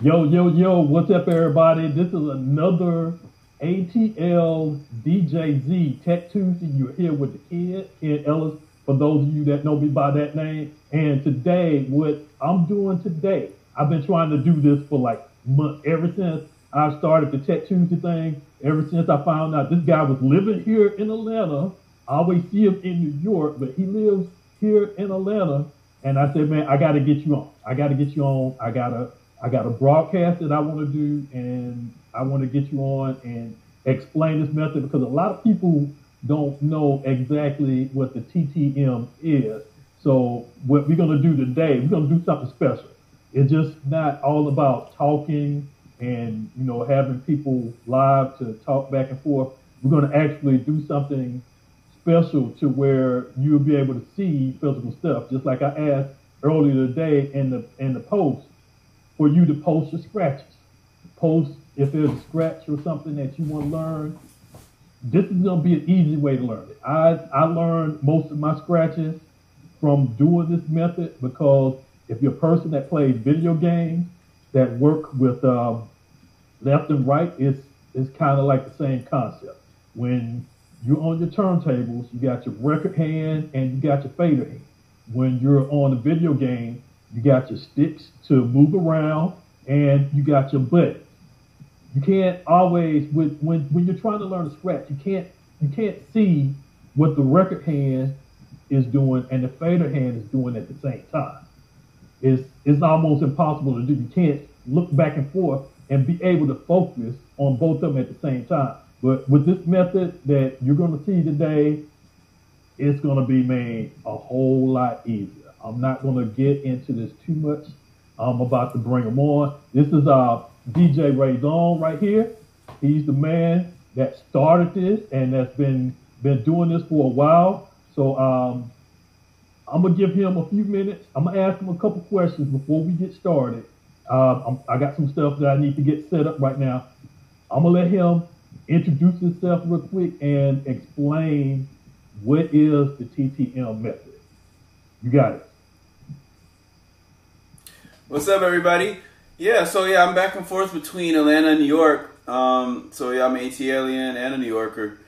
Yo, yo, yo, what's up, everybody? This is another ATL DJ Z Tech Tuesday. You're here with DaKydd, Ken Ellis, for those of you that know me by that name. And today, what I'm doing today, I've been trying to do this for like months, ever since I started the Tech Tuesday thing, ever since I found out this guy was living here in Atlanta. I always see him in New York, but he lives here in Atlanta. And I said, man, I got to get you on. I got to get you on. I got a broadcast that I want to do, and I want to get you on and explain this method because a lot of people don't know exactly what the TTM is. So what we're going to do today, we're going to do something special. It's just not all about talking and, you know, having people live to talk back and forth. We're going to actually do something special to where you'll be able to see physical stuff, just like I asked earlier today in the post, for you to post your scratches. Post if there's a scratch or something that you want to learn. This is going to be an easy way to learn it. I learned most of my scratches from doing this method because if you're a person that plays video games that work with left and right, it's kind of like the same concept. When you're on your turntables, you got your record hand and you got your fader hand. When you're on a video game, you got your sticks to move around, and you got your buttons. You can't always, when you're trying to learn a scratch, you can't see what the record hand is doing and the fader hand is doing at the same time. It's almost impossible to do. You can't look back and forth and be able to focus on both of them at the same time. But with this method that you're going to see today, it's going to be made a whole lot easier. I'm not going to get into this too much. I'm about to bring him on. This is DJ Raedawn right here. He's the man that started this and that's been doing this for a while. So I'm going to give him a few minutes. I'm going to ask him a couple questions before we get started. I got some stuff that I need to get set up right now. I'm going to let him introduce himself real quick and explain what is the TTM method. You got it. What's up, everybody? I'm back and forth between Atlanta and New York. I'm an ATLian and a New Yorker.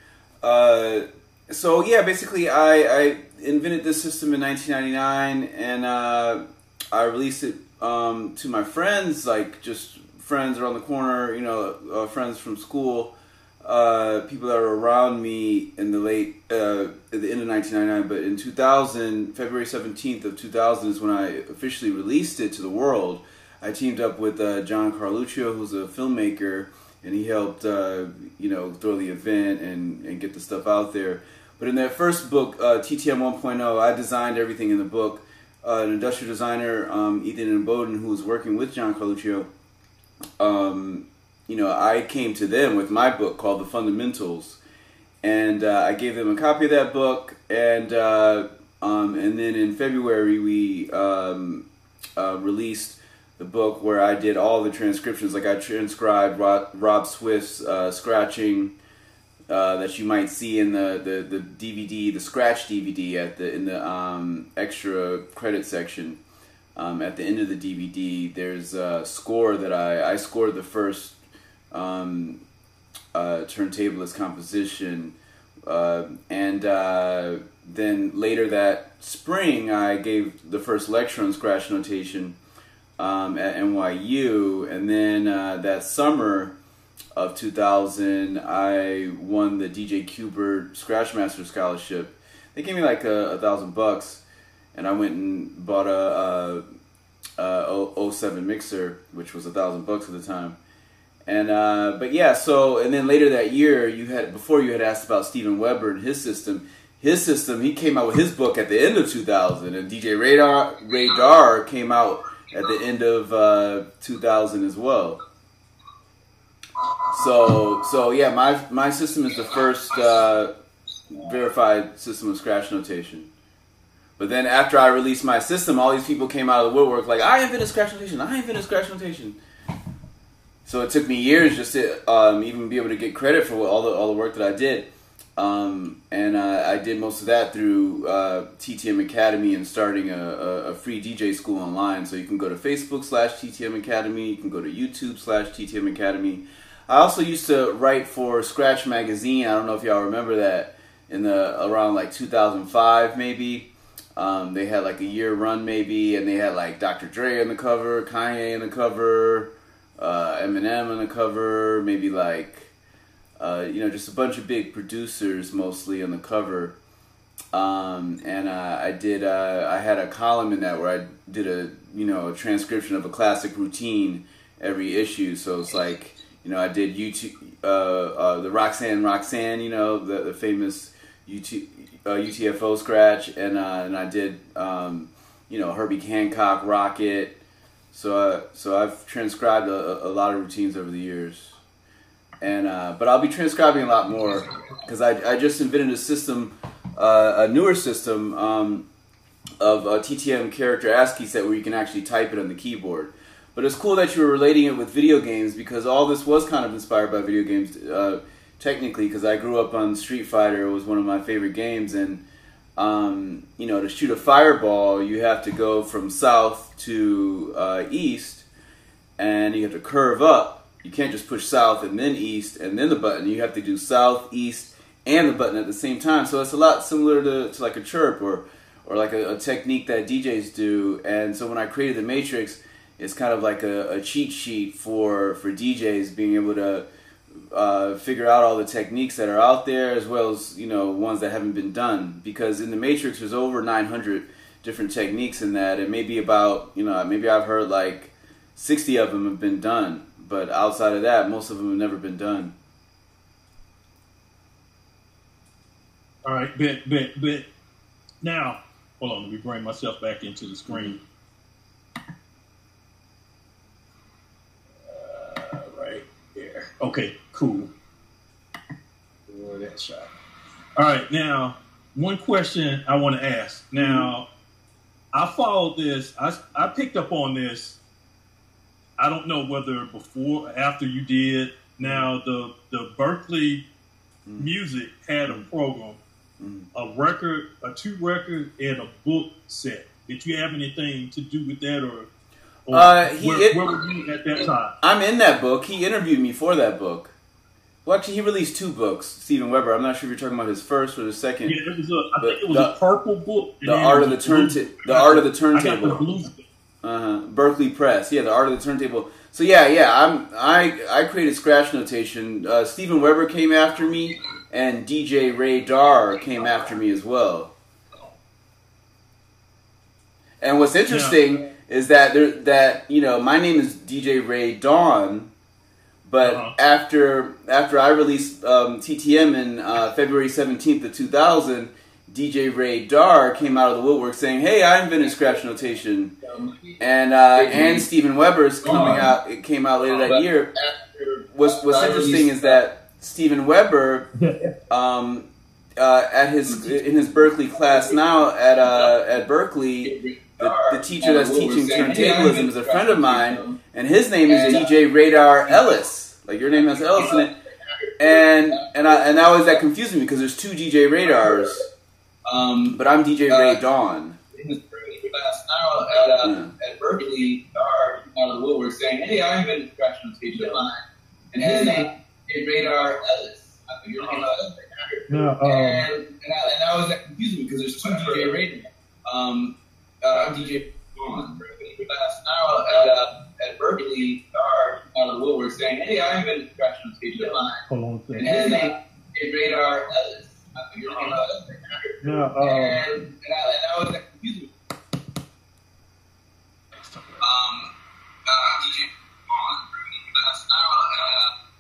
Basically I invented this system in 1999, and I released it to my friends, like just friends around the corner, friends from school, people that were around me in at the end of 1999. But in 2000, February 17th of 2000 is when I officially released it to the world. I teamed up with John Carluccio, who's a filmmaker, and he helped throw the event and get the stuff out there. But in that first book, TTM 1.0, I designed everything in the book. An industrial designer, Ethan Bowden, who was working with John Carluccio, I came to them with my book called The Fundamentals, and I gave them a copy of that book, and then in February we released the book where I did all the transcriptions. Like I transcribed Rob Swift's scratching that you might see in the DVD, the scratch DVD in the extra credit section. At the end of the DVD, there's a score that I scored the first turntablist composition, and then later that spring I gave the first lecture on scratch notation at NYU, and then that summer of 2000 I won the DJ Kubert Scratchmaster Scholarship. They gave me like $1,000, and I went and bought a 07 mixer, which was $1,000 at the time. And and then later that year, you had asked about Steven Weber and his system. He came out with his book at the end of 2000, and DJ Raedawn came out at the end of 2000 as well. My system is the first verified system of scratch notation. But then after I released my system, all these people came out of the woodwork like, I invented scratch notation. So it took me years just to even be able to get credit for all the work that I did. And I did most of that through TTM Academy and starting a free DJ school online. So you can go to Facebook/TTM Academy. You can go to YouTube/TTM Academy. I also used to write for Scratch Magazine. I don't know if y'all remember that, in the around like 2005 maybe. They had like a year run maybe, and they had like Dr. Dre on the cover, Kanye on the cover, Eminem on the cover, maybe like you know, just a bunch of big producers mostly on the cover. And I had a column in that where I did a transcription of a classic routine every issue. So it's like, you know, I did YouTube, the Roxanne, you know, the famous UTFO scratch, and I did, you know, Herbie Hancock, Rocket. So I've transcribed a lot of routines over the years. And but I'll be transcribing a lot more, because I just invented a system, a newer system of TTM character ASCII set where you can actually type it on the keyboard. But it's cool that you were relating it with video games, because all this was kind of inspired by video games, technically, because I grew up on Street Fighter. It was one of my favorite games, and you know, to shoot a fireball, you have to go from south to east, and you have to curve up. You can't just push south and then east and then the button. You have to do south, east, and the button at the same time. So it's a lot similar to like a chirp or like a technique that DJs do. And so when I created the Matrix, it's kind of like a cheat sheet for DJs being able to figure out all the techniques that are out there, as well as, you know, ones that haven't been done. Because in the Matrix, there's over 900 different techniques in that, and maybe about, you know, maybe I've heard like 60 of them have been done. But outside of that, most of them have never been done. All right, bet. Now, hold on, let me bring myself back into the screen. Right there. Okay, cool. That shot. All right, now, one question I want to ask. Now, I followed this. I picked up on this. I don't know whether before or after you did. Now, the Berkeley Music had a program, a record, a 2-record, and a book set. Did you have anything to do with that, or where were you at that time? I'm in that book. He interviewed me for that book. Well, actually, he released 2 books, Steven Weber. I'm not sure if you're talking about his first or the second. Yeah, it was I think it was a purple book. The Art of the Turntable. Berkeley Press. Yeah, the Art of the Turntable. So yeah. I created scratch notation. Steven Weber came after me, and DJ Raedawn came after me as well. And what's interesting is that you know, my name is DJ Raedawn, but after I released TTM in February 17th of 2000. DJ Raedawn came out of the woodwork saying, "Hey, I invented scratch notation," and Steven Weber's came out later that year. What's interesting is that Steven Weber, in his Berkeley class now at Berkeley, the teacher that's teaching turntablism is a friend of mine, and his name is DJ Raedawn Ellis. Like your name has Ellis in it, and that always that confused me, because there's 2 DJ Raedawns. But I'm DJ Raedawn. In his Berkeley class now at Berkeley, out of the woodwork saying, "Hey, I invented scratch notation," and his name is Raedawn Ellis. And that was that confusing, because there's 2 DJ Raedawn. I'm DJ Raedawn. Berkeley class now at Berkeley, out of the woodwork saying, "Hey, I invented scratch notation," and his name is Raedawn Ellis. And that was that confusing. DJ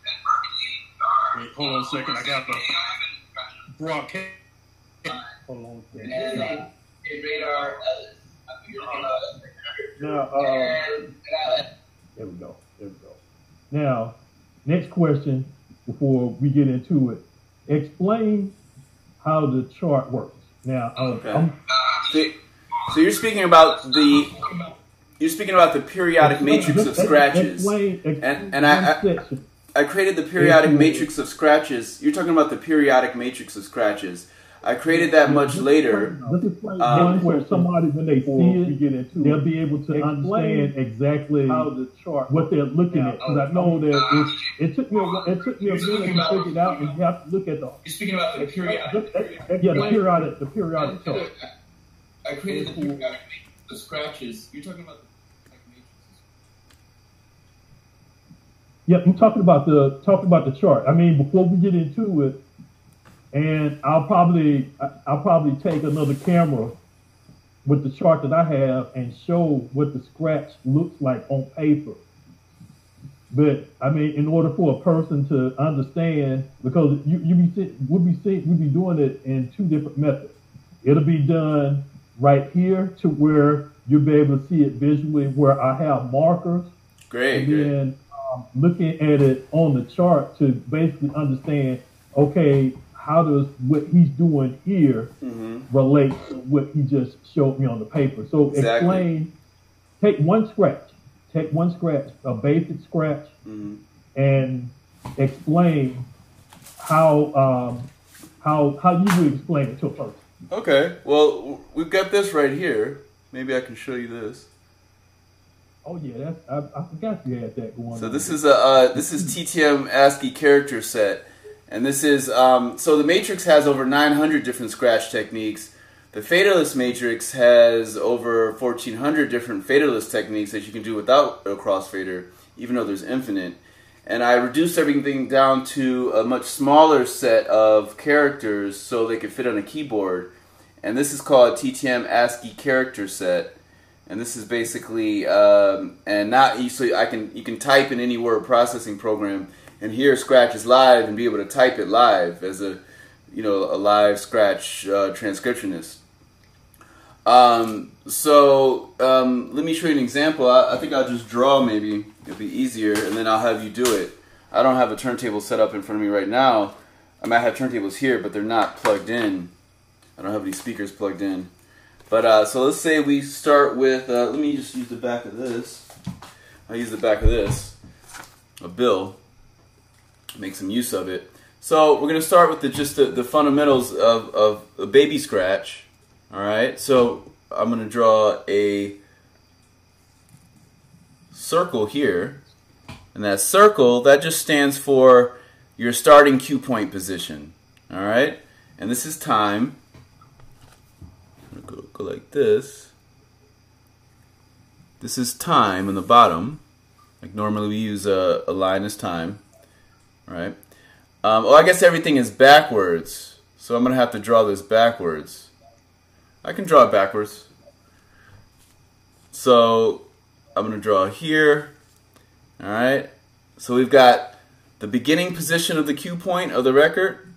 at Berkeley. Wait, hold on a second. I got the broadcast. Hold on a second. And Raedawn Ellis. There we go. Now, next question before we get into it. Explain how the chart works. Now, so you're speaking about the periodic matrix of scratches, and I created the periodic matrix of scratches. You're talking about the periodic matrix of scratches. I created that much later. This is one where somebody, when they see it, they'll be able to understand exactly how the chart, what they're looking at. Because I know that it took me a minute to figure it out, and you have to look at the. You're speaking about the periodic. Yeah, the periodic chart. I created the periodic matrix of scratches. You're talking about the matrix. Yeah, I'm talking about the chart. I mean, before we get into it. And I'll probably take another camera with the chart that I have and show what the scratch looks like on paper. But I mean, in order for a person to understand, because we'll be doing it in two different methods. It'll be done right here to where you'll be able to see it visually, where I have markers. Great. And then looking at it on the chart to basically understand, okay, how does what he's doing here relate to what he just showed me on the paper? So explain, take one scratch, a basic scratch, and explain how you would explain it to a person. Okay, well, we've got this right here. Maybe I can show you this. Oh yeah, I forgot you had that going on. So this is TTM ASCII character set. And this is, so the matrix has over 900 different scratch techniques. The fatalist matrix has over 1,400 different fatalist techniques that you can do without a crossfader, even though there's infinite. And I reduced everything down to a much smaller set of characters so they could fit on a keyboard. And this is called TTM ASCII character set. And this is basically, so you can type in any word processing program and hear scratches live and be able to type it live as a live scratch transcriptionist. Let me show you an example. I think I'll just draw, maybe it'll be easier, and then I'll have you do it. I don't have a turntable set up in front of me right now. I might have turntables here, but they're not plugged in. I don't have any speakers plugged in. But so let's say we start with, let me just use the back of this. I'll use the back of this, a bill. Make some use of it. So we're going to start with the fundamentals of a baby scratch. All right. So I'm going to draw a circle here, and that circle that just stands for your starting cue point position. All right. And this is time. I'm going to go like this. This is time on the bottom. Like normally we use a line as time. Right. Well, I guess everything is backwards, so I'm going to have to draw this backwards. I can draw it backwards. So I'm going to draw here. All right. So we've got the beginning position of the cue point of the record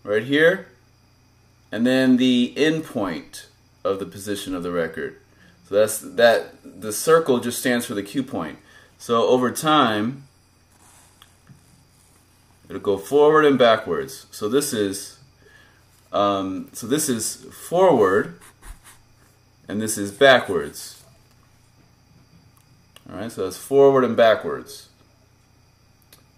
right here, and then the end point of the position of the record. So the circle just stands for the cue point. So over time, it'll go forward and backwards. So this is forward, and this is backwards. All right, so that's forward and backwards.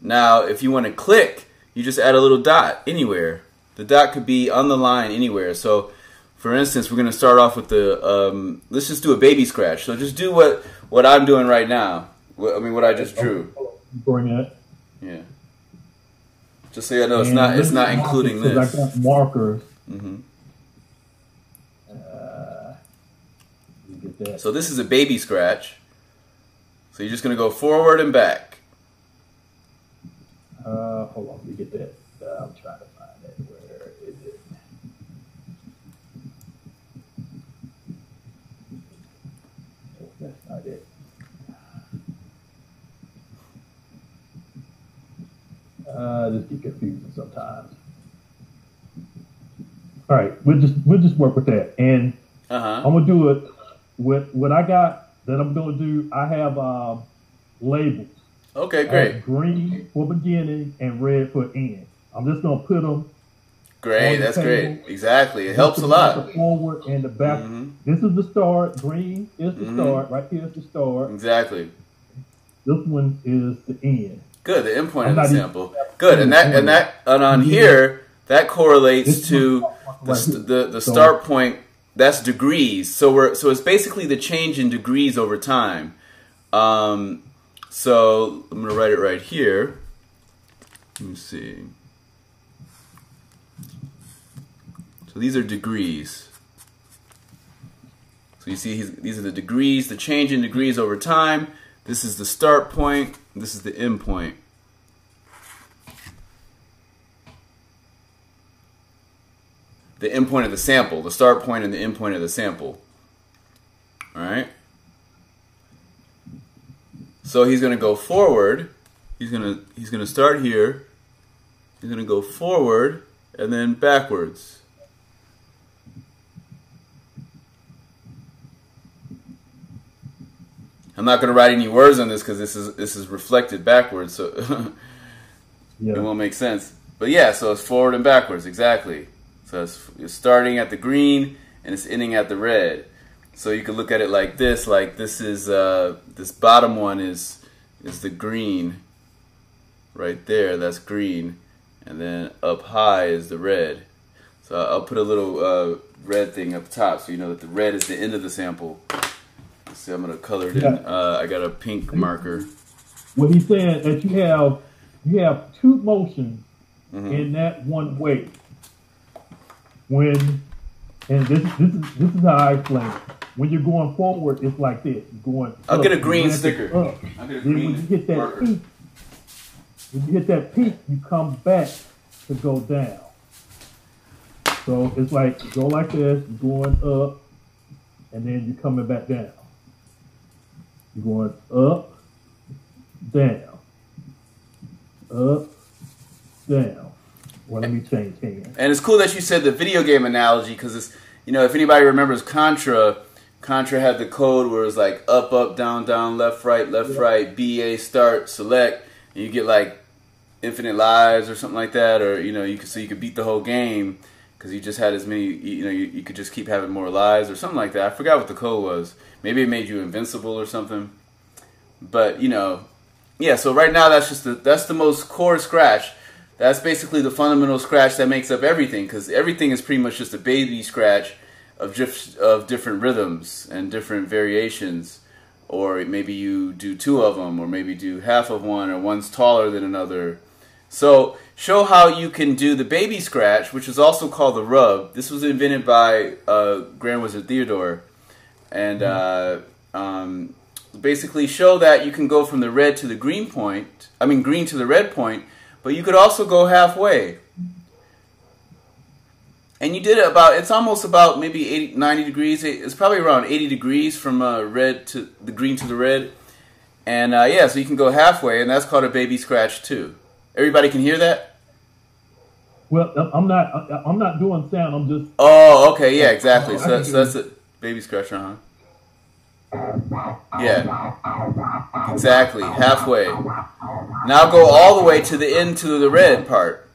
Now, if you want to click, you just add a little dot anywhere. The dot could be on the line anywhere. So, for instance, we're going to start off with the. Let's just do a baby scratch. So just do what I'm doing right now. What I just drew. Bring it. Yeah. Just so you know, it's not including this. I got markers. Get that. So this is a baby scratch. So you're just going to go forward and back. Hold on, let me get that. I'm trying to find it. Where is it? That's not it. Just get confusing sometimes. All right, we'll just work with that, and I'm gonna do it with what I got. That I'm gonna do. I have labels. Okay, great. Green for beginning and red for end. I'm just gonna put them. Great, that's great. Exactly, it helps a lot. The forward and the back. This is the start. Green is the start. Right here is the start. Exactly. This one is the end. Good, the endpoint of the sample. Good, and on here that correlates to the start point. That's degrees. So it's basically the change in degrees over time. So I'm gonna write it right here. Let me see. So these are degrees. So you see these are the degrees, the change in degrees over time. This is the start point. This is the end point. The end point of the sample, the start point and the end point of the sample. All right. So he's going to go forward. He's going to start here. He's going to go forward and then backwards. I'm not going to write any words on this because this is reflected backwards, so it won't make sense. But yeah, so it's forward and backwards, exactly. So it's starting at the green and it's ending at the red. So you can look at it like this is this bottom one is the green right there. That's green, and then up high is the red. So I'll put a little red thing up top so you know that the red is the end of the sample. Let's see, I'm gonna color it in. I got a pink marker. Well, he's saying that you have two motions in that one way. And this is how I explain it. When you're going forward, it's like this. You're going. I'll get a green sticker. I'll get a green when you hit that marker. Peak, when you hit that peak, you come back to go down. So it's like you go like this, you're going up, and then you're coming back down. You're going up, down, up, down. Well, let me change hands. And it's cool that you said the video game analogy because it's, you know, if anybody remembers Contra had the code where it was like up, up, down, down, left, right, BA, start, select, and you get like infinite lives or something like that, or you know, you could beat the whole game because you just had as many, you know, you could just keep having more lives or something like that. I forgot what the code was. Maybe it made you invincible or something. But you know, yeah. So right now that's the most core scratch. That's basically the fundamental scratch that makes up everything, because everything is pretty much just a baby scratch of different rhythms and different variations. Or maybe you do two of them, or maybe do half of one, or one's taller than another. So show how you can do the baby scratch, which is also called the rub. This was invented by Grand Wizard Theodore. And basically show that you can go from the red to the green point, green to the red point, but you could also go halfway. And you did it it's almost about maybe 90 degrees. It's probably around 80 degrees from red to the green to the red. And yeah, so you can go halfway, and that's called a baby scratch too. Everybody can hear that? Well, I'm not doing sound. I'm just. Oh, okay, yeah, exactly. So that's a baby scratch, huh? Yeah, exactly, halfway. Now go all the way to the end to the red part.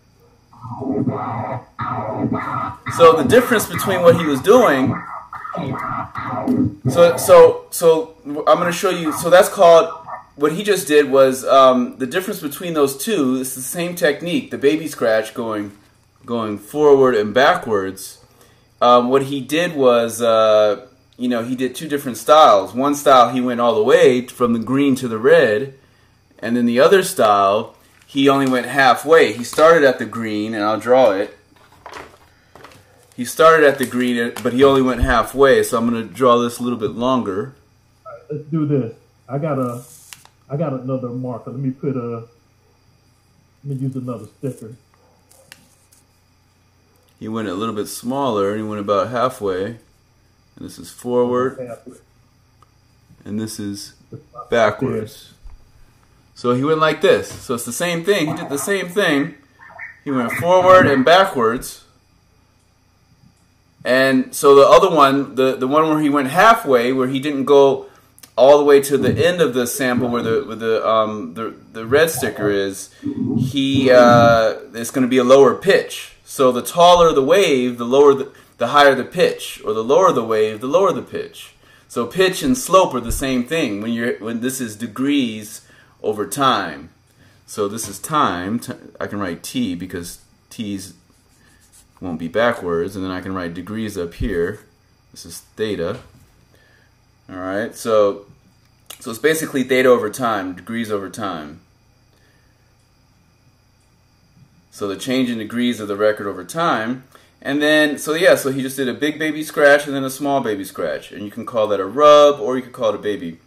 So the difference between what he was doing. So I'm going to show you. So that's called. What he just did was the difference between those two. It's the same technique, the baby scratch, going forward and backwards. What he did was. He did two different styles. One style, he went all the way from the green to the red. And then the other style, he only went halfway. He started at the green, and I'll draw it. He started at the green, but he only went halfway. So I'm going to draw this a little bit longer. All right, let's do this. I got another marker. Let me use another sticker. He went a little bit smaller, and he went about halfway. And this is forward, and this is backwards. So he went like this. So it's the same thing. He did the same thing. He went forward and backwards. And so the other one, the one where he went halfway, where he didn't go all the way to the end of the sample where the red sticker is, it's going to be a lower pitch. So the taller the wave, the higher the pitch, or the lower the wave, the lower the pitch. So pitch and slope are the same thing when this is degrees over time. So this is time. I can write T because T's won't be backwards, and then I can write degrees up here. This is theta. All right, so it's basically theta over time, degrees over time. So the change in degrees of the record over time. And then, so he just did a big baby scratch and then a small baby scratch. And you can call that a rub, or you could call it a baby.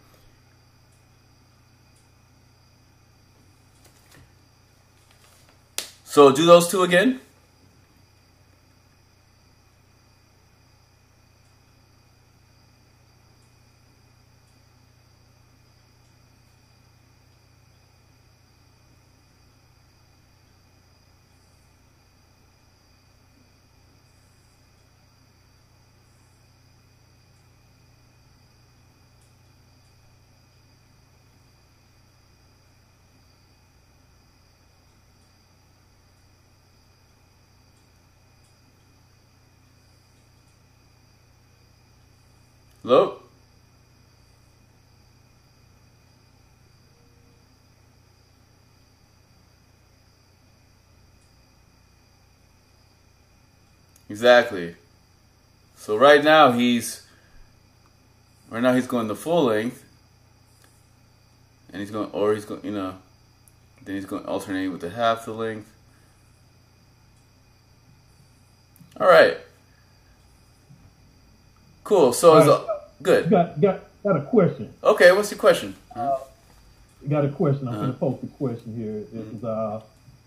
So do those two again. Hello? Exactly. So right now he's going the full length, and he's going, then he's going to alternate with the half the length. All right. Cool. So good. Got a question. Okay, what's your question? Got a question. I'm going to post a question here.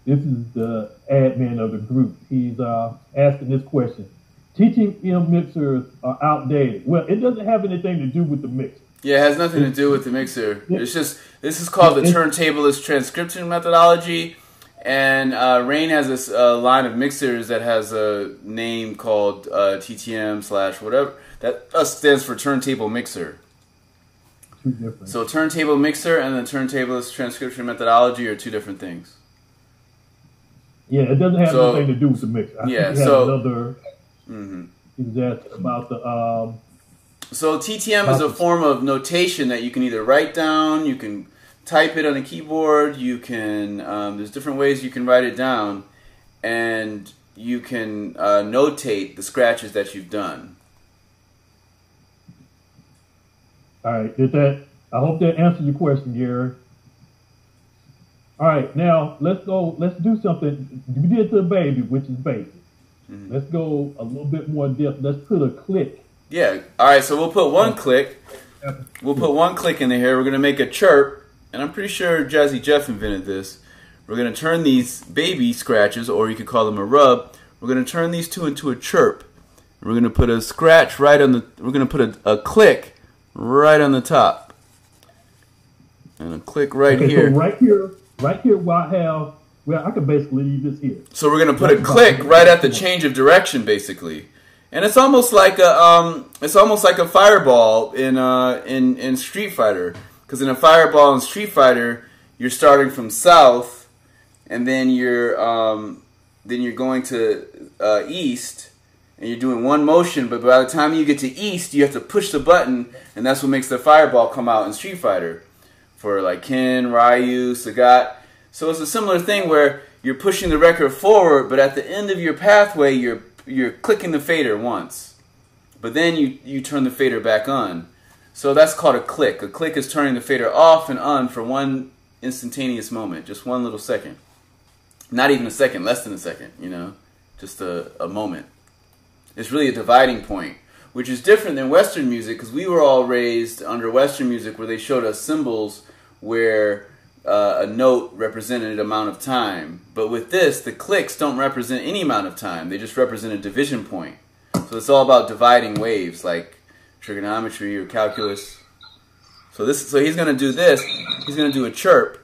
This is the admin of the group. He's asking this question. TTM mixers are outdated. Well, it doesn't have anything to do with the mixer. Yeah, it has nothing to do with the mixer. It's just, this is called the turntablist transcription methodology. And Rain has this line of mixers that has a name called TTM/whatever. That stands for turntable mixer. So turntable mixer and the turntablist transcription methodology are two different things. Yeah, it doesn't have anything to do with the mixer. Yeah, he was asking about the. So TTM is a form of notation that you can either write down, you can type it on a keyboard, you can. There's different ways you can write it down, and you can notate the scratches that you've done. All right, I hope that answers your question, Gary. All right, now let's do something. We did the baby, which is basic. Mm-hmm. Let's go a little bit more depth. Let's put a click. Yeah. All right, so we'll put one click. We'll put one click in here. We're going to make a chirp, and I'm pretty sure Jazzy Jeff invented this. We're going to turn these baby scratches, or you could call them a rub. We're going to turn these two into a chirp. We're going to put a scratch right on the. We're going to put a click right on the top, and a click right here. So right here, I can basically leave this here. So we're gonna put a click right at the change of direction, basically, and it's almost like a fireball in Street Fighter, because in a fireball in Street Fighter, you're starting from south, and then you're going to east. And you're doing one motion, but by the time you get to east, you have to push the button, and that's what makes the fireball come out in Street Fighter. For like Ken, Ryu, Sagat. So it's a similar thing where you're pushing the record forward, but at the end of your pathway, you're clicking the fader once. But then you turn the fader back on. So that's called a click. A click is turning the fader off and on for one instantaneous moment, just one little second. Not even a second, less than a second, just a moment. It's really a dividing point, which is different than Western music, because we were all raised under Western music where they showed us symbols where a note represented an amount of time. But with this, the clicks don't represent any amount of time. They just represent a division point. So it's all about dividing waves, like trigonometry or calculus. So he's going to do this. He's going to do a chirp.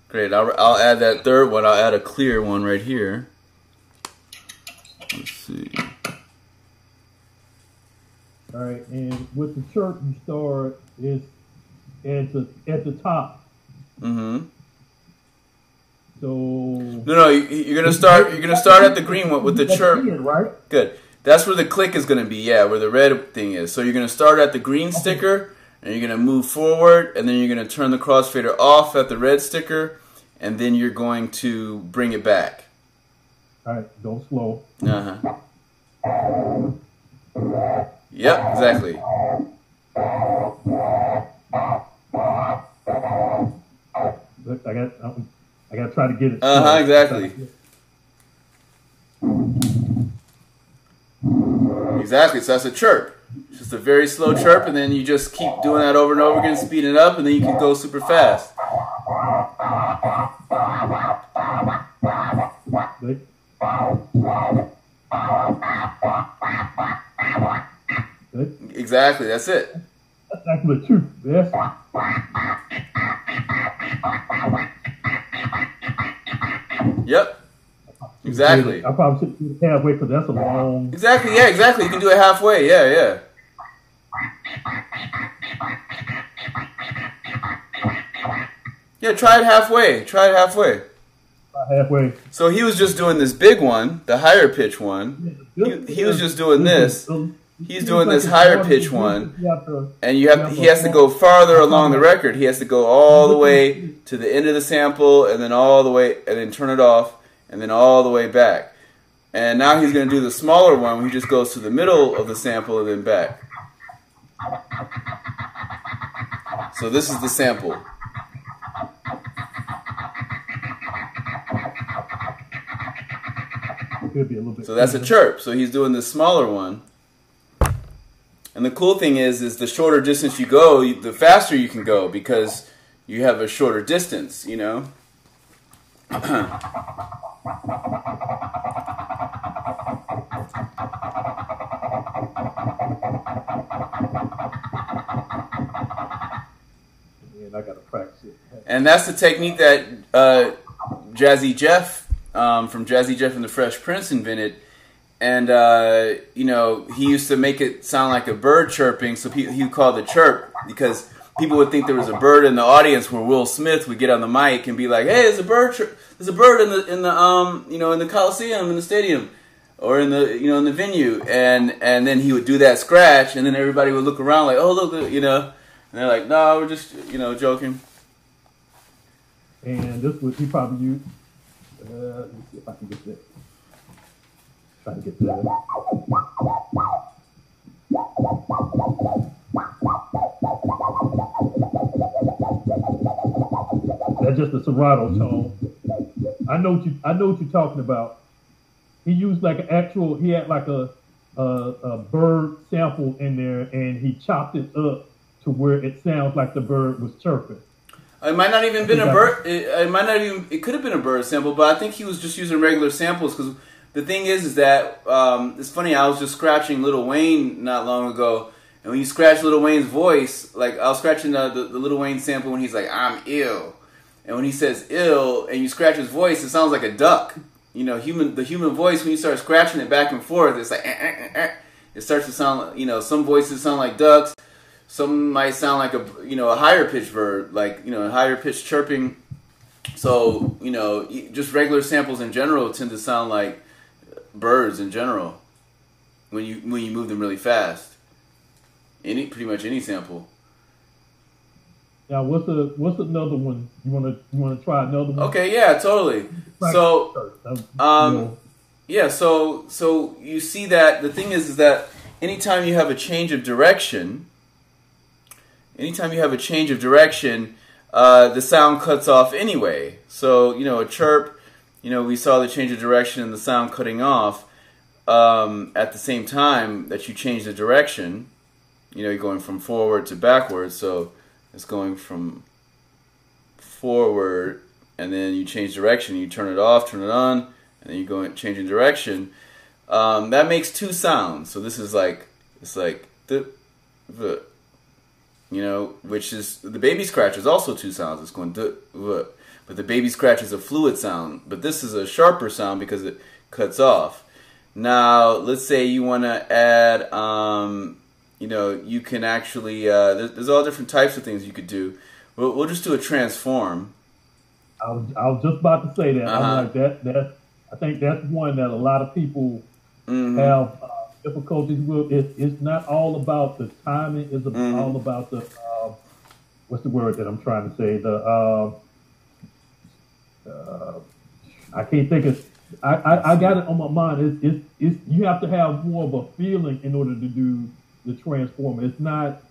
Great, I'll add that third one. I'll add a clear one right here. Let's see. All right, and with the chirp, you start is at the top. Mm-hmm. So no, you're gonna start at the green one with the chirp. Right. Good. That's where the click is going to be, yeah, where the red thing is. So you're going to start at the green sticker, and you're going to move forward, and then you're going to turn the crossfader off at the red sticker, and then you're going to bring it back. All right, go slow. Uh-huh. Yep, exactly. Look, I got to try to get it. Uh-huh, exactly. Exactly, so that's a chirp. It's just a very slow chirp, and then you just keep doing that over and over again, speeding it up, and then you can go super fast. Good. Exactly, that's it. That's actually the truth. Yes. Yep. Exactly. I probably should do it halfway because that's a long. Exactly, yeah, exactly. You can do it halfway, yeah, yeah. Yeah, try it halfway. Try it halfway. Halfway. So he was just doing this big one, the higher pitch one. He was just doing this. He's doing this higher pitch one, and he has to go farther along the record. He has to go all the way to the end of the sample, and then all the way, and then turn it off, and then all the way back. And now he's going to do the smaller one, where he just goes to the middle of the sample and then back. So this is the sample. So that's a chirp. So he's doing the smaller one. And the cool thing is the shorter distance you go, the faster you can go because you have a shorter distance, you know? I gotta practice it. And that's the technique that Jazzy Jeff from Jazzy Jeff and the Fresh Prince invented. And, you know, he used to make it sound like a bird chirping, so he would call it chirp, because people would think there was a bird in the audience where Will Smith would get on the mic and be like, hey, there's a bird in the Coliseum, in the stadium, or in the, you know, in the venue. And then he would do that scratch, and then everybody would look around like, oh, look, you know. And they're like, no, we're just, you know, joking. And this was, he probably used, let me see if I can get that. Try to get that. That's just a Serato tone. I know what you're talking about. He used like an actual, he had like a bird sample in there, and he chopped it up to where it sounds like the bird was chirping. It might not even been a bird. It could have been a bird sample, but I think he was just using regular samples, because the thing is that it's funny. I was just scratching Lil Wayne not long ago, and when you scratch Lil Wayne's voice, like I was scratching the Lil Wayne sample when he's like, "I'm ill," and when he says "ill" and you scratch his voice, it sounds like a duck. You know, the human voice, when you start scratching it back and forth, it's like it starts to sound. You know, some voices sound like ducks. Some might sound like a higher pitched bird, like, you know, a higher pitched chirping. So, you know, just regular samples in general tend to sound like birds in general when you move them really fast. Pretty much any sample. Now, what's another one? You wanna try another one? Okay, yeah, totally. So, yeah, so you see that the thing is that anytime you have a change of direction. The sound cuts off anyway. So, you know, a chirp, you know, we saw the change of direction and the sound cutting off at the same time that you change the direction. You know, you're going from forward to backward, so it's going from forward, and then you change direction, you turn it off, turn it on, and then you go and change in direction. That makes two sounds. So this is like, it's like the you know, which is, the baby scratch is also two sounds. It's going but the baby scratch is a fluid sound, but this is a sharper sound because it cuts off. Now, let's say you want to add, you know, you can actually, there's all different types of things you could do. We'll just do a transform. I was just about to say that. I'm like that. I think that's one that a lot of people have difficulties with it's not all about the timing. It's all about the what's the word that I'm trying to say? I can't think of. I got it on my mind. It's you have to have more of a feeling in order to do the transformer. It's not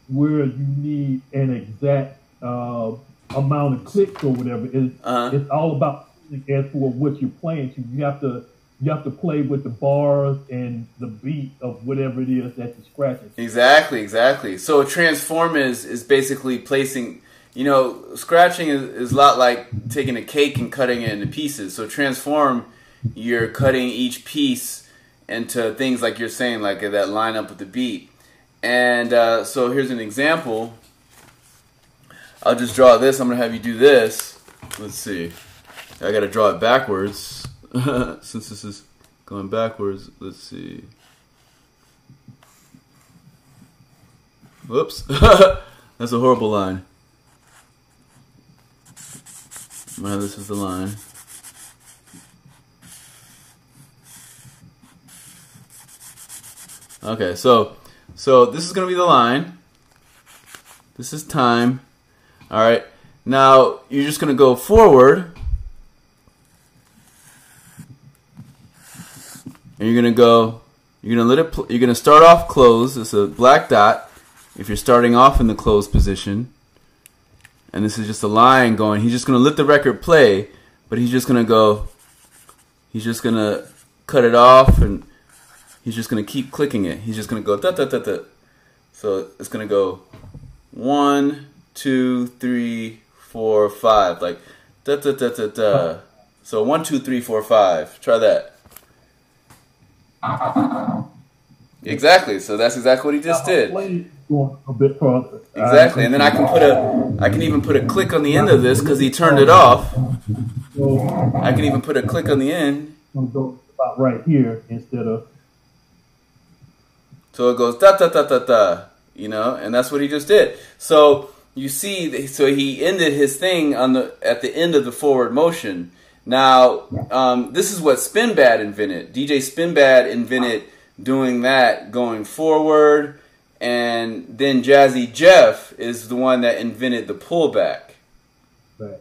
where you need an exact amount of clicks or whatever. It's all about as for what you're playing to. You have to play with the bars and the beat of whatever it is that you're scratching. Exactly. So a transform is basically placing. You know, scratching is a lot like taking a cake and cutting it into pieces. So transform, you're cutting each piece into things like you're saying, like that line up with the beat. And so here's an example. I'll just draw this. I'm going to have you do this. Let's see. I got to draw it backwards. Since this is going backwards, let's see. Whoops. That's a horrible line. Well, this is the line. Okay, so this is going to be the line. This is time. All right. Now you're just going to go forward. And you're going to let it you're going to start off closed. It's a black dot if you're starting off in the closed position. And this is just a line going. He's just going to let the record play, but he's just going to cut it off, and he's just going to keep clicking it. He's just going to go da da da da. So it's going to go 1, 2, 3, 4, 5, like da da da da da. So 1, 2, 3, 4, 5. Try that. Exactly. So that's exactly what he just did. Going a bit further. Exactly, and then I can even put a click on the end of this because he turned it off. I can even put a click on the end. I'm going to go about right here instead of. So it goes da da da da da, you know, and that's what he just did. So you see, so he ended his thing at the end of the forward motion. Now this is what Spinbad invented. DJ Spinbad invented doing that, going forward. And then Jazzy Jeff is the one that invented the pullback. Right.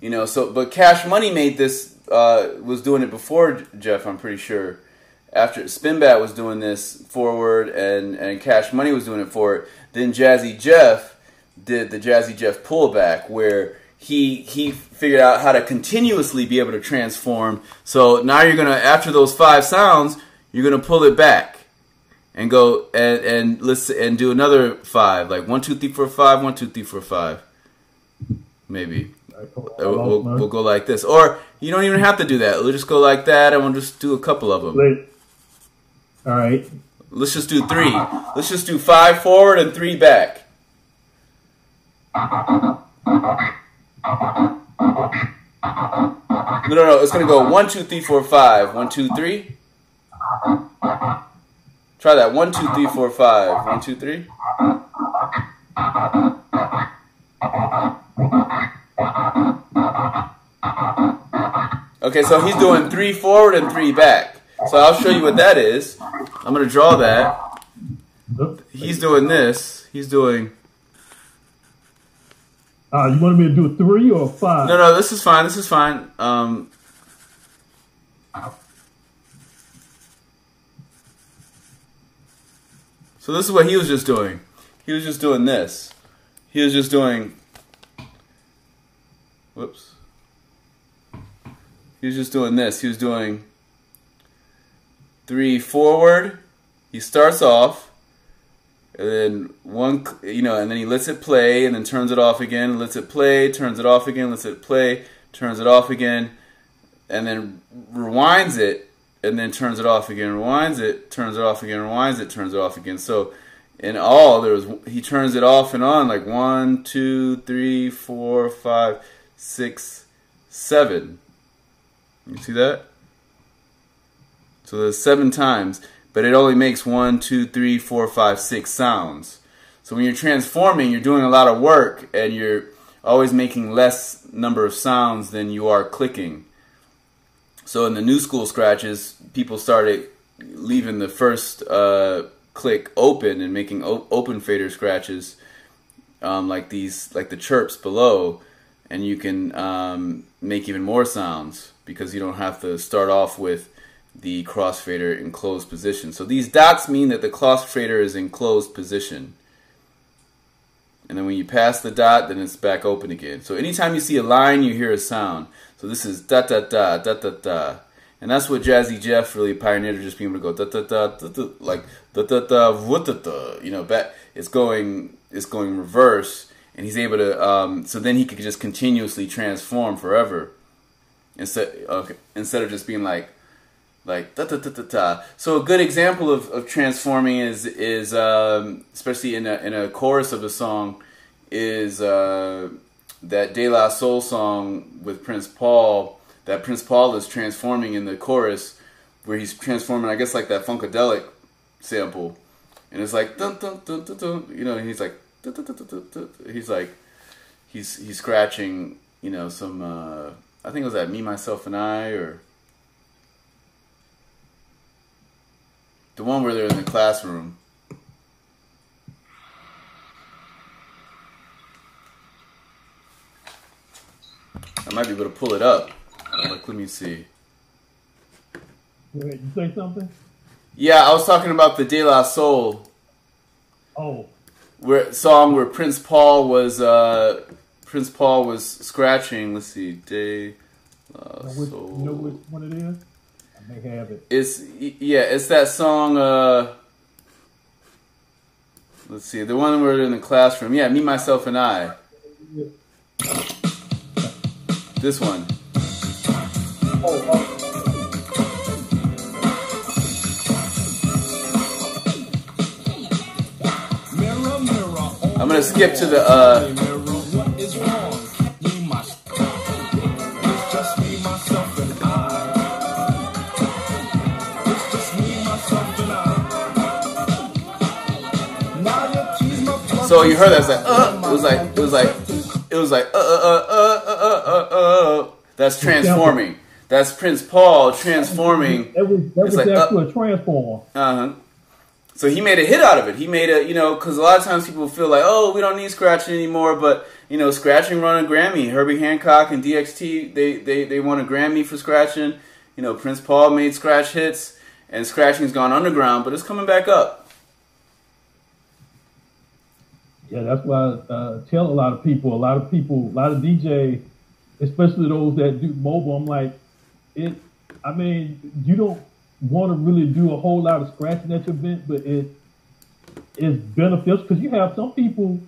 You know, so but Cash Money made this was doing it before Jeff, I'm pretty sure. After Spinbad was doing this forward and Cash Money was doing it forward, then Jazzy Jeff did the Jazzy Jeff pullback where he figured out how to continuously be able to transform. So now you're gonna, after those 5 sounds, you're gonna pull it back. And go and listen and do another 5, like 1, 2, 3, 4, 5, 1, 2, 3, 4, 5. Maybe we'll go like this, or you don't even have to do that. We'll just go like that, and we'll just do a couple of them. All right. Let's just do 3. Let's just do 5 forward and 3 back. No. It's gonna go 1, 2, 3, 4, 5. 1, 2, 3. Try that. 1, 2, 3, 4, 5. 1, 2, 3. Okay, so he's doing 3 forward and 3 back. So I'll show you what that is. I'm going to draw that. He's doing this. He's doing... You wanted me to do a 3 or a 5? No, this is fine. This is fine. So this is what he was just doing. He was just doing this. He was just doing... Whoops. He was just doing this. He was doing 3 forward. He starts off, and then 1, you know, and then he lets it play, and then turns it off again, lets it play, turns it off again, lets it play, turns it off again, and then rewinds it, and then turns it off again, rewinds it, turns it off again, rewinds it, turns it off again. So in all, he turns it off and on like 1, 2, 3, 4, 5, 6, 7. You see that? So there's 7 times, but it only makes 1, 2, 3, 4, 5, 6 sounds. So when you're transforming, you're doing a lot of work, and you're always making less number of sounds than you are clicking. So in the new school scratches, people started leaving the first click open and making open fader scratches, like the chirps below, and you can make even more sounds because you don't have to start off with the crossfader in closed position. So these dots mean that the crossfader is in closed position. And then when you pass the dot, then it's back open again. So anytime you see a line, you hear a sound. So this is da da da da da da. And that's what Jazzy Jeff really pioneered, just being able to go da da da da da, like da da da da da. You know, back it's going reverse, and he's able to. So then he could just continuously transform forever, instead of just being like da da da da da. So a good example of transforming is especially in a chorus of a song is that De La Soul song with Prince Paul. That Prince Paul is transforming in the chorus, where he's transforming, I guess, like that Funkadelic sample, and it's like dun dun dun dun dun, you know, and he's like dun, dun, dun, dun, dun, dun. He's like he's scratching, you know, some I think it was that Me, Myself, and I, or the one where they're in the classroom. I might be able to pull it up. Like, let me see. Wait, you say something? Yeah, I was talking about the De La Soul. Oh. Where Prince Paul was scratching. Let's see, De La Soul. You know which one it is? I may have it. It's that song. Let's see, the one where they're in the classroom. Yeah, Me, Myself, and I. This one. I'm gonna skip to the So you heard that? It was like That's transforming. That's Prince Paul transforming. That was like, actually a transform. So he made a hit out of it. He made a, you know, because a lot of times people feel like, oh, we don't need scratching anymore. But, you know, scratching won a Grammy. Herbie Hancock and DXT, they won a Grammy for scratching. You know, Prince Paul made scratch hits, and scratching's gone underground, but it's coming back up. Yeah, that's why I tell a lot of DJs, especially those that do mobile, I'm like, you don't want to really do a whole lot of scratching at your event, but it is beneficial because you have some people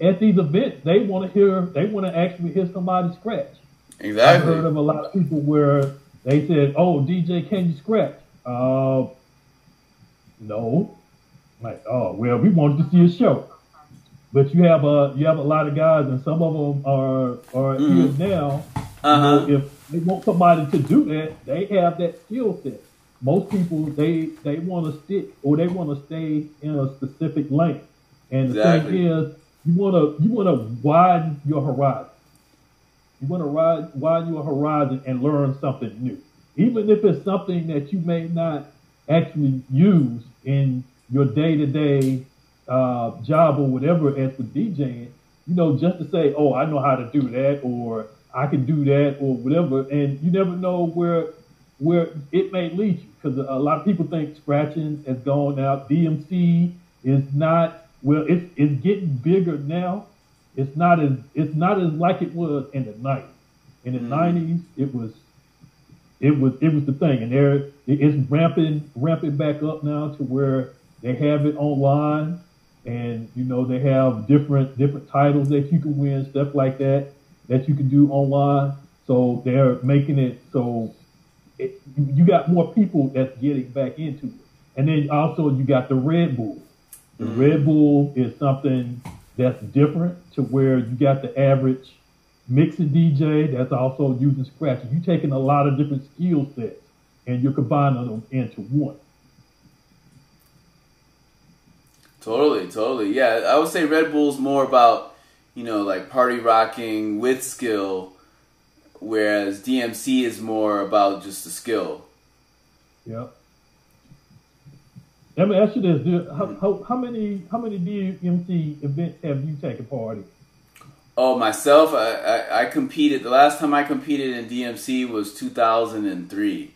at these events, they want to actually hear somebody scratch. Exactly. I've heard of a lot of people where they said, "Oh, DJ, can you scratch?" No. Like, oh, well, we wanted to see a show. But you have a lot of guys, and some of them are here now. You know, if they want somebody to do that, they have that skill set. Most people they want to stick or they want to stay in a specific lane. And the thing is, you want to widen your horizon. You want to widen your horizon and learn something new, even if it's something that you may not actually use in your day-to-day job or whatever as for DJing. You know, just to say, oh, I know how to do that, or I can do that, or whatever, and you never know where it may lead you, because a lot of people think scratching has gone out. DMC is not, well, it's getting bigger now. It's not as like it was in the 90s. In the 90s, it was the thing, and it's ramping back up now to where they have it online, and you know they have different titles that you can win, stuff like that you can do online. So they're making it so you got more people that's getting back into it. And then also you got the Red Bull. The Red Bull is something that's different to where you got the average mixing DJ that's also using scratching. You're taking a lot of different skill sets and you're combining them into one. Totally. Yeah, I would say Red Bull's more about, you know, like party rocking with skill, whereas DMC is more about just the skill. Yep. Let me ask you this: how many DMC events have you taken part in? Oh, myself, I competed. The last time I competed in DMC was 2003.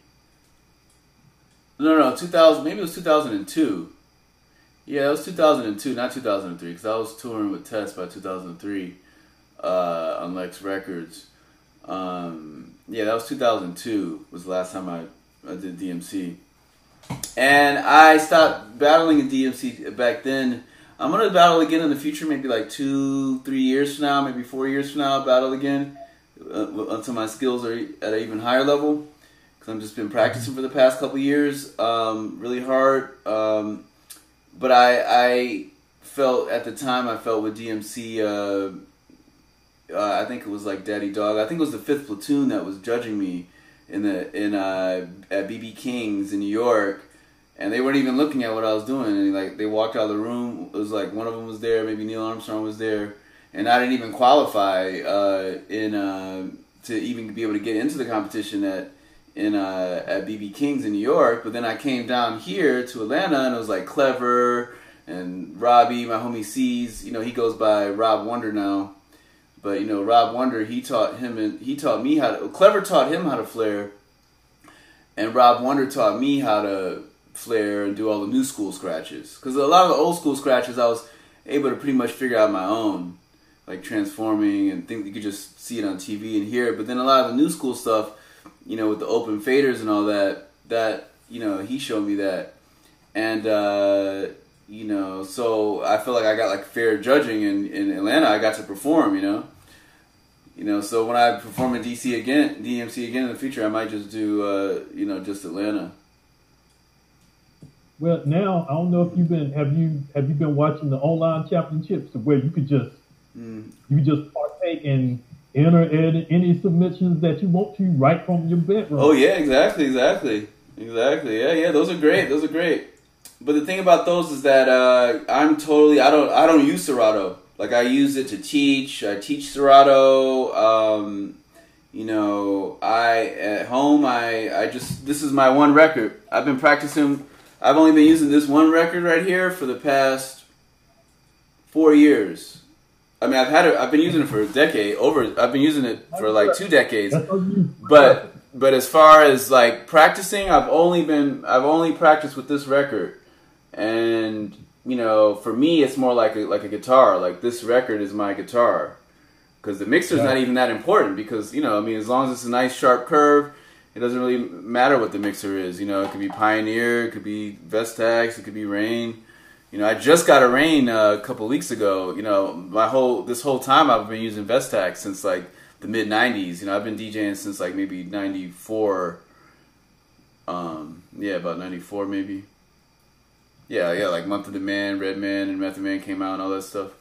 No, 2000. Maybe it was 2002. Yeah, it was 2002, not 2003, because I was touring with Tess by 2003 on Lex Records. Yeah, that was 2002. Was the last time I did DMC, and I stopped battling in DMC back then. I'm gonna battle again in the future, maybe like 2-3 years from now, maybe 4 years from now. I'll battle again until my skills are at an even higher level. Because I've just been practicing for the past couple years, really hard. But I felt at the time, I felt with DMC, I think it was like Daddy Dog. I think it was the 5th Platoon that was judging me at BB King's in New York. And they weren't even looking at what I was doing. And like they walked out of the room. It was like one of them was there, maybe Neil Armstrong was there, and I didn't even qualify to even be able to get into the competition at BB King's in New York. But then I came down here to Atlanta, and it was like Clever and Robbie, my homie C's. You know, he goes by Rob Wonder now, but you know Rob Wonder, he taught me how to. Clever taught him how to flare, and Rob Wonder taught me how to flare and do all the new school scratches, because a lot of the old school scratches I was able to pretty much figure out my own, like transforming and think you could just see it on TV and hear it. But then a lot of the new school stuff, you know, with the open faders and all that you know, he showed me that. And you know, so I feel like I got like fair judging in Atlanta. I got to perform, you know, so when I perform in DMC again in the future, I might just do you know, just Atlanta. Well, now I don't know if have you been watching the online championships where you could just partake and enter any submissions that you want to right from your bedroom. Oh yeah, exactly. Yeah, those are great. But the thing about those is that I don't use Serato. Like I use it to teach. I teach Serato. You know, at home this is my one record. I've been practicing. I've only been using this one record right here for the past 4 years. I mean, I've been using it for a decade. I've been using it for like 2 decades. But as far as like practicing, I've only practiced with this record. And you know, for me, it's more like a guitar. Like this record is my guitar, because the mixer's not even that important. Because you know, I mean, as long as it's a nice sharp curve, it doesn't really matter what the mixer is. You know, it could be Pioneer, it could be Vestax, it could be Rain. You know, I just got a Rain a couple weeks ago. You know, this whole time I've been using Vestax since like the mid '90s. You know, I've been DJing since like maybe '94. Yeah, about '94 maybe. Yeah, like Month of the Man, Red Man, and Method Man came out and all that stuff.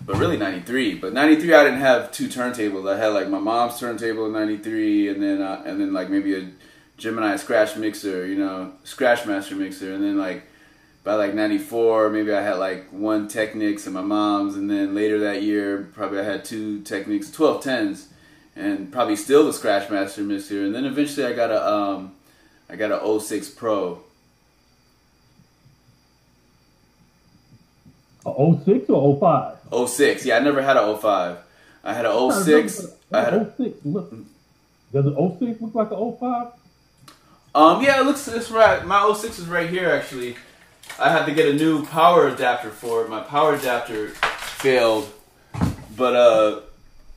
But really '93. But '93 I didn't have 2 turntables. I had like my mom's turntable in '93, and then like maybe a Gemini Scratch mixer, you know, Scratch Master mixer, and then like by like '94 maybe I had like 1 Technics and my mom's, and then later that year probably I had 2 Technics, 1210s, and probably still the Scratch Master mixer, and then eventually I got a 06 Pro. A 06 or 05? 06. Yeah, I never had a 05. I had a 06. Does an 06 look like a 05? Yeah, it's right. My 06 is right here actually. I had to get a new power adapter for it. My power adapter failed. But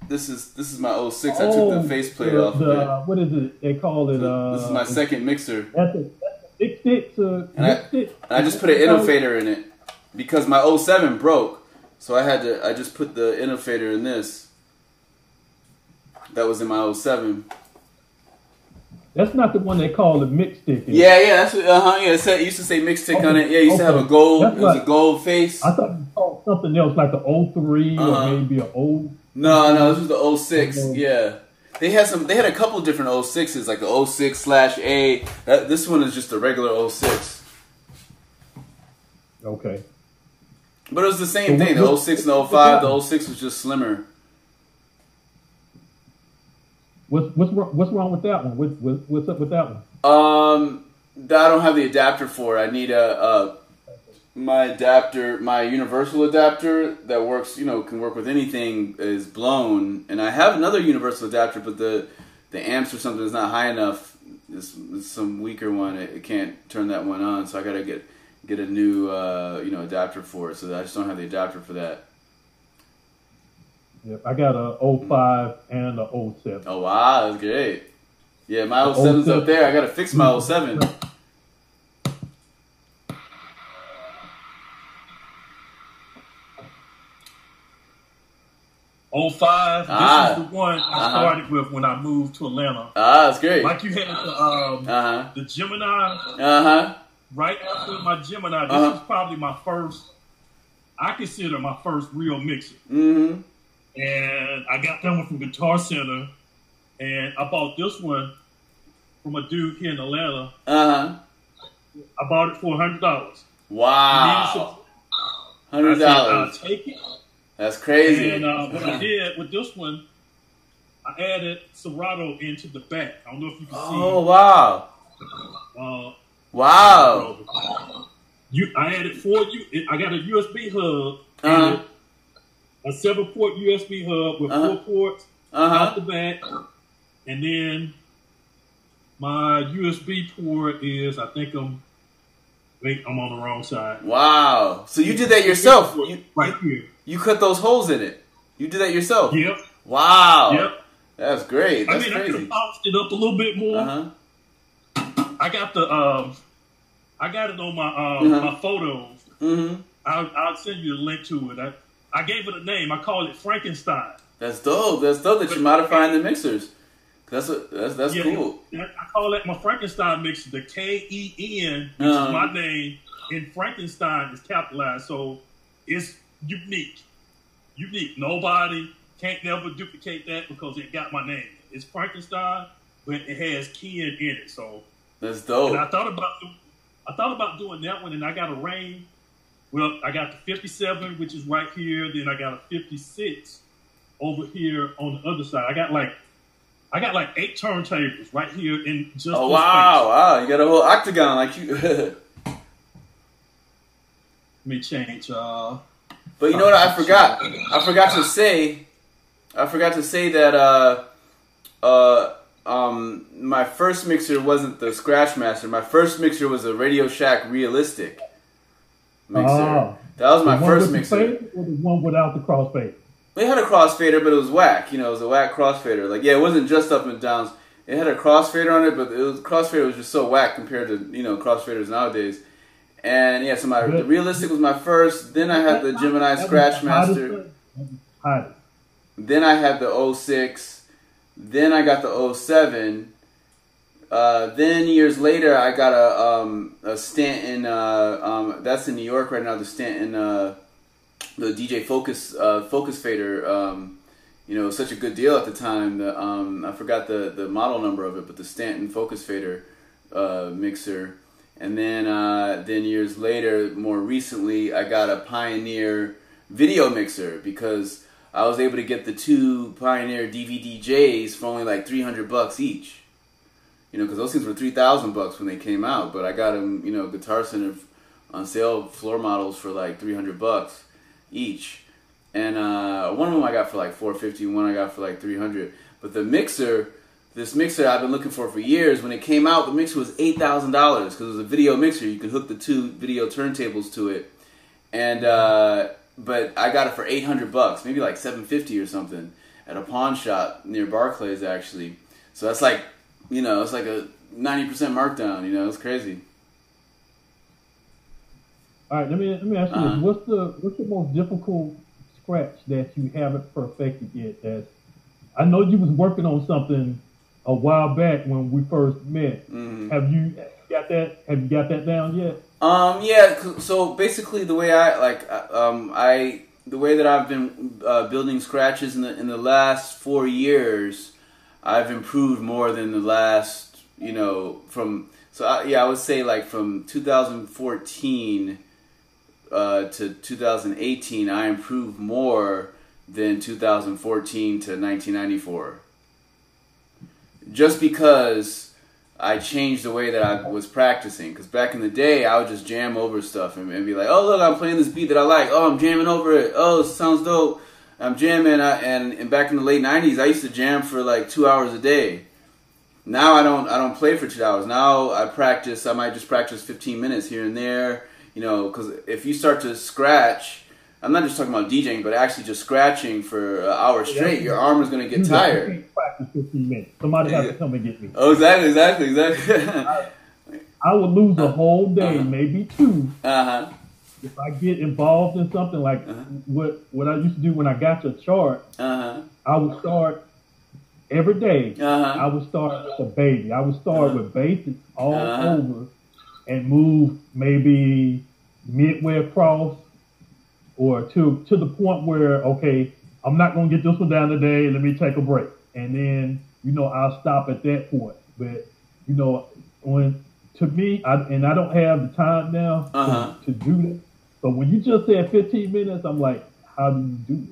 this is my 06. I took the faceplate off of it. What is it? They call it this is my second mixer. That's a stick. And I just put an innovator in it. Because my 07 broke, so I just put the innovator in this. That was in my 07. That's not the one they call the mix stick. Yeah, that's yeah. It used to say mix stick on it. Yeah, it used to have a gold. It was a gold face. I thought you called something else like the 03 or maybe an old. No, this was the 06. Yeah, they had a couple different 06s, like the 06/A. This one is just a regular 06. Okay. But it was the same thing. The 06 and the 05. The 06 was just slimmer. What's wrong with that one? What's up with that one? I don't have the adapter for. I need my adapter, my universal adapter that works, can work with anything is blown, and I have another universal adapter, but the amps or something is not high enough. It's some weaker one. It can't turn that one on, so I gotta get a new adapter for it. So I just don't have the adapter for that. Yep, I got a 05 and a 07. Oh wow, that's great. Yeah, my 07's up there. I gotta fix my 07. 05. This is the one I started with when I moved to Atlanta. That's great. Like you had the Gemini. Right after my Gemini, this was probably my first. I consider my first real mixer. Mm-hmm. And I got that one from Guitar Center, and I bought this one from a dude here in Atlanta. I bought it for $100. Wow. $100. I'll take it. That's crazy. And what I did with this one, I added Serato into the back. I don't know if you can see. Oh, wow. Wow. I added I got a USB hub, and a 7-port USB hub with 4 ports out the back, and then my USB port is, I think I'm on the wrong side. Wow. So you did that yourself? Right here. You cut those holes in it. You did that yourself? Yep. Wow. Yep. That's great. That's crazy. I could have polished it up a little bit more. I got I got it on my my photos. I'll send you a link to it. I gave it a name. I call it Frankenstein. That's dope. That's dope that you're modifying the mixers. That's cool. I call that my Frankenstein mixer. The KEN, which is my name, and Frankenstein is capitalized, so it's unique. Nobody can't never duplicate that because it got my name. It's Frankenstein, but it has Ken in it. So that's dope. And I thought about doing that one, and I got a range. Well, I got the 57, which is right here. Then I got a 56 over here on the other side. I got like 8 turntables right here in just. Oh wow! Space. Wow, you got a whole octagon like you. Let me change. But you know what? I forgot to say that my first mixer wasn't the Scratchmaster. My first mixer was a Radio Shack Realistic mixer. That was my first mixer. Or the one without the crossfader? They had a crossfader, but it was whack. It was a whack crossfader. Like, it wasn't just up and downs. It had a crossfader on it, but crossfader was just so whack compared to crossfaders nowadays. And yeah, so the Realistic was my first. Then I had the Gemini Scratchmaster. Then I had the 06. Then I got the 07. Then years later, I got a Stanton. That's in New York right now. The Stanton, the DJ Focus Fader. Such a good deal at the time. I forgot the model number of it, but the Stanton Focus Fader mixer. And then years later, more recently, I got a Pioneer video mixer because I was able to get the 2 Pioneer DVDJs for only like $300 each. Because those things were $3,000 when they came out, but I got them, Guitar Center on sale, floor models for like $300 each. And one of them I got for like $450, one I got for like $300. But this mixer I've been looking for years. When it came out, the mixer was $8,000 because it was a video mixer. You could hook the 2 video turntables to it, and but I got it for $800, maybe like $750 or something, at a pawn shop near Barclays actually. So that's like, it's like a 90% markdown. It's crazy. All right, let me ask you this: what's the most difficult scratch that you haven't perfected yet? I know you was working on something a while back when we first met. Mm-hmm. Have you got that down yet? Yeah. So basically, the way the way that I've been building scratches in the last 4 years, I've improved more than the last. I would say like from 2014 to 2018, I improved more than 2014 to 1994. Just because I changed the way that I was practicing. Because back in the day, I would just jam over stuff and be like, oh, look, I'm playing this beat that I like. Oh, I'm jamming over it. Oh, it sounds dope. I'm jamming. And back in the late 90s, I used to jam for like 2 hours a day. Now I don't play for 2 hours. Now I practice. I might just practice 15 minutes here and there. You know, because if you start to scratch, I'm not just talking about DJing, but actually just scratching for an hour straight, your arm is going to get tired. I can't practice 15 minutes. Somebody has to come and get me. Oh, exactly. I would lose a whole day, maybe two, Uh-huh. if I get involved in something like what I used to do when I got your chart. Uh-huh. I would start every day. Uh-huh. I would start with a baby. I would start with basics all over and move maybe midway across or to the point where, okay, I'm not going to get this one down today. Let me take a break. And then, you know, I'll stop at that point. But, you know, to me, I don't have the time now to do that. So when you just said 15 minutes, I'm like, how do you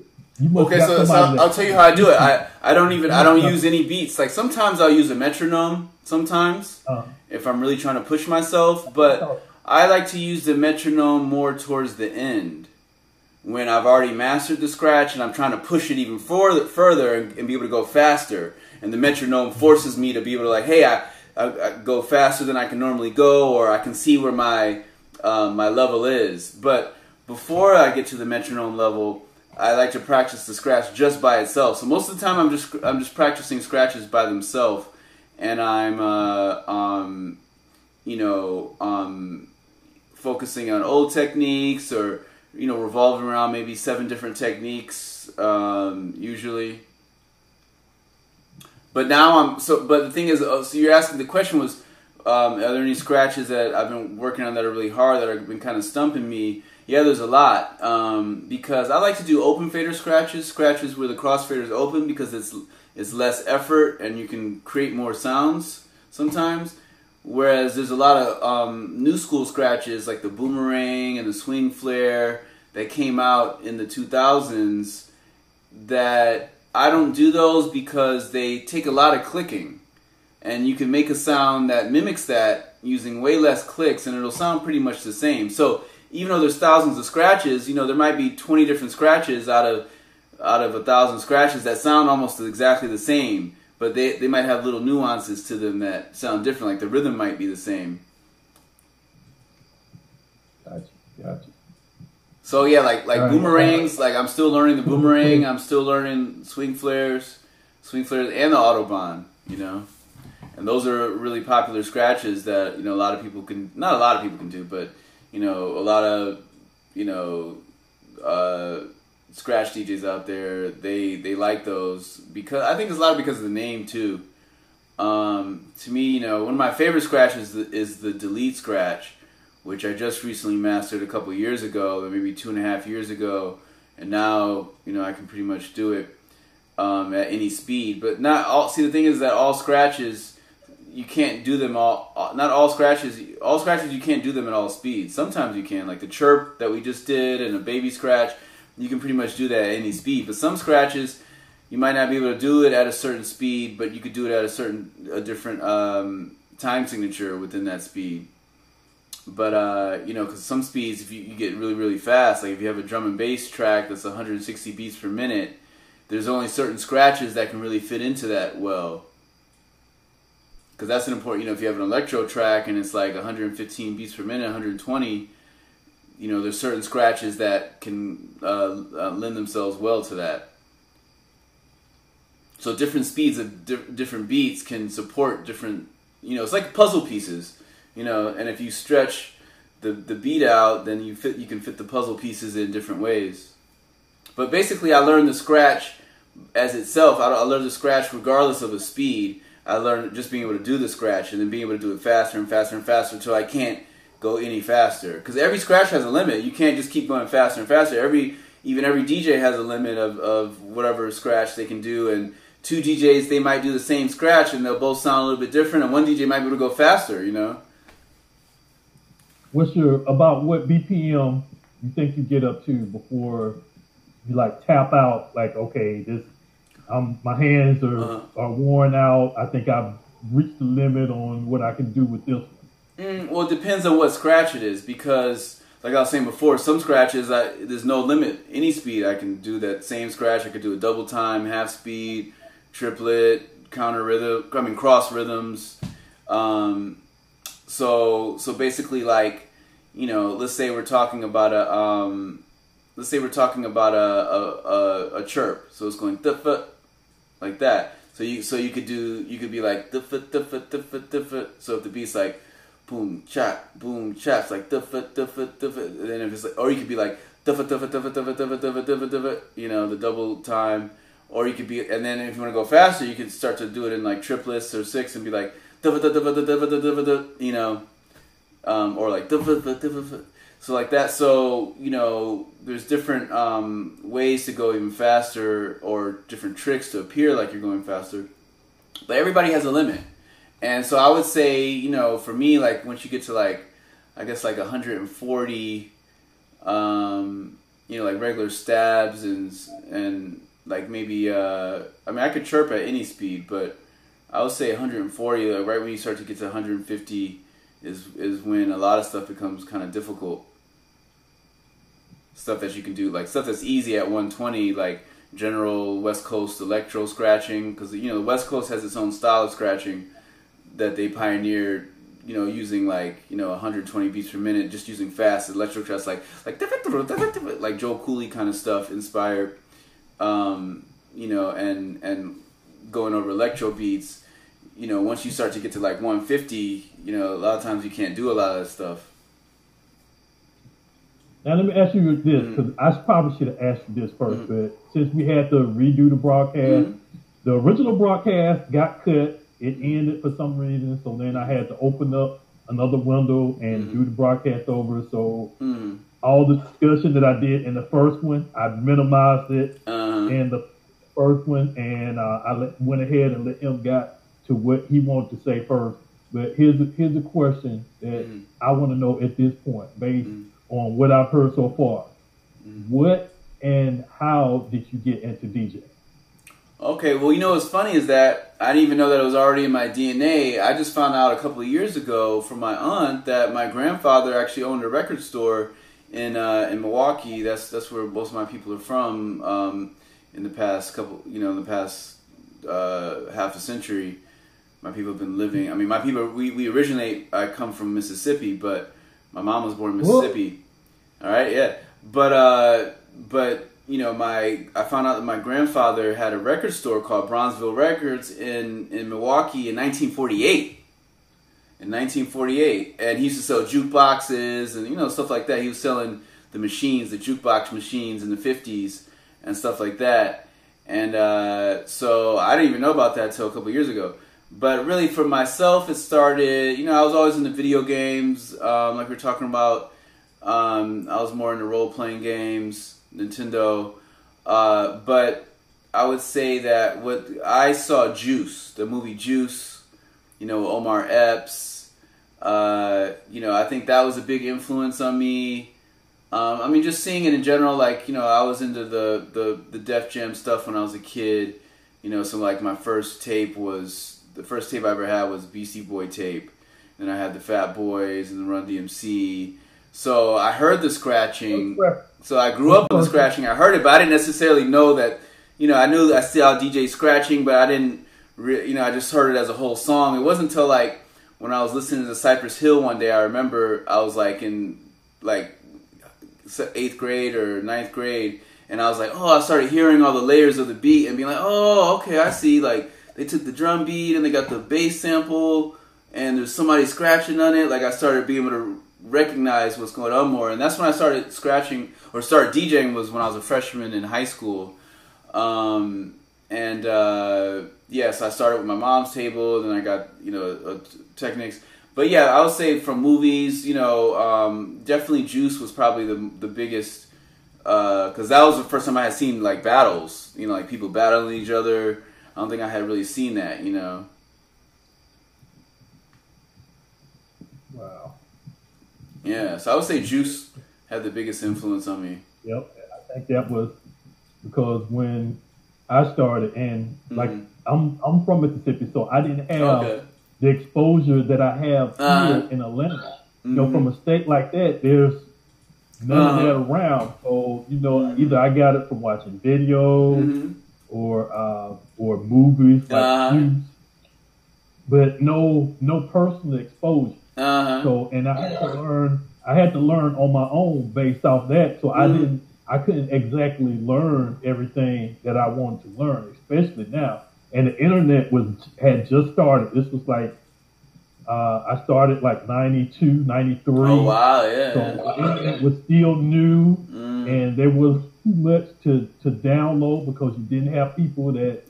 do it? Okay, so I'll tell you how I do it. I don't use any beats. Like sometimes I'll use a metronome. Sometimes if I'm really trying to push myself, but I like to use the metronome more towards the end when I've already mastered the scratch and I'm trying to push it even further and be able to go faster. And the metronome forces me to be able to like, hey, I go faster than I can normally go, or I can see where my level is. But before I get to the metronome level, I like to practice the scratch just by itself. So most of the time, I'm just practicing scratches by themselves, and I'm focusing on old techniques, or revolving around maybe 7 different techniques usually. But now but the thing is, so you're asking, the question was, are there any scratches that I've been working on that are really hard, that have been kind of stumping me? Yeah, there's a lot, because I like to do open fader scratches where the crossfader is open, because it's less effort and you can create more sounds sometimes. Whereas there's a lot of new school scratches like the boomerang and the swing flare that came out in the 2000s that I don't do those because they take a lot of clicking. And you can make a sound that mimics that using way less clicks, and it'll sound pretty much the same. So even though there's thousands of scratches, there might be 20 different scratches out of 1,000 scratches that sound almost exactly the same, but they might have little nuances to them that sound different, like the rhythm might be the same. Gotcha. So yeah, like boomerangs, like I'm still learning the boomerang, I'm still learning swing flares and the Autobahn, And those are really popular scratches that, a lot of people can, not a lot of people can do, but, a lot of, scratch DJs out there, they like those, because I think it's a lot because of the name too. To me, one of my favorite scratches is the delete scratch, which I just recently mastered a couple years ago, or maybe 2.5 years ago, and now, I can pretty much do it at any speed. But not all. See, the thing is that all scratches, you can't do them all. Not all scratches. All scratches you can't do them at all speeds. Sometimes you can, like the chirp that we just did and a baby scratch. You can pretty much do that at any speed. But some scratches, you might not be able to do it at a certain speed, but you could do it at a different time signature within that speed. But because some speeds, if you get really, really fast, like if you have a drum and bass track that's 160 beats per minute, there's only certain scratches that can really fit into that well. Because that's an important, if you have an electro track and it's like 115 beats per minute, 120, there's certain scratches that can lend themselves well to that. So different speeds of different beats can support different, it's like puzzle pieces, and if you stretch the beat out, then you can fit the puzzle pieces in different ways. But basically, I learned the scratch as itself. I learned the scratch regardless of the speed. I learned just being able to do the scratch and then being able to do it faster and faster and faster until I can't go any faster. Because every scratch has a limit. You can't just keep going faster and faster. Even every DJ has a limit of whatever scratch they can do. And 2 DJs, they might do the same scratch and they'll both sound a little bit different. And one DJ might be able to go faster, About what BPM you think you get up to before you like tap out? Like, okay, my hands are worn out. I think I've reached the limit on what I can do with this one. Well, it depends on what scratch it is, because like I was saying before, some scratches there's no limit. Any speed I can do that same scratch. I could do a double time, half speed, triplet, counter rhythm. I mean cross rhythms. So basically, like, you know, let's say we're talking about a chirp. So it's going like that. So you could be like so if the beat's like boom chap, it's like and then if it's like, or you could be like you know, the double time, or you could be, and then if you want to go faster, you could start to do it in like triplets or six and be like you know, or like so like that. So, you know, there's different ways to go even faster, or different tricks to appear like you're going faster. But everybody has a limit. And so I would say, you know, for me, like once you get to like, I guess like 140, you know, like regular stabs and like maybe, I mean, I could chirp at any speed, but I would say 140, like right when you start to get to 150 is when a lot of stuff becomes kind of difficult. Stuff that you can do, like stuff that's easy at 120, like general West Coast electro scratching, because, you know, the West Coast has its own style of scratching that they pioneered, you know, using like, you know, 120 beats per minute, just using fast electro cuts, like Joe Cooley kind of stuff inspired, you know, and going over electro beats. You know, once you start to get to like 150, you know, a lot of times you can't do a lot of that stuff. Now let me ask you this, because I probably should have asked you this first, but since we had to redo the broadcast, the original broadcast got cut. It ended for some reason, so then I had to open up another window and do the broadcast over. So all the discussion that I did in the first one, I minimized it in the first one, and I went ahead and let him get to what he wanted to say first. But here's a question that I want to know at this point, based on what I've heard so far. What and how did you get into DJ? Okay, well, you know what's funny is that I didn't even know that it was already in my DNA. I just found out a couple of years ago from my aunt that my grandfather actually owned a record store in Milwaukee. That's where most of my people are from. In the past half a century, my people have been living. I mean, my people. We originate. I come from Mississippi, but my mom was born in Mississippi. All right, yeah, but you know, I found out that my grandfather had a record store called Bronzeville Records in Milwaukee in 1948. In 1948, and he used to sell jukeboxes and, you know, stuff like that. He was selling the machines, the jukebox machines in the 50s and stuff like that. And so I didn't even know about that until a couple years ago. But really, for myself, it started, you know, I was always into video games, like we were talking about. I was more into role-playing games, Nintendo, but I would say that what I saw Juice, the movie Juice, you know, Omar Epps, you know, I think that was a big influence on me. I mean, just seeing it in general, like, you know, I was into the Def Jam stuff when I was a kid, you know, so like the first tape I ever had was Beastie Boy tape, and I had the Fat Boys and the Run DMC. So I heard the scratching. So I grew up with the scratching. I heard it, but I didn't necessarily know that. You know, I knew I saw DJ scratching, but I didn't. You know, I just heard it as a whole song. It wasn't until like when I was listening to Cypress Hill one day. I remember I was like in like 8th grade or 9th grade, and I was like, oh, I started hearing all the layers of the beat and being like, oh, okay, I see. Like they took the drum beat and they got the bass sample, and there's somebody scratching on it. Like I started being able to recognize what's going on more, and that's when I started scratching or started DJing, was when I was a freshman in high school. Yes, I started with my mom's table, then I got, you know, Technics. But yeah, I would say from movies, you know, definitely Juice was probably the biggest, because that was the first time I had seen like battles, you know, like people battling each other. I don't think I had really seen that, you know. Wow. Yeah, so I would say Juice had the biggest influence on me. Yep, I think that was because when I started, and like I'm from Mississippi, so I didn't have the exposure that I have here in Atlanta. You know, from a state like that, there's none of that around. So, you know, either I got it from watching videos or movies like Suits, but no personal exposure. So, and I had to learn on my own based off that. So I couldn't exactly learn everything that I wanted to learn, especially now. And the internet had just started. This was like, I started like 92, 93. Oh, wow, yeah. So the internet was still new, and there was too much to download because you didn't have people that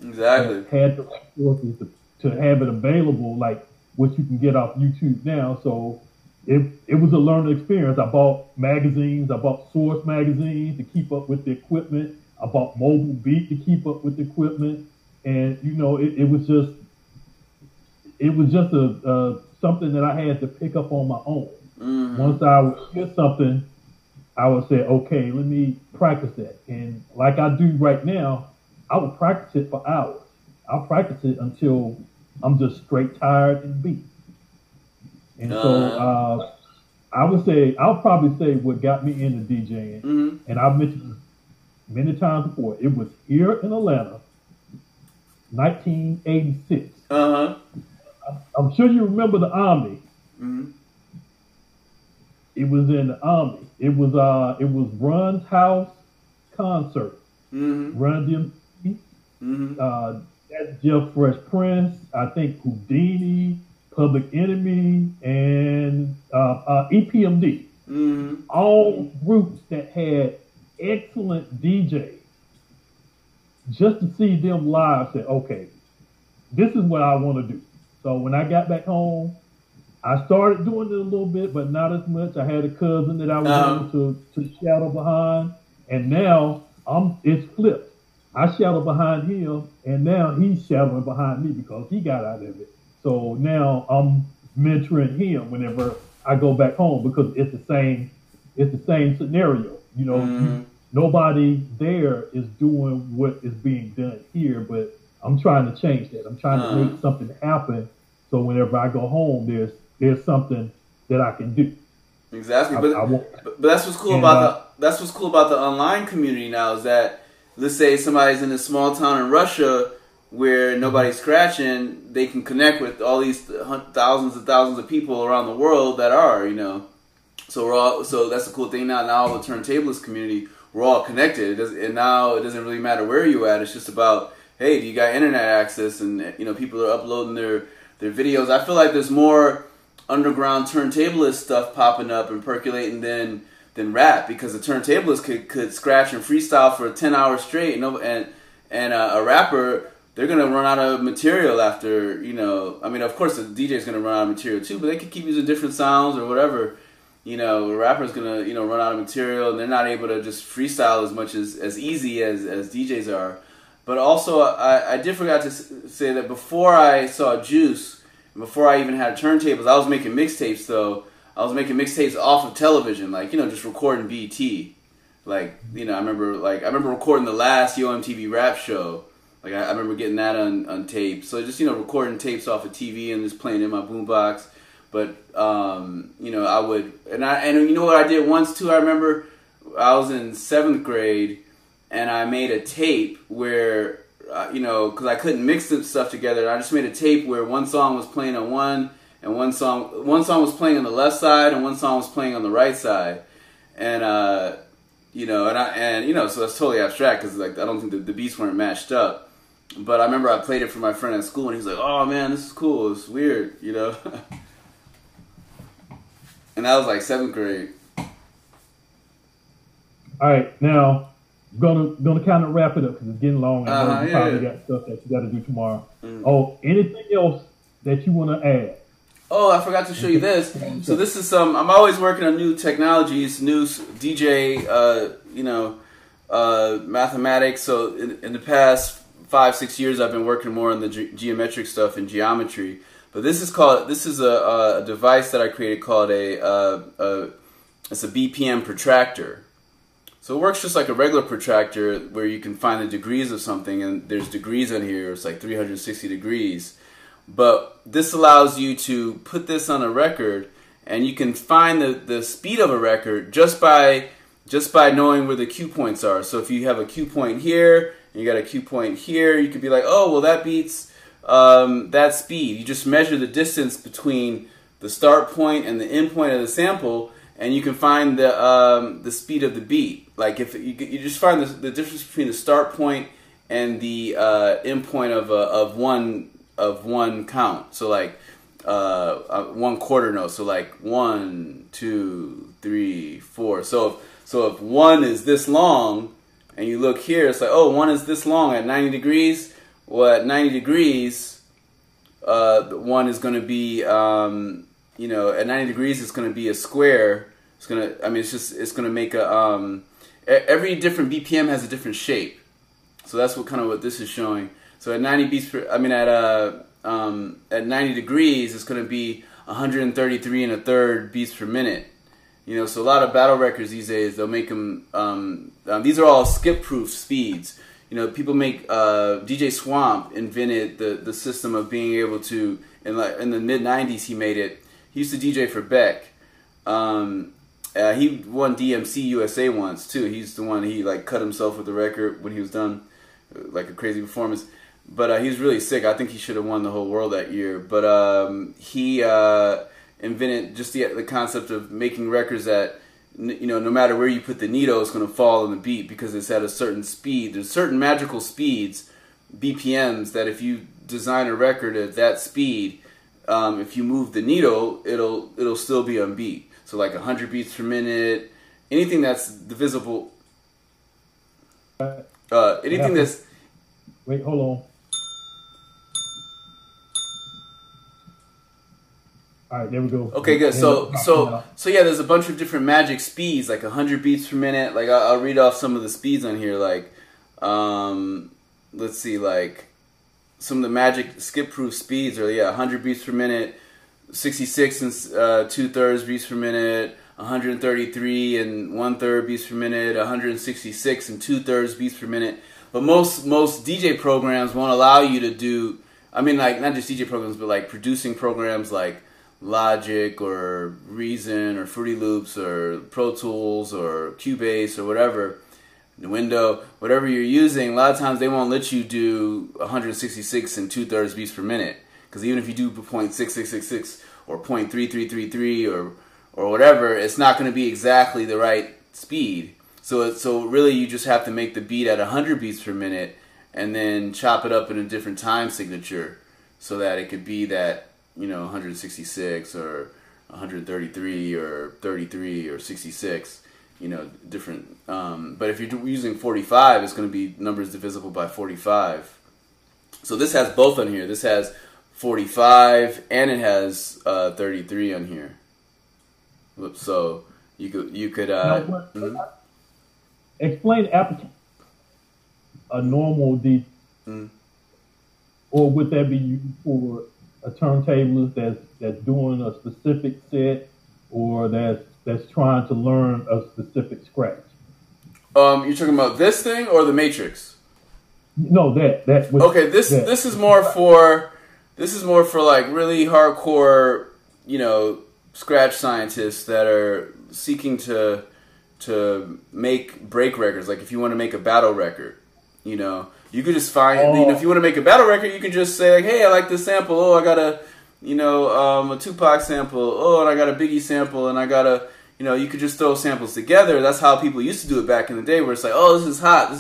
had the resources to have it available, like what you can get off YouTube now. So it was a learning experience. I bought magazines. I bought Source magazines to keep up with the equipment. I bought Mobile Beat to keep up with the equipment. And, you know, it was just a something that I had to pick up on my own. Once I would hear something, I would say, okay, let me practice that. And like I do right now, I would practice it for hours. I'll practice it until I'm just straight tired and beat. And so I'll probably say what got me into DJing, and I've mentioned this many times before, it was here in Atlanta, 1986. I'm sure you remember the Omni. It was in the Omni. It was Run's house concert. Run DMC. That's Jeff Fresh Prince. I think Houdini, Public Enemy, and EPMD. All groups that had excellent DJs. Just to see them live, say, okay, this is what I want to do. So when I got back home, I started doing it a little bit, but not as much. I had a cousin that I was able to shadow behind, and now it's flipped. I shadow behind him, and now he's shadowing behind me because he got out of it. So now I'm mentoring him whenever I go back home because it's the same scenario. You know, nobody there is doing what is being done here, but I'm trying to change that. I'm trying to make something happen. So whenever I go home, there's something that I can do. Exactly, but that's what's cool about that's what's cool about the online community now is that, let's say somebody's in a small town in Russia where nobody's scratching, they can connect with all these thousands and thousands of people around the world that are, you know. So that's the cool thing now. Now the turntablist community, we're all connected, and now it doesn't really matter where you at. It's just about, hey, do you got internet access? And you know, people are uploading their videos. I feel like there's more underground turntablist stuff popping up and percolating than rap, because a turntablist could scratch and freestyle for 10 hours straight, and a rapper, they're gonna run out of material after, you know. I mean, of course the DJ's gonna run out of material too, but they could keep using different sounds or whatever. You know, a rapper's gonna, you know, run out of material, and they're not able to just freestyle as much as easy as DJs are. But also, I did forget to say that before I saw Juice, before I even had turntables, I was making mixtapes though. I was making mixtapes off of television, like, you know, just recording BT. Like, you know, I remember recording the last Yo MTV Rap show. Like, I remember getting that on tape. So just, you know, recording tapes off of TV and just playing in my boombox. But, you know, I would, and you know what I did once too? I remember I was in 7th grade and I made a tape where, you know, because I couldn't mix the stuff together. I just made a tape where one song was playing on one, and one song was playing on the left side, and one song was playing on the right side, and you know, and you know, so that's totally abstract because like I don't think the beats weren't matched up. But I remember I played it for my friend at school, and he was like, "Oh man, this is cool. It's weird," you know. And that was like 7th grade. All right, now gonna kind of wrap it up because it's getting long. I know you probably got stuff that you got to do tomorrow. Oh, anything else that you want to add? Oh, I forgot to show you this. So this is I'm always working on new technologies, new DJ, you know, mathematics. So in the past 5-6 years, I've been working more on the geometric stuff and geometry. But this is a device that I created called it's a Bpm Protractor. So it works just like a regular protractor where you can find the degrees of something, and there's degrees in here. It's like 360 degrees. but this allows you to put this on a record, and you can find the speed of a record just by knowing where the cue points are. So if you have a cue point here, and you got a cue point here, you could be like, oh, well, that beats that speed. You just measure the distance between the start point and the end point of the sample, and you can find the speed of the beat. Like if you just find the difference between the start point and the end point of one count. So like one quarter note. So like 1, 2, 3, 4. So if 1 is this long, and you look here, it's like, oh, 1 is this long at 90 degrees. Well, at 90 degrees, 1 is going to be, at 90 degrees, it's going to be a square. It's going to, it's going to make a, every different BPM has a different shape. So that's what this is showing. So at 90 beats per, at 90 degrees, it's going to be 133 1/3 beats per minute. So a lot of battle records these days, they'll make them, these are all skip-proof speeds. People make, DJ Swamp invented the system of being able to, in the mid-90s he made it. He used to DJ for Beck. He won DMC USA once, too. He's the one, he cut himself with the record when he was done, like a crazy performance. But he was really sick. I think he should have won the whole world that year. But he invented just the concept of making records that, no matter where you put the needle, it's going to fall on the beat because it's at a certain speed. There's certain magical speeds, BPMs, that if you design a record at that speed, if you move the needle, it'll still be on beat. So like 100 beats per minute, anything that's divisible, anything that's... Wait, hold on. All right, there we go. Okay, good. So yeah, there's a bunch of different magic speeds, like 100 beats per minute. Like I'll read off some of the speeds on here. Like, let's see, like some of the magic skip-proof speeds are 100 beats per minute, 66 and 2/3 beats per minute, 133 and 1/3 beats per minute, 166 and 2/3 beats per minute. But most DJ programs won't allow you to do. Like not just DJ programs, but like producing programs like Logic or Reason or Fruity Loops or Pro Tools or Cubase or whatever, the window, whatever you're using, a lot of times they won't let you do 166 and 2/3 beats per minute, because even if you do 0.6666 or 0.3333 or whatever, it's not going to be exactly the right speed. So really you just have to make the beat at 100 beats per minute and then chop it up in a different time signature so that it could be that 166 or 133 or 33 or 66, different. But if you're using 45, it's going to be numbers divisible by 45. So this has both on here. This has 45 and it has 33 on here. So you could explain application a normal D, or would that be used for a turntablist that's doing a specific set, or that's trying to learn a specific scratch? You're talking about this thing or the Matrix? No, that. Okay, this is more for like really hardcore, scratch scientists that are seeking to make break records. Like if you want to make a battle record, you could just find, if you want to make a battle record, you can just say like, hey, I like this sample. Oh, I got a Tupac sample. Oh, and I got a Biggie sample, and I got a, you could just throw samples together. That's how people used to do it back in the day, where it's like, oh, this is hot.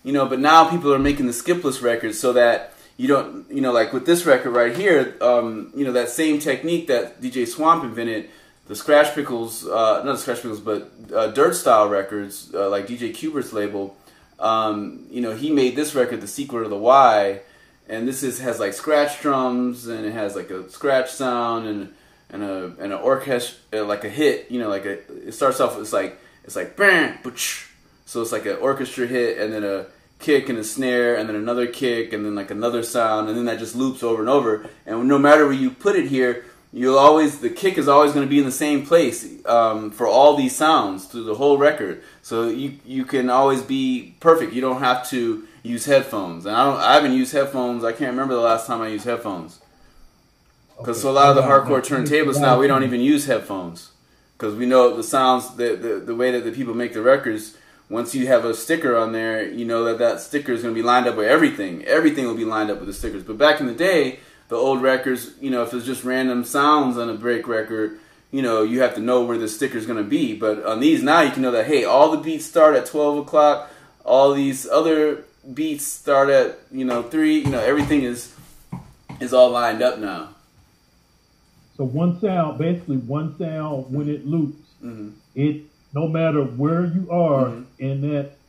But now people are making the skipless records so that you don't, like with this record right here, that same technique that DJ Swamp invented, the Scratch Pickles, not the Scratch Pickles, but Dirt Style Records, like DJ Kubert's label. He made this record, The Secret of the Why, and this has like scratch drums, and it has like a scratch sound and an orchestra, like a hit. It starts off, it's like bam, so it's like an orchestra hit, and then a kick and a snare, and then another kick, and then like another sound, and then that just loops over and over. And no matter where you put it here, the kick is always going to be in the same place for all these sounds through the whole record. So you can always be perfect. You don't have to use headphones. And I haven't used headphones. I can't remember the last time I used headphones. Because so a lot of the hardcore turntablists now, we don't even use headphones. Because we know the sounds, the way that the people make the records, once you have a sticker on there, you know that sticker is going to be lined up with everything. Everything will be lined up with the stickers. But back in the day, the old records, you know, if it's just random sounds on a break record, you know, you have to know where the sticker is going to be. But on these now, you can know that, hey, all the beats start at 12 o'clock. All these other beats start at, you know, 3. You know, everything is all lined up now. So one sound, when it loops, Mm-hmm. it, no matter where you are Mm-hmm.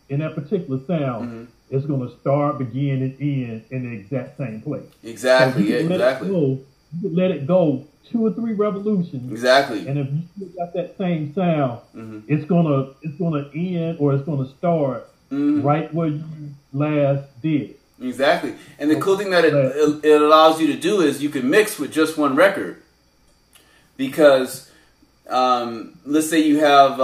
in that particular sound, Mm-hmm. it's going to start, begin, and end in the exact same place. Exactly, So exactly. You can let it go 2 or 3 revolutions. Exactly. And if you still got that same sound, Mm-hmm. it's gonna end or it's gonna start Mm-hmm. right where you last did. Exactly. And the cool thing that it allows you to do is you can mix with just one record. Because let's say you have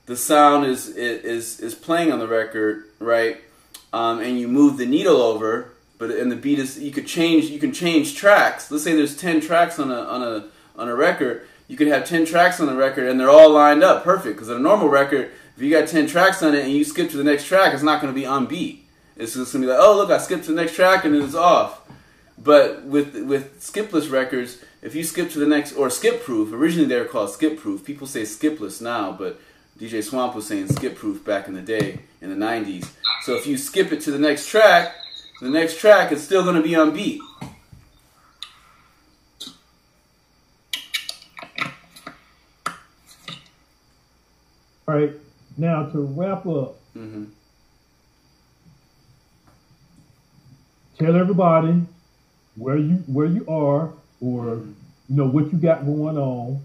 the sound is playing on the record, right? And you move the needle over, and the beat is, you can change tracks. Let's say there's 10 tracks on a record. You could have 10 tracks on the record and they're all lined up perfect. Because on a normal record, if you got 10 tracks on it and you skip to the next track, it's not going to be on beat. It's just going to be like, oh look, I skipped to the next track and it's off. But with skipless records, if you skip to the next, or skip proof, originally they were called skip proof. People say skipless now, but DJ Swamp was saying skip proof back in the day, in the 90s. So if you skip it to the next track is still going to be on beat. All right, now to wrap up, Mm-hmm. tell everybody where you are, or you know what you got going on,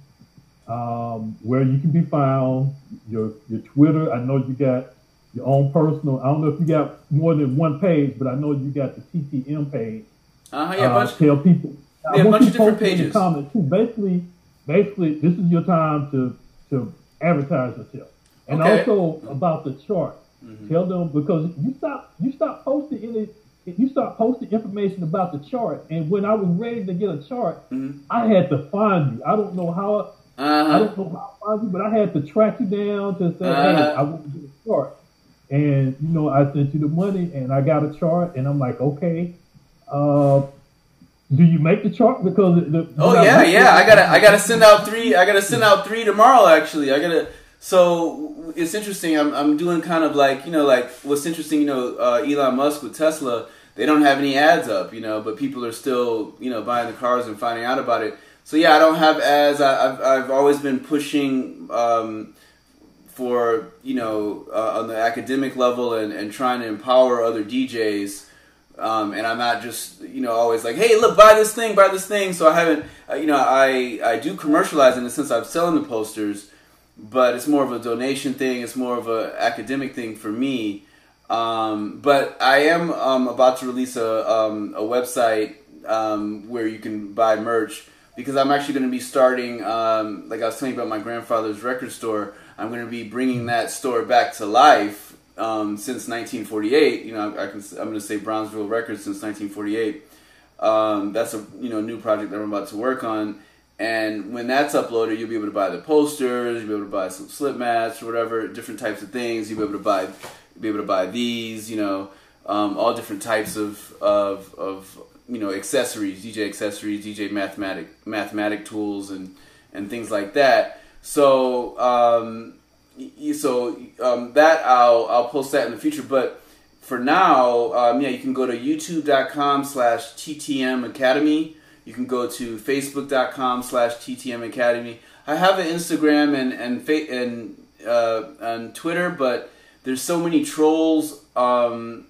where you can be found, your Twitter. I know you got your own personal. I don't know if you got more than one page, but I know you got the TTM page. Tell people. Yeah, a bunch of different pages. Comment too. Basically, this is your time to advertise yourself, and also about the chart. Mm-hmm. Tell them, because you stop posting information about the chart, and when I was ready to get a chart, I had to find you. I don't know how I found you, but I had to track you down to say, hey, I want to get a chart. And you know, I sent you the money, and I got a chart, and I'm like, okay, do you make the chart? Because I gotta send out 3. I gotta send out 3 tomorrow. Actually, So it's interesting. I'm doing kind of like, you know, like what's interesting, you know, Elon Musk with Tesla, they don't have any ads up, you know, but people are still, you know, buying the cars and finding out about it. So yeah, I don't have ads. I've always been pushing for, you know, on the academic level and trying to empower other DJs. And I'm not just, you know, always like, hey, look, buy this thing. So I haven't, you know, I do commercialize in the sense I'm selling the posters. But it's more of a donation thing. It's more of an academic thing for me. But I am about to release a website where you can buy merch, because I'm actually going to be starting, like I was telling you about my grandfather's record store. I'm going to be bringing that store back to life since 1948. You know, I'm going to say Brownsville Records since 1948. That's a new project that I'm about to work on. And when that's uploaded, you'll be able to buy the posters, you'll be able to buy some slip mats or whatever, different types of things. You'll be able to buy these, you know, all different types of you know, accessories, DJ mathematic tools and things like that. So that I'll post that in the future. But for now, you can go to youtube.com/TTM Academy. You can go to facebook.com/TTM Academy. I have an Instagram and Twitter, but there's so many trolls on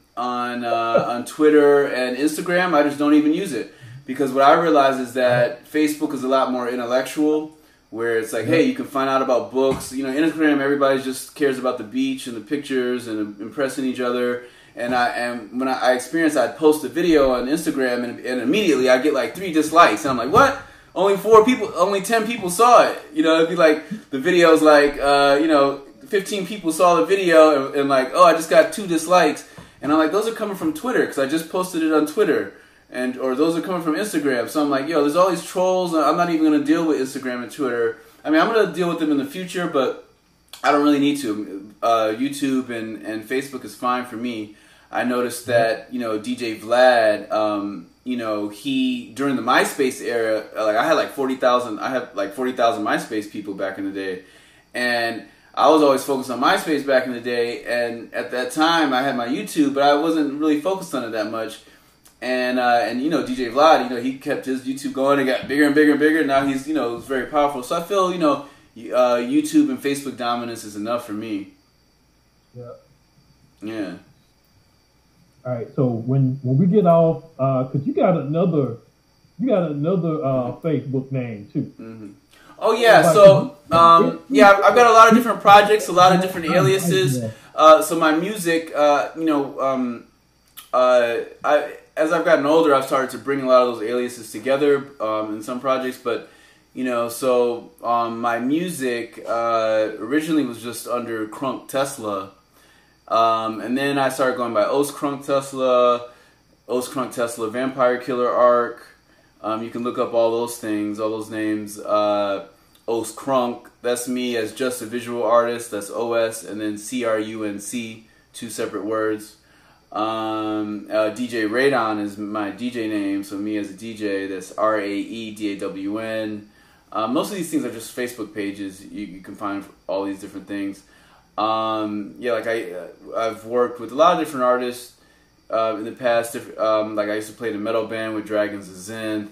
Twitter and Instagram. I just don't even use it, because what I realize is that Facebook is a lot more intellectual, where it's like, hey, you can find out about books. You know, Instagram, everybody just cares about the beach and the pictures and impressing each other. And when I experienced, I'd post a video on Instagram and immediately I get like 3 dislikes. And I'm like, what? Only 10 people saw it. You know, it'd be like, the video's like, 15 people saw the video and like, oh, I just got 2 dislikes. And I'm like, those are coming from Twitter, because I just posted it on Twitter. or those are coming from Instagram. So I'm like, yo, there's all these trolls. I'm not even going to deal with Instagram and Twitter. I mean, I'm going to deal with them in the future, but I don't really need to. YouTube and Facebook is fine for me. I noticed that, DJ Vlad, he, during the MySpace era, I had like 40,000 MySpace people back in the day. And I was always focused on MySpace back in the day. And at that time, I had my YouTube, but I wasn't really focused on it that much. And DJ Vlad, he kept his YouTube going and got bigger and bigger and bigger. Now he's, very powerful. So I feel, YouTube and Facebook dominance is enough for me. Yeah. Yeah. All right. So when we get off, cause you got another Facebook name too. Mm-hmm. Oh yeah. So I've got a lot of different projects, a lot of different aliases. So my music, as I've gotten older, I've started to bring a lot of those aliases together in some projects, but my music originally was just under Crunk Tesla, and then I started going by Os Crunk Tesla, Vampire Killer Arc. You can look up all those things, all those names. Os Crunk, that's me as just a visual artist. That's OS, and then CRUNC, 2 separate words. DJ Raedawn is my DJ name, so me as a DJ, that's RAEDAWN. Most of these things are just Facebook pages. You can find all these different things. I've worked with a lot of different artists in the past. I used to play in a metal band with Dragons of Zenith.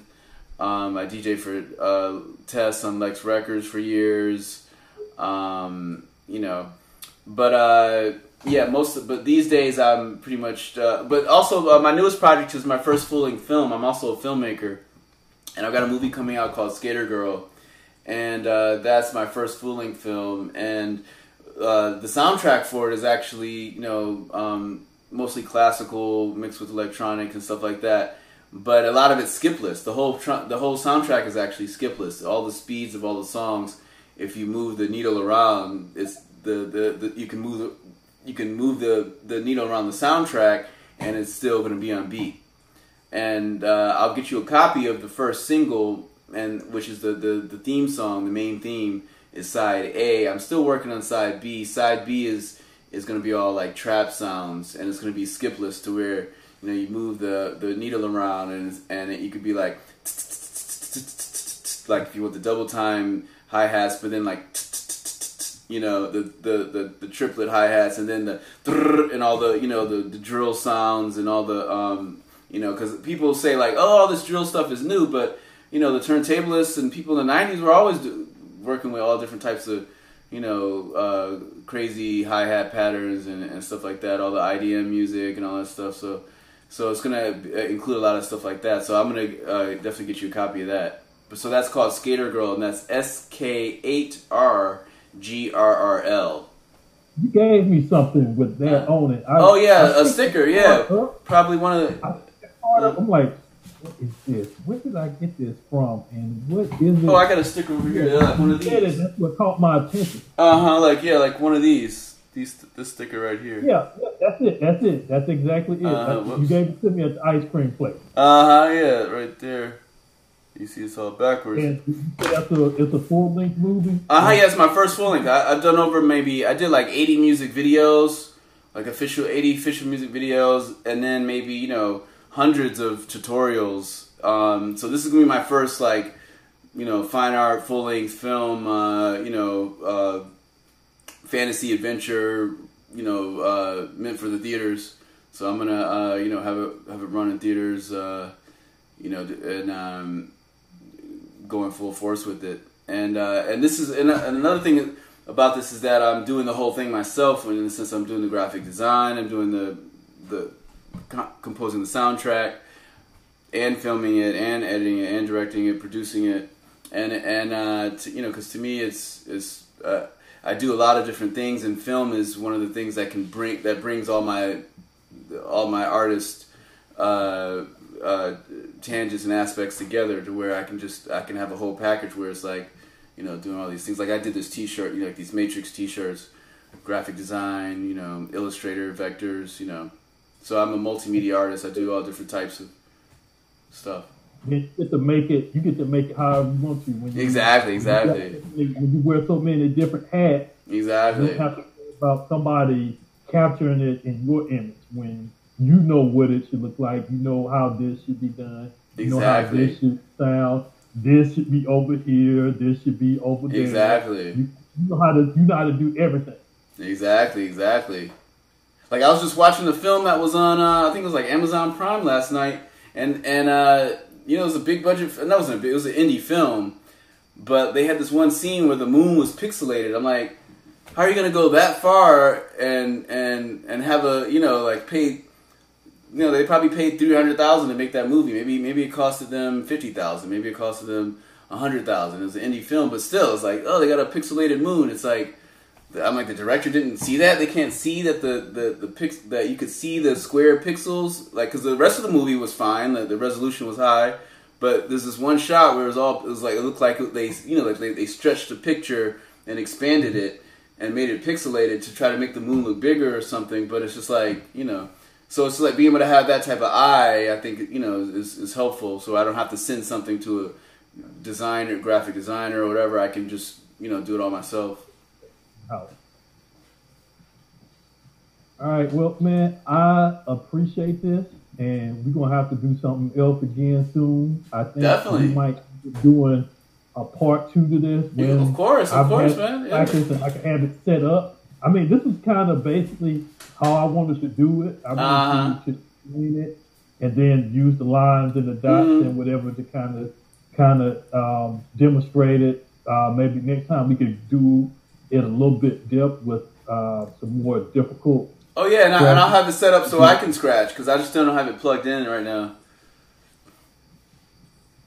I DJ for Tess on Lex Records for years. But these days I'm pretty much. But also, my newest project is my first full-length film. I'm also a filmmaker, and I've got a movie coming out called Skater Girl, and that's my first full-length film. And the soundtrack for it is actually, mostly classical mixed with electronic and stuff like that. But a lot of it's skipless. The whole soundtrack is actually skipless. All the speeds of all the songs. If you move the needle around, it's you can move the needle around the soundtrack, and it's still going to be on beat. And I'll get you a copy of the first single, which is the theme song. The main theme is side A. I'm still working on side B. Side B is going to be all like trap sounds, and it's going to be skipless to where you move the needle around, and you could be like if you want the double time hi-hats, but then like the triplet hi-hats, and then the and all the the drill sounds and all the because people say like, oh, all this drill stuff is new, but the turntablists and people in the 90s were always working with all different types of crazy hi-hat patterns and stuff like that, all the IDM music and all that stuff. So it's gonna include a lot of stuff like that. So I'm gonna definitely get you a copy of that. So that's called Skater Girl, and that's SK8RGRRL. You gave me something with that on it. A sticker, yeah. Probably one of the... I'm like, what is this? Where did I get this from? And what is it? Oh, I got a sticker over here. Yeah, like one of these. That's what caught my attention. Like one of these. This sticker right here. Yeah, that's it. That's exactly it. You gave it to me at the ice cream place. Yeah, right there. You see, it's all backwards. And it's a full-length movie? Yeah, it's my first full-length. I've done over I did like 80 music videos, like 80 official music videos, and then maybe, hundreds of tutorials. So this is going to be my first, fine art, full-length film, fantasy adventure, meant for the theaters. So I'm going to, have it run in theaters, going full force with it, and this is another thing about this is that I'm doing the whole thing myself. In the sense, I'm doing the graphic design, I'm doing the composing the soundtrack, and filming it, and editing it, and directing it, producing it, because to me it's I do a lot of different things, and film is one of the things that brings all my artist tangents and aspects together to where I can have a whole package where it's like, doing all these things. Like I did this t-shirt, like these Matrix t-shirts, graphic design, Illustrator, vectors, So I'm a multimedia artist. I do all different types of stuff. You get to make it. You get to make it however you want to. Exactly. When you wear so many different hats, exactly. You don't have to worry about somebody capturing it in your image when you know what it should look like. You know how this should be done. You know how this should sound. This should be over here. This should be over there. Exactly. You know how to do everything. Exactly. Like I was just watching the film that was on, I think it was like Amazon Prime last night, and it was a big budget. It wasn't it was an indie film, but they had this one scene where the moon was pixelated. I'm like, how are you gonna go that far and have pay. They probably paid $300,000 to make that movie. Maybe it costed them $50,000. Maybe it costed them $100,000. It was an indie film, but still, it's like, oh, they got a pixelated moon. It's like, I'm like, the director didn't see that. They can't see that that you could see the square pixels, like, because the rest of the movie was fine. The resolution was high, but there's this one shot where it looked like they stretched the picture and expanded it and made it pixelated to try to make the moon look bigger or something. But it's just like, So it's like being able to have that type of eye, I think, is helpful. So I don't have to send something to a graphic designer or whatever. I can just, do it all myself. Oh. All right. Well, man, I appreciate this. And we're going to have to do something else again soon. I think Definitely. We might be doing a part 2 to this. Yeah, of course, man. Yeah. Practice and I can have it set up. I mean, this is kind of basically how I wanted to do it. I wanted to explain it and then use the lines and the dots and whatever to kind of demonstrate it. Maybe next time we could do it a little bit depth with some more difficult. Oh yeah, and I'll have it set up so I can scratch because I just don't have it plugged in right now.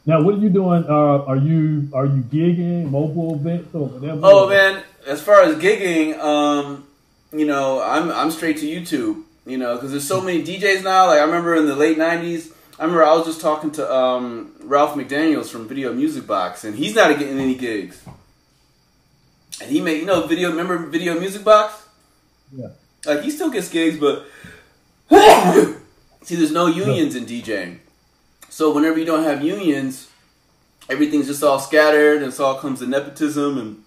Now, what are you doing? Are you gigging, mobile events, or whatever? Oh man, as far as gigging, I'm straight to YouTube. Because there's so many DJs now. Like I remember in the late '90s, I was just talking to Ralph McDaniels from Video Music Box, and he's not getting any gigs. And he made remember Video Music Box? Yeah. Like he still gets gigs, but see, there's no unions in DJing. So whenever you don't have unions, everything's just all scattered, and it all comes to nepotism and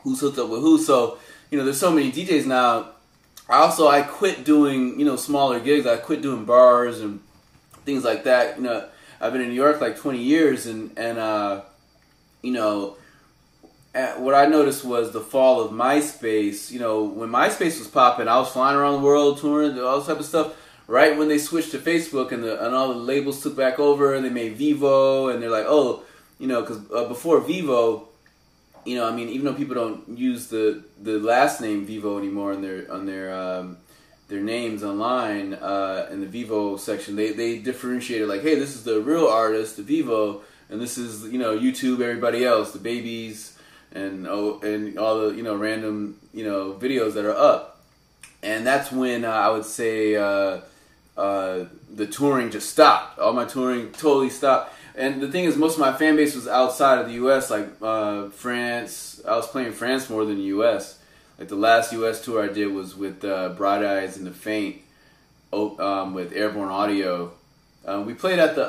who's hooked up with who. So, there's so many DJs now. I quit doing, smaller gigs. I quit doing bars and things like that. I've been in New York like 20 years, and what I noticed was the fall of MySpace. When MySpace was popping, I was flying around the world, touring, all this type of stuff. Right when they switched to Facebook and all the labels took back over and they made Vivo, and they're like, because before Vivo, even though people don't use the last name Vivo anymore on their names online in the Vivo section, they differentiated like, hey, this is the real artist, the Vivo, and this is YouTube, everybody else, the babies, and all the random videos that are up, and that's when I would say. The touring just stopped. All my touring totally stopped. And the thing is, most of my fan base was outside of the U.S., like France. I was playing France more than the U.S. Like the last U.S. tour I did was with Bright Eyes and the Faint with Airborne Audio. We played at the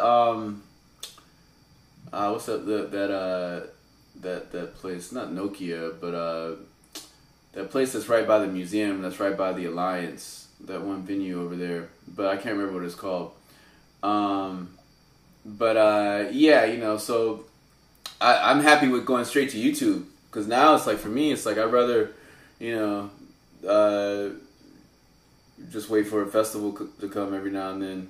what's up that place? Not Nokia, but that place that's right by the museum. That's right by the Alliance. That one venue over there, but I can't remember what it's called. So I'm happy with going straight to YouTube because now it's like for me, it's like I'd rather, just wait for a festival to come every now and then.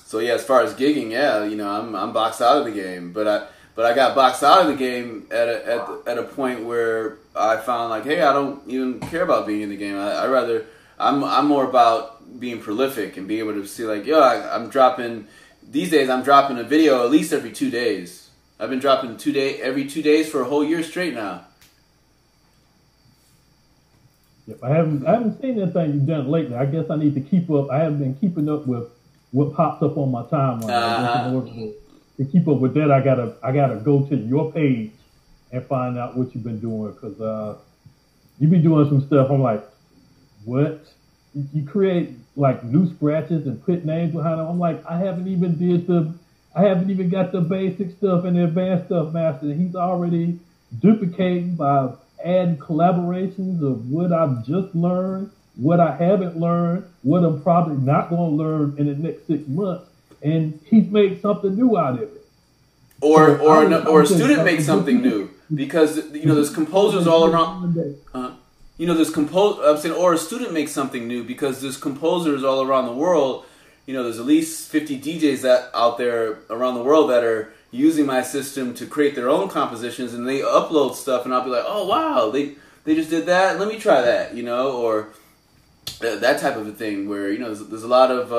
So yeah, as far as gigging, I'm boxed out of the game, but I got boxed out of the game at a point where I found like, hey, I don't even care about being in the game. I'm more about being prolific and being able to see like, I'm dropping these days. I'm dropping a video at least every 2 days. I've been dropping every 2 days for a whole year straight now. Yep, I haven't seen anything you've done lately. I guess I need to keep up. I haven't been keeping up with what pops up on my timeline. In order to keep up with that, I gotta go to your page and find out what you've been doing because you've been doing some stuff. I'm like, what? You create like new scratches and put names behind them. I'm like, I haven't even did I haven't even got the basic stuff and the advanced stuff mastered. And he's already duplicating by adding collaborations of what I've just learned, what I haven't learned, what I'm probably not going to learn in the next 6 months. And he's made something new out of it. Or a student makes something new, because there's composers all around. I'm saying, or a student makes something new because there's composers all around the world. There's at least 50 DJs out there around the world that are using my system to create their own compositions, and they upload stuff, and I'll be like, oh wow, they just did that. Let me try that, or that type of a thing where there's a lot of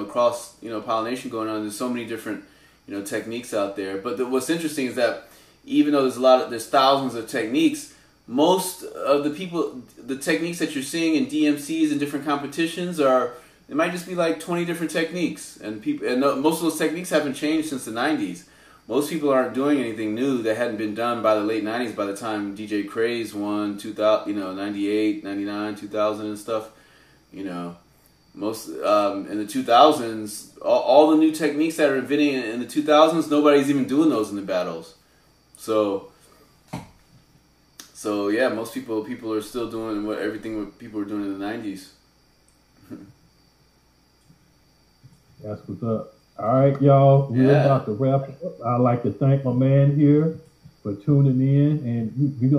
cross pollination going on. There's so many different techniques out there. But what's interesting is that even though there's thousands of techniques, most of the techniques that you're seeing in DMCs and different competitions it might just be like 20 different techniques, and most of those techniques haven't changed since the 90s. Most people aren't doing anything new that hadn't been done by the late 90s. By the time DJ Craze won 2000, 98, 99, 2000 and stuff, most in the 2000s, all the new techniques that are inventing in the 2000s, nobody's even doing those in the battles. So yeah, most people are still doing everything what people were doing in the 90s. That's what's up. All right, y'all. We're about to wrap up. I'd like to thank my man here for tuning in, and we're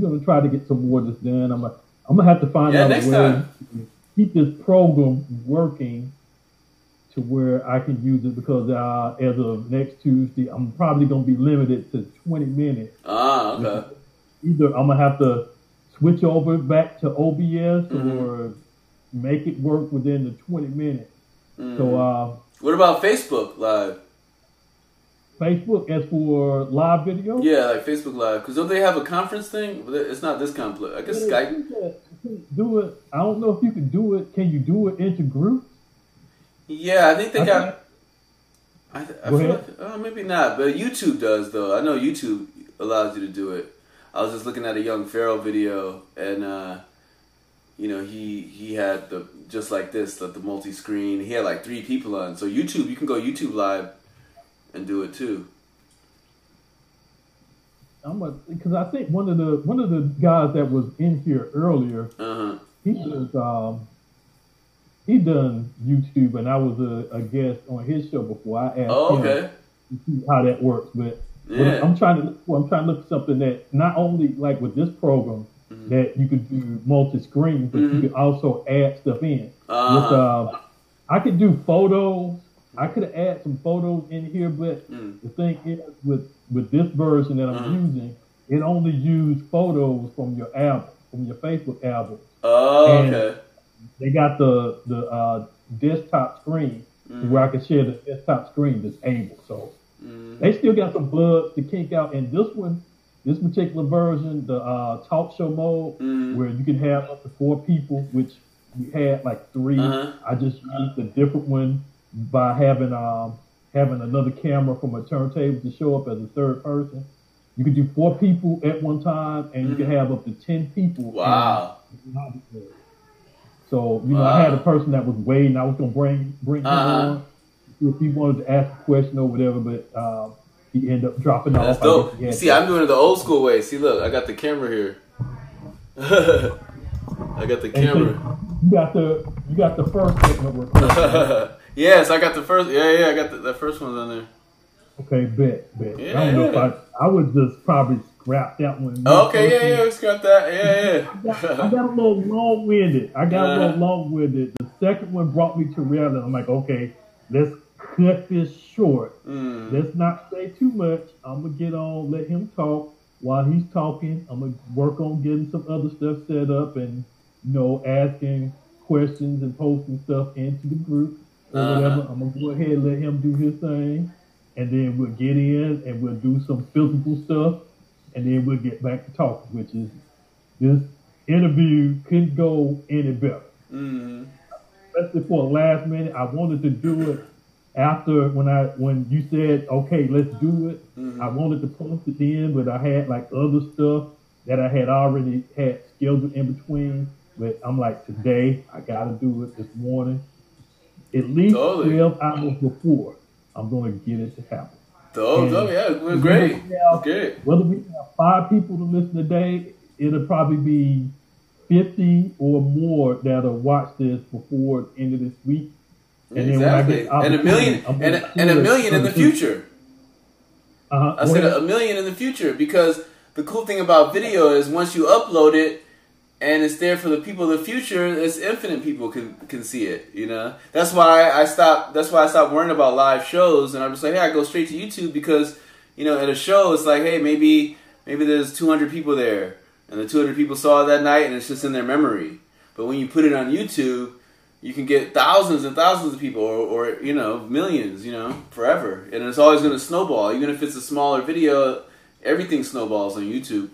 gonna try to get some more of this done. I'm gonna have to find out a way to keep this program working to where I can use it, because as of next Tuesday, I'm probably gonna be limited to 20 minutes. Okay. Either I'm gonna have to switch over back to OBS or make it work within the 20 minutes. So, what about Facebook Live? Facebook as for live video? Yeah, like Facebook Live. Because don't they have a conference thing? It's not this complex. I guess Skype. Do it. I don't know if you can do it. Can you do it into groups? Yeah, I think they got. I Go feel ahead. like, maybe not, but YouTube does though. I know YouTube allows you to do it. I was just looking at a Young Pharaoh video, and he had just like this, the multi-screen. He had like 3 people on. So YouTube, you can go YouTube Live and do it too. Because I think one of the guys that was in here earlier, he done YouTube, and I was a guest on his show before. I asked him to see how that works, but I'm trying to look for something that not only like with this program that you could do multi-screen, but you could also add stuff in. I could do photos. I could add some photos in here, but the thing is with this version that I'm using, it only used photos from your album, from your Facebook album. And they got the desktop screen where I can share the desktop screen disabled. So they still got some bugs to kink out. And this particular version, the talk show mode, where you can have up to 4 people, which we had like 3. I just used a different one by having another camera from a turntable to show up as a third person. You could do 4 people at one time, and you can have up to 10 people. Wow. So, I had a person that was waiting. I was going to bring him on if he wanted to ask a question or whatever, but he ended up dropping off. That's dope. See, I'm doing it the old school way. See, look, I got the camera here. I got the camera. So you got the first segment recorded. Yes, I got the first. Yeah, I got the first one on there. Okay, bet. Yeah. I don't know if I would just probably scrap that one. Okay, we scrap that. Yeah. I got a little long-winded. The second one brought me to reality. I'm like, okay, let's cut this short. Let's not say too much. I'm going to get on, let him talk. While he's talking, I'm going to work on getting some other stuff set up and, asking questions and posting stuff into the group or whatever. I'm going to go ahead and let him do his thing. And then we'll get in and we'll do some physical stuff. And then we'll get back to talking, which is this interview couldn't go any better. Especially for a last minute. I wanted to do it after when you said, okay, let's do it. I wanted to post it in, but I had like other stuff that I had already had scheduled in between. But I'm like, today I got to do it this morning. At least 12 hours before. I'm going to get it to happen. Yeah, it was great. Great. Whether we have 5 people to listen today, it'll probably be 50 or more that'll watch this before the end of this week. And exactly. And a million, and a million in the future. I said a million in the future, because the cool thing about video is once you upload it and it's there for the people of the future, it's infinite people can see it, you know? That's why I stopped worrying about live shows, and I'm just like, hey, I go straight to YouTube, because, you know, at a show it's like, hey, maybe there's 200 people there, and the 200 people saw it that night and it's just in their memory. But when you put it on YouTube, you can get thousands and thousands of people, or you know, millions, you know, forever. And it's always going to snowball. Even if it's a smaller video, everything snowballs on YouTube.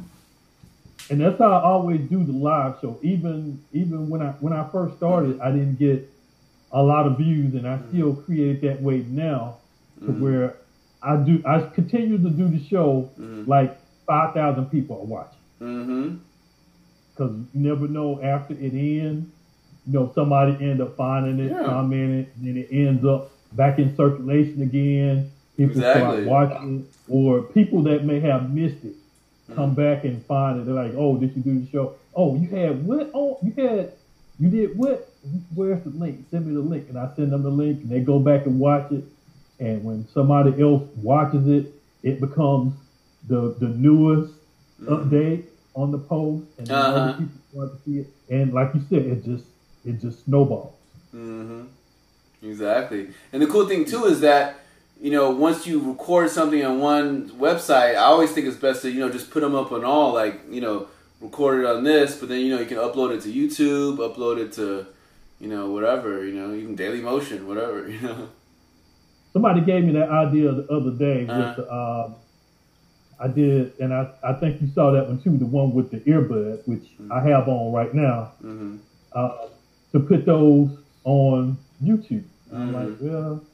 And that's how I always do the live show. Even when I first started, I didn't get a lot of views, and I still create that way now, to where I continue to do the show like 5,000 people are watching. Because you never know, after it ends, you know, somebody end up finding it, commenting, and then it ends up back in circulation again. People start watching it, or people that may have missed it come back and find it. They're like, "Oh, did you do the show? Oh, you had what? Oh, you did what? Where's the link? Send me the link." And I send them the link, and they go back and watch it. And when somebody else watches it, it becomes the newest update on the post, and other people want to see it. And like you said, it just snowballs. Exactly. And the cool thing too is that, you know, once you record something on one website, I always think it's best to, you know, just put them up on all, like, you know, record it on this, but then, you know, you can upload it to YouTube, upload it to, you know, whatever, you know, even Dailymotion, whatever, you know. Somebody gave me that idea the other day with I did, and I think you saw that one too, the one with the earbuds, which I have on right now, to put those on YouTube. I'm like, well,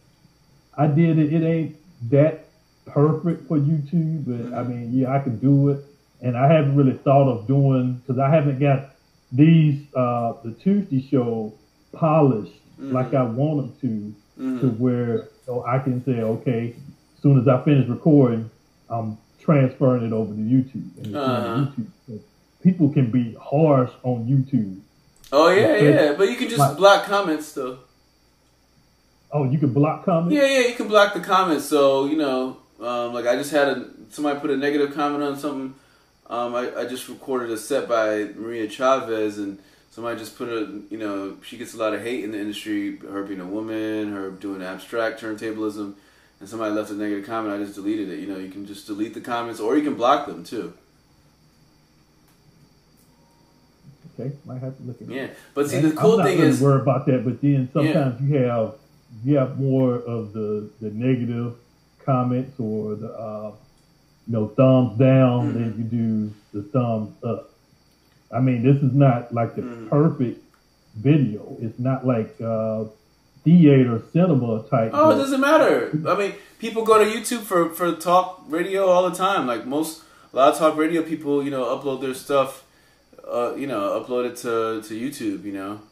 I did it. It ain't that perfect for YouTube, but I mean, yeah, I can do it. And I haven't really thought of doing, because I haven't got these, the Tuesday show polished like I want them to where I can say, okay, as soon as I finish recording, I'm transferring it over to YouTube. And YouTube. So people can be harsh on YouTube. Oh, yeah, but you can just block comments, though. Oh, you can block comments? Yeah, you can block the comments. So, you know, like I just had somebody put a negative comment on something. I just recorded a set by Maria Chavez, and somebody just put you know, she gets a lot of hate in the industry, her being a woman, her doing abstract turntablism, and somebody left a negative comment. I just deleted it. You know, you can just delete the comments, or you can block them too. Okay, might have to look at it. Yeah, but see, the cool thing is, I'm not really worried about that. But then sometimes you have more of the negative comments or the thumbs down than you do the thumbs up. I mean, this is not like the perfect video. It's not like theater cinema type. Oh, it doesn't matter. I mean, people go to YouTube for talk radio all the time. Like a lot of talk radio people, you know, upload their stuff. Upload it to YouTube, you know.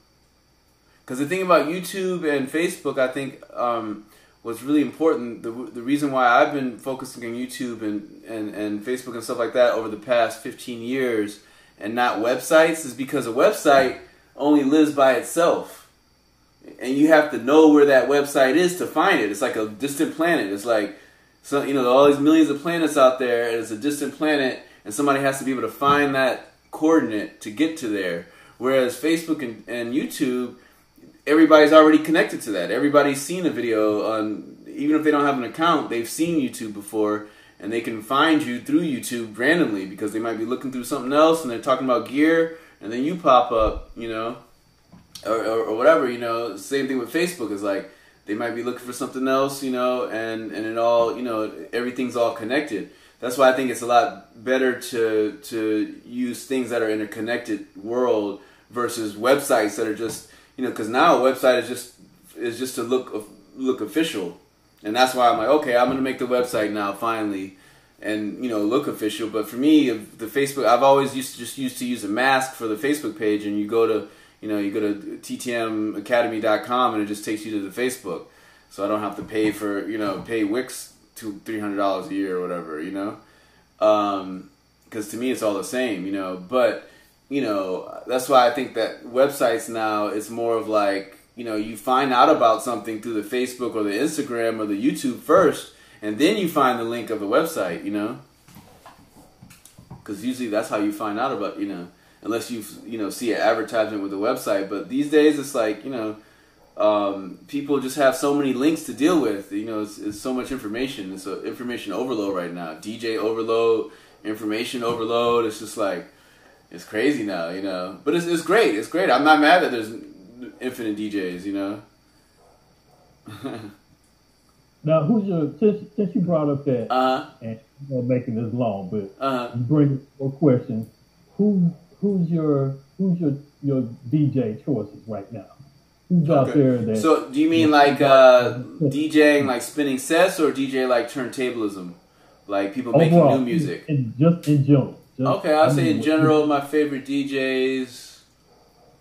Because the thing about YouTube and Facebook, I think, what's really important, the reason why I've been focusing on YouTube and Facebook and stuff like that over the past 15 years and not websites is because a website only lives by itself. And you have to know where that website is to find it. It's like a distant planet. It's like, all these millions of planets out there, and it's a distant planet, and somebody has to be able to find that coordinate to get to there. Whereas Facebook and YouTube, everybody's already connected to that. Everybody's seen a video on, even if they don't have an account, they've seen YouTube before, and they can find you through YouTube randomly because they might be looking through something else and they're talking about gear, and then you pop up, you know, or whatever, you know. Same thing with Facebook. Is like they might be looking for something else, you know, and it all, you know, everything's all connected. That's why I think it's a lot better to use things that are in a connected world versus websites that are just, you know, because now a website is just to look official, and that's why I'm like, okay, I'm gonna make the website now finally, and, you know, look official. But for me, the Facebook, I've always used to use a mask for the Facebook page, and you go to TTMacademy.com and it just takes you to the Facebook. so I don't have to pay for pay Wix $200-$300 a year or whatever, because to me it's all the same, But that's why I think that websites now it's more of like you find out about something through the Facebook or the Instagram or the YouTube first, and then you find the link of the website, because usually that's how you find out about unless you see an advertisement with the website. But these days it's like people just have so many links to deal with. It's so much information. It's an information overload right now. DJ overload, information overload. It's just like it's crazy now, But it's great. It's great. I'm not mad that there's infinite DJs, Now, who's your since you brought up that and making this long, but you bring up more questions. Who's your DJ choices right now? Who's out there that? So, do you mean like DJing like spinning sets, or DJ like turntablism, like people making overall, new music? Just in general. Okay, I'll say in general, my favorite DJs,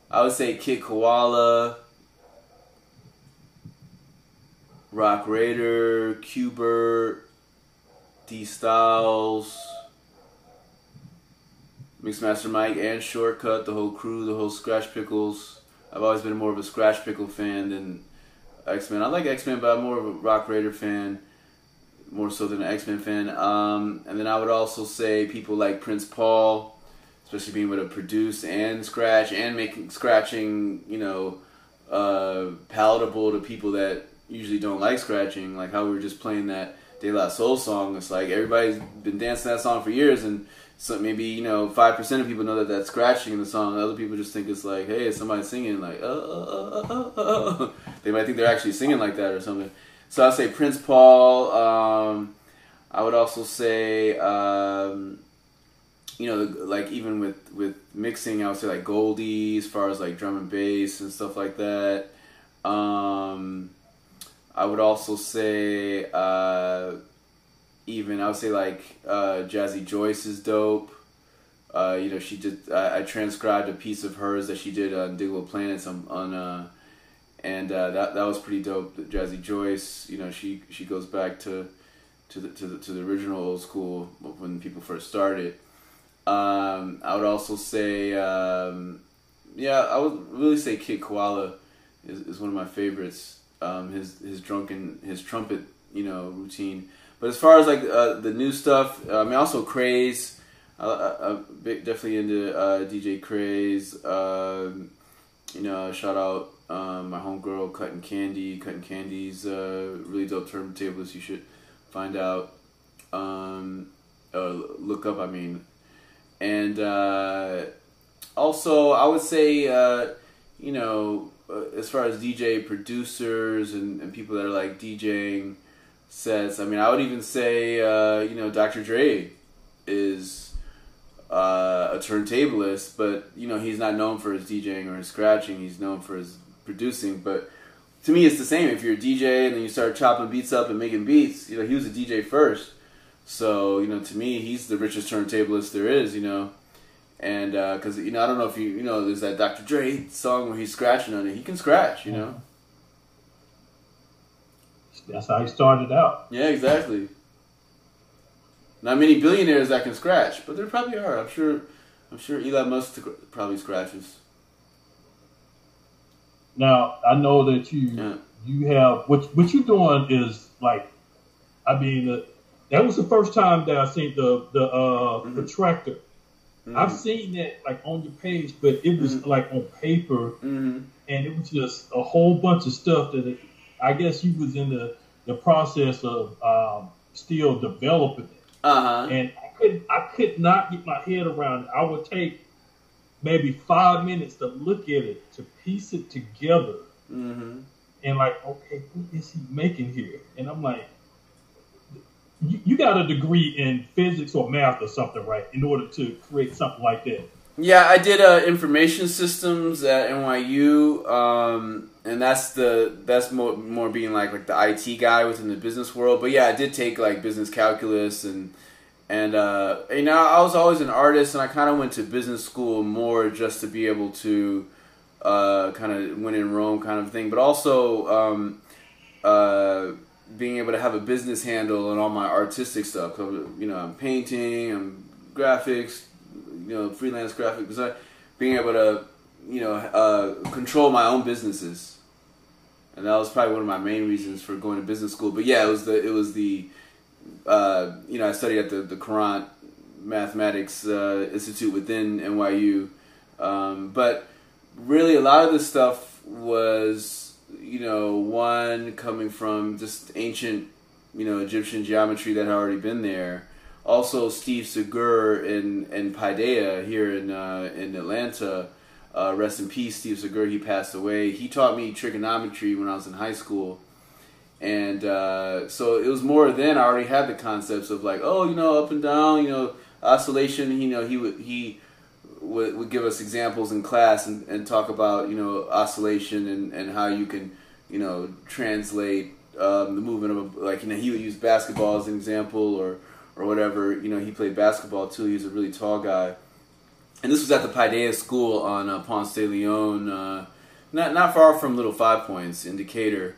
I would say Kid Koala, Rock Raider, Qbert, D Styles, Mixmaster Mike, and Shortcut, the whole crew, the whole Scratch Pickles. I've always been more of a Scratch Pickle fan than X-Men. I like X-Men, but I'm more of a Rock Raider fan, more so than an X-Men fan. And then I would also say people like Prince Paul, especially being able to produce and scratch and making scratching, palatable to people that usually don't like scratching. Like how we were just playing that De La Soul song. It's like everybody's been dancing that song for years, and so maybe 5% of people know that that's scratching in the song. Other people just think it's like, hey, somebody's singing like They might think they're actually singing like that or something. So I'd say Prince Paul. I would also say, like even with mixing, I would say like Goldie as far as like drum and bass and stuff like that. I would also say I would say like Jazzy Joyce is dope. She did. I transcribed a piece of hers that she did on Digital Planets and that was pretty dope. Jazzy Joyce, she goes back to the original old school when people first started. I would also say, I would really say Kid Koala is one of my favorites. His trumpet, routine. But as far as like the new stuff, also Craze. I'm definitely into DJ Craze. Shout out my homegirl Cutting Candy. Cutting Candy's really dope turntablist. You should find out. Look up. And also I would say as far as DJ producers and people that are like DJing sets, I would even say, Dr. Dre is a turntablist, but, he's not known for his DJing or his scratching. He's known for his producing. But to me, it's the same. If you're a DJ and then you start chopping beats up and making beats, he was a DJ first. So, to me, he's the richest turntablist there is, And because, I don't know if there's that Dr. Dre song where he's scratching on it. He can scratch, That's how he started out. Yeah, exactly. Not many billionaires that can scratch, but there probably are. I'm sure Elon Musk probably scratches. Now, I know that you have, what you're doing is like, that was the first time that I seen the Protractor. Mm-hmm. I've seen that like on your page, but it was like on paper, and it was just a whole bunch of stuff that I guess you was in the process of still developing it. And I could not get my head around it. I would take maybe 5 minutes to look at it, to piece it together, and like, okay, what is he making here? And I'm like, you got a degree in physics or math or something, right, in order to create something like that? Yeah, I did information systems at NYU, and that's more being like the IT guy within the business world. But yeah, I did take like business calculus and I was always an artist, and I kind of went to business school more just to be able to kind of when in Rome kind of thing. But also being able to have a business handle and all my artistic stuff. You know, I'm painting, I'm graphics, you know, freelance graphic design. Being able to, you know, control my own businesses, and that was probably one of my main reasons for going to business school. But yeah, it was the you know, I studied at the Courant Mathematics Institute within NYU, but really a lot of this stuff was, you know, one coming from just ancient, you know, Egyptian geometry that had already been there. Also, Steve Segur in Paideia here in Atlanta. Rest in peace, Steve Segur. He passed away. He taught me trigonometry when I was in high school, and so it was more then. I already had the concepts of like, oh, you know, up and down, you know, oscillation. You know, he would give us examples in class and talk about, you know, oscillation and how you can, you know, translate the movement of like, you know, he would use basketball as an example or whatever. You know, he played basketball too. He was a really tall guy. And this was at the Paideia School on Ponce de Leon, not far from Little 5 Points in Decatur.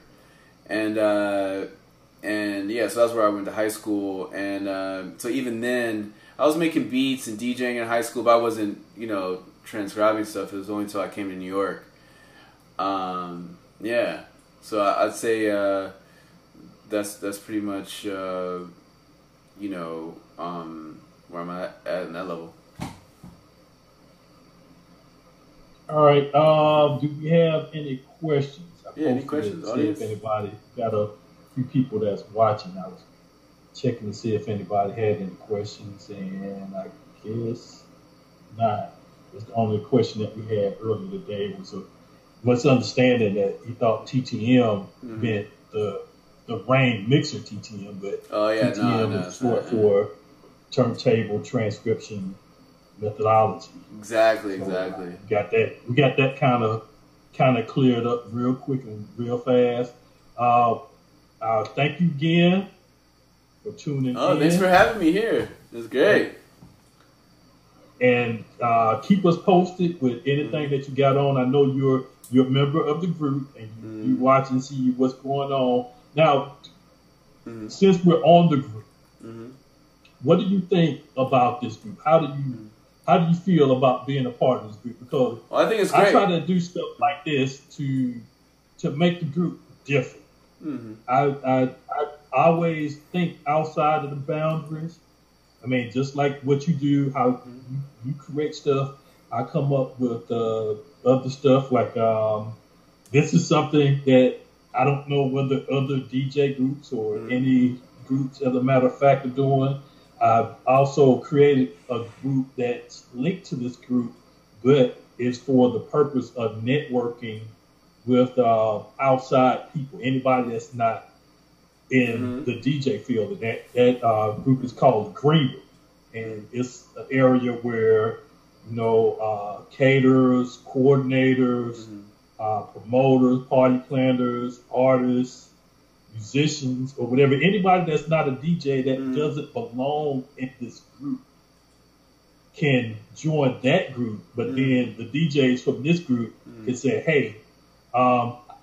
And yeah, so that's where I went to high school. And so even then, I was making beats and DJing in high school, but I wasn't, you know, transcribing stuff. It was only until I came to New York. Yeah, so I'd say that's pretty much, you know, where I'm at in that level. All right. Do we have any questions? Yeah, any questions? See if anybody got a few people that's watching. I was checking to see if anybody had any questions, and I guess not. It's the only question that we had earlier today was understanding that he thought TTM meant the Rain mixer TTM, but TTM is short for turntable transcription methodology. Exactly. We got that kind of cleared up real quick and real fast. Thank you again for tuning in. Oh, thanks for having me here. It's great. And keep us posted with anything that you got on. I know you're a member of the group and you watch and see what's going on. Now, since we're on the group, what do you think about this group? How do you feel about being a part of this group? Because I think it's great. I try to do stuff like this to make the group different. I always think outside of the boundaries. I mean, just like what you do, how you correct stuff. I come up with other stuff like this is something that I don't know whether other DJ groups or any groups, as a matter of fact, are doing. I've also created a group that's linked to this group, but it's for the purpose of networking with outside people, anybody that's not in the DJ field. And that group is called Green Room. And it's an area where, you know, caterers, coordinators, promoters, party planners, artists, musicians, or whatever, anybody that's not a DJ that doesn't belong in this group can join that group. But then the DJs from this group can say, hey,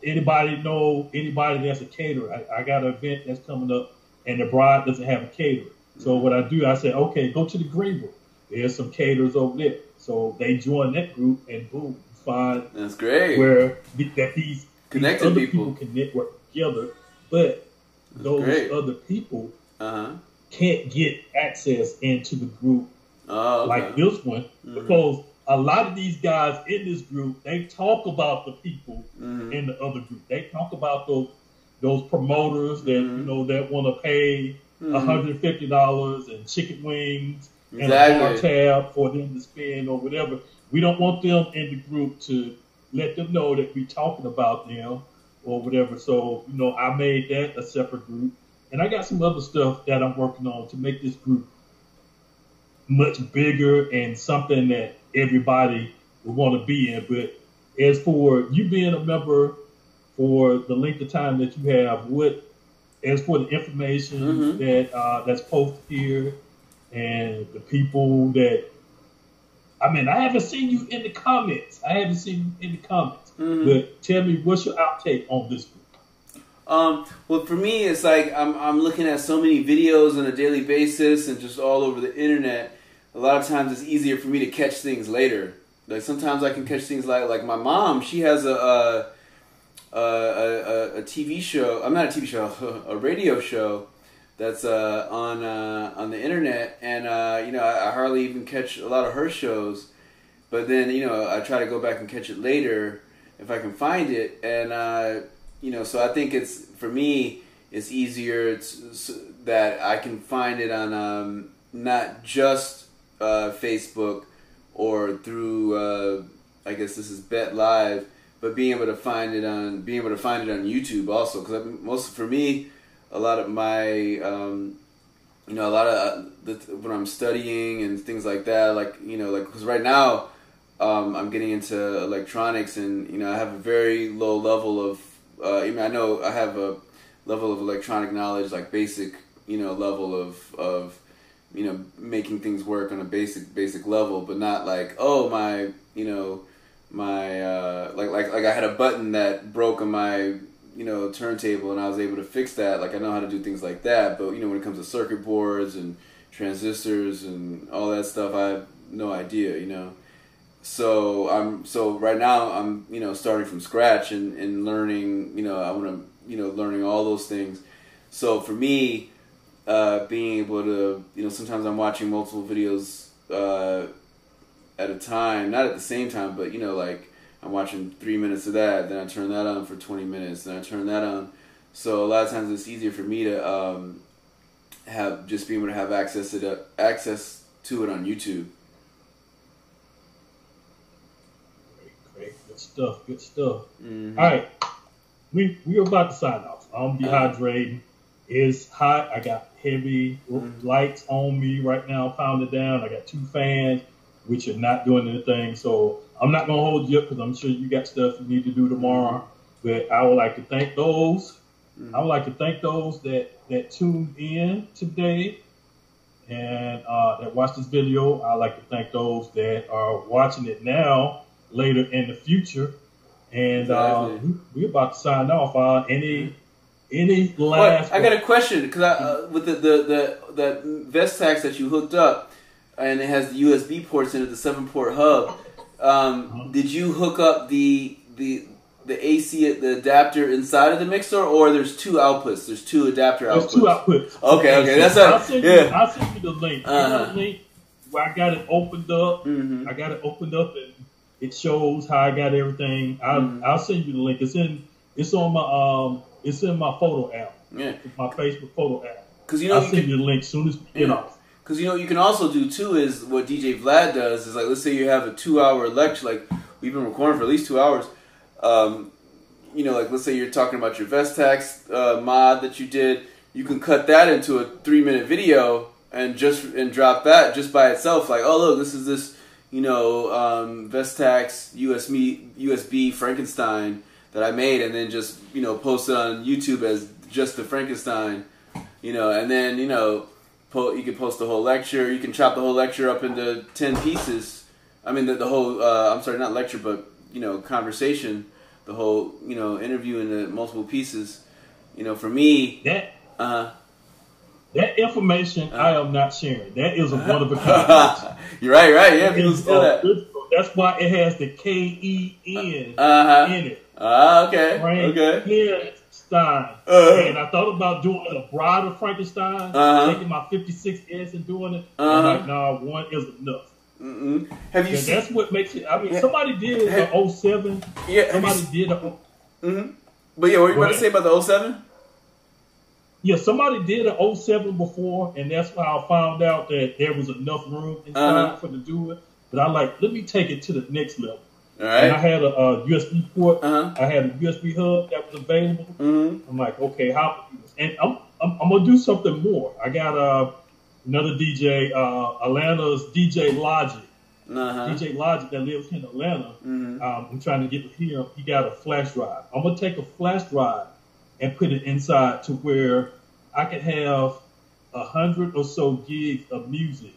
anybody know anybody that's a caterer? I got an event that's coming up and the bride doesn't have a caterer. So what I do, I say, okay, go to the green room. There's some caterers over there. So they join that group and boom, you find that's great. Where these connected other people can network together. But that's those great. other people can't get access into the group like this one because a lot of these guys in this group, they talk about the people in the other group. They talk about those promoters that you know that want to pay $150 and chicken wings and a bar tab for them to spend or whatever. We don't want them in the group to let them know that we're talking about them or whatever. So, you know, I made that a separate group. And I got some other stuff that I'm working on to make this group much bigger and something that everybody will want to be in. But as for you being a member for the length of time that you have, as for the information that's posted here and the people that, I mean, I haven't seen you in the comments. But tell me, what's your outtake on this group? Well, for me, it's like I'm looking at so many videos on a daily basis and just all over the internet. A lot of times it's easier for me to catch things later. Like sometimes I can catch things like my mom. She has a TV show. I'm not a TV show, a radio show that's on the internet, and I hardly even catch a lot of her shows. But then I try to go back and catch it later if I can find it, and so I think for me it's easier that I can find it on not just Facebook or through I guess this is Bet Live, but being able to find it on YouTube also, because for me a lot of my when I'm studying and things like that, because right now I'm getting into electronics, and I have a very low level of I know I have a level of electronic knowledge, like basic level of making things work on a basic level, but not like my I had a button that broke on my turntable and I was able to fix that. Like I know how to do things like that, but when it comes to circuit boards and transistors and all that stuff, I have no idea. So right now I'm starting from scratch and learning. I want to learning all those things. So for me, being able to sometimes I'm watching multiple videos at a time, not at the same time, but I'm watching 3 minutes of that, then I turn that on for 20 minutes, then I turn that on. So a lot of times it's easier for me to be able to have access to it on YouTube. Great. Good stuff. Mm-hmm. All right. We're about to sign off. I'm dehydrating. It's hot. I got heavy lights on me right now, pounded down. I got 2 fans, which are not doing anything. So I'm not going to hold you up because I'm sure you got stuff you need to do tomorrow. But I would like to thank those. I would like to thank those that tuned in today and that watched this video. I'd like to thank those that are watching it now, later in the future. And we're about to sign off. Any last? I got a question, because with the Vestax that you hooked up, and it has the USB ports in it, the 7-port hub. Did you hook up the AC, the adapter inside of the mixer, or there's 2 outputs? There's 2 adapter outputs. There's 2 outputs. Okay. That's I'll send you the link. I got a link where I got it opened up. Mm-hmm. I got it opened up, and it shows how I got everything. I'll send you the link. It's in my photo app. Yeah. My Facebook photo app. I'll send you the link as soon as we get off. Because you can also do too is what DJ Vlad does is, like, let's say you have a 2-hour lecture, like we've been recording for at least 2 hours. Like let's say you're talking about your Vestax mod that you did, you can cut that into a 3-minute video and drop that just by itself. Like, oh look, this is this Vestax USB Frankenstein that I made, and then just post it on YouTube as just the Frankenstein, and then you can post the whole lecture. You can chop the whole lecture up into 10 pieces. I mean the whole I'm sorry, not lecture, but conversation, the whole interview into multiple pieces. For me that information I am not sharing. That is a one of a kind. You're right. Yeah, people steal that. That's why it has the KEN in it. Okay. Frankenstein. And I thought about doing a Bride of Frankenstein, taking my 56S and doing it. I'm like, no, one is enough. Mm-hmm. Have you seen? That's what makes it. I mean, somebody did an 07. Yeah. Somebody did a. Mm-hmm. But yeah, what were you about to say about the 07? Yeah, somebody did an 07 before, and that's why I found out that there was enough room inside for to do it. But I let me take it to the next level. All right. And I had a USB port. I had a USB hub that was available. Mm-hmm. I'm like, okay, how? And I'm gonna do something more. I got another DJ, Atlanta's DJ Logic. DJ Logic that lives in Atlanta. Mm-hmm. I'm trying to get with him. He got a flash drive. I'm gonna take a flash drive and put it inside to where I could have 100 or so gigs of music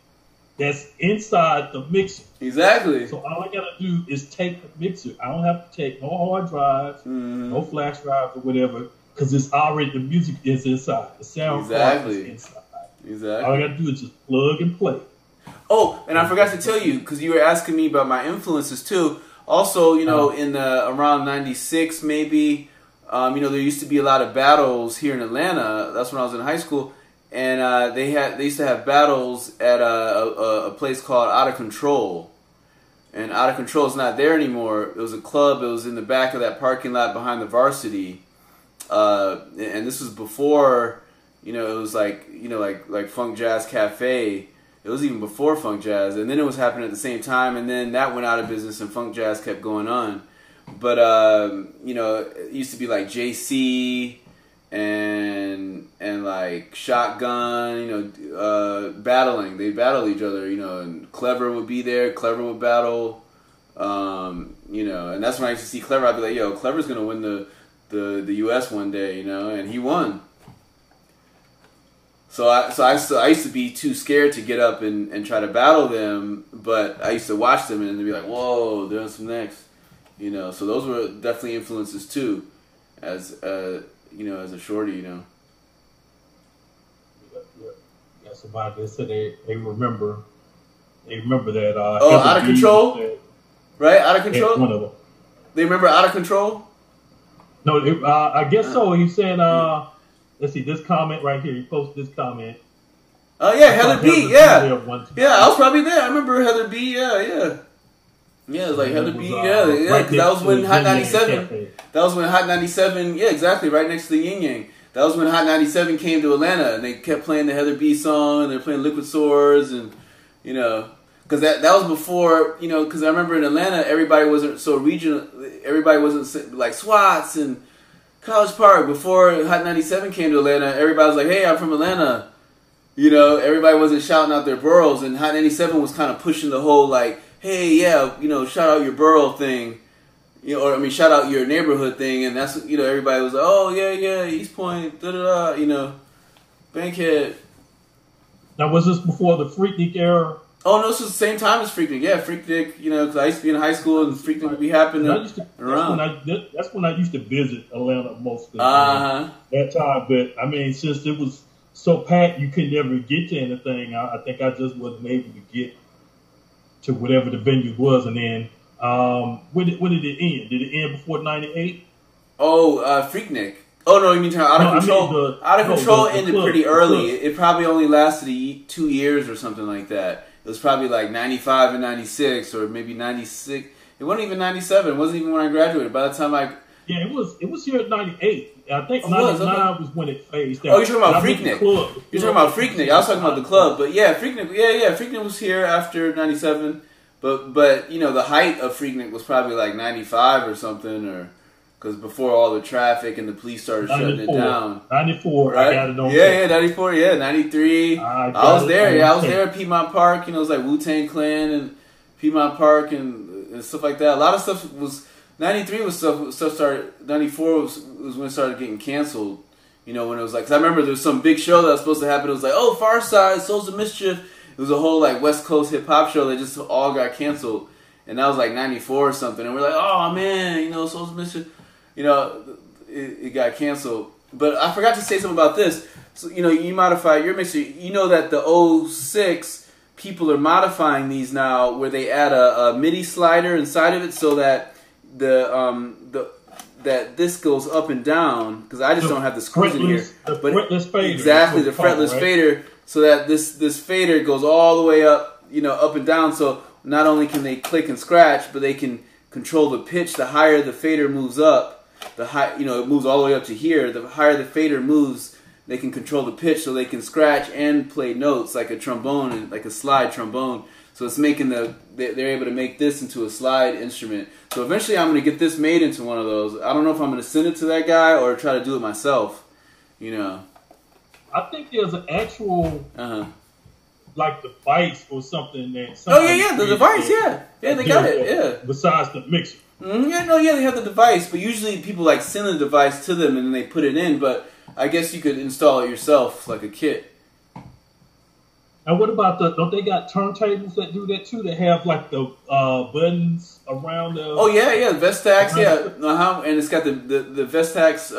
that's inside the mixer. Exactly. So all I gotta do is take the mixer. I don't have to take no hard drives, no flash drives or whatever. because it's already, the music is inside. The sound card is inside. Exactly. All I got to do is just plug and play. Oh, and I forgot to tell you, because you were asking me about my influences too. Also, you know, in the around 96 maybe, you know, there used to be a lot of battles here in Atlanta. That's when I was in high school. And they used to have battles at a place called Out of Control. And Out of Control is not there anymore. It was a club. It was in the back of that parking lot behind the Varsity. And this was before, you know, it was like, you know, like Funk Jazz Cafe. It was even before Funk Jazz. And then it was happening at the same time. And then that went out of business and Funk Jazz kept going on. But, you know, it used to be like JC and like Shotgun, you know, battling. They battle each other, you know, and Clever would be there. Clever would battle, you know, and that's when I used to see Clever. I'd be like, yo, Clever's going to win the U.S. one day, you know, and he won. So I used to be too scared to get up and try to battle them, but I used to watch them and they'd be like, whoa, they're on some next, you know. So those were definitely influences too, as you know, as a shorty, you know. Yeah, somebody that said they remember that. Out of Control, right? Out of Control. One of them. They remember Out of Control. No, I guess so. He said, let's see, this comment right here. He posted this comment. Oh yeah, Heather B. Yeah, I was probably there. I remember Heather B. Yeah. Yeah, it was like Heather B. Yeah. Right, that was when Hot 97. That was when Hot 97. Yeah, exactly. Right next to the Yin Yang. That was when Hot 97 came to Atlanta, and they kept playing the Heather B. song, and they're playing Liquid Swords, and you know, because that was before, you know, because I remember in Atlanta, everybody wasn't so regional. Everybody wasn't like SWATs and College Park. Before Hot 97 came to Atlanta, everybody was like, hey, I'm from Atlanta. You know, everybody wasn't shouting out their boroughs, and Hot 97 was kind of pushing the whole, like, hey, yeah, you know, shout out your borough thing. You know, or, I mean, shout out your neighborhood thing, and that's, you know, everybody was like, oh, yeah, East Point, da-da-da, you know, Bankhead. Now, was this before the Freaknik era? Oh, no, this was the same time as Freaknik. Yeah, Freaknik, you know, because I used to be in high school, and Freaknik would be happening around. That's when I used to visit Atlanta most of the time. That time, but, I mean, since it was so packed, you could never get to anything. I think I just wasn't able to get to whatever the venue was, and then when did it end? Did it end before '98? Oh, Freaknik. Oh no, you mean Out of Control? Out of Control ended pretty early. It probably only lasted 2 years or something like that. It was probably like 95 and 96, or maybe 96. It wasn't even 97. It wasn't even when I graduated. By the time it was here at 98. I think 99 was when it phased out. Oh, you're talking about Freaknik. You're talking about Freaknik. I was talking about the club, but yeah, Freaknik. Yeah, Freaknik was here after 97. But you know, the height of Freaknik was probably like 95 or something, or because before all the traffic and the police started shutting it down. 94, right? I got it on. Yeah, 94. Yeah, 93. I was there. Yeah, I was there at Piedmont Park. You know, it was like Wu-Tang Clan and Piedmont Park and stuff like that. A lot of stuff was. 93 was stuff started. 94 was when it started getting canceled. You know, when it was like, cause I remember there was some big show that was supposed to happen. It was like, oh, Far Side, Souls of Mischief. It was a whole like West Coast hip hop show that just all got canceled, and that was like 94 or something. And we're like, oh man, you know, Souls of Mischief. You know, it got canceled. But I forgot to say something about this. So you know, you modify your mixer. You know that the 06 people are modifying these now, where they add a MIDI slider inside of it, so that that this goes up and down, because I just don't have the screws in here. But fretless fader. Exactly, the fretless fader, so that this fader goes all the way up, you know, up and down. So not only can they click and scratch, but they can control the pitch. The higher the fader moves up, the high, you know, it moves all the way up to here. The higher the fader moves, they can control the pitch, so they can scratch and play notes like a trombone, and like a slide trombone. So it's making they're able to make this into a slide instrument. So eventually I'm going to get this made into one of those. I don't know if I'm going to send it to that guy or try to do it myself, you know. I think there's an actual like device or something that. Oh yeah, the device, yeah, they got it, yeah. Besides the mixer. They have the device, but usually people like send the device to them and then they put it in. But I guess you could install it yourself, like a kit. And what about don't they got turntables that do that too? That have like the buttons around the. Oh yeah, Vestax, yeah, and it's got the Vestax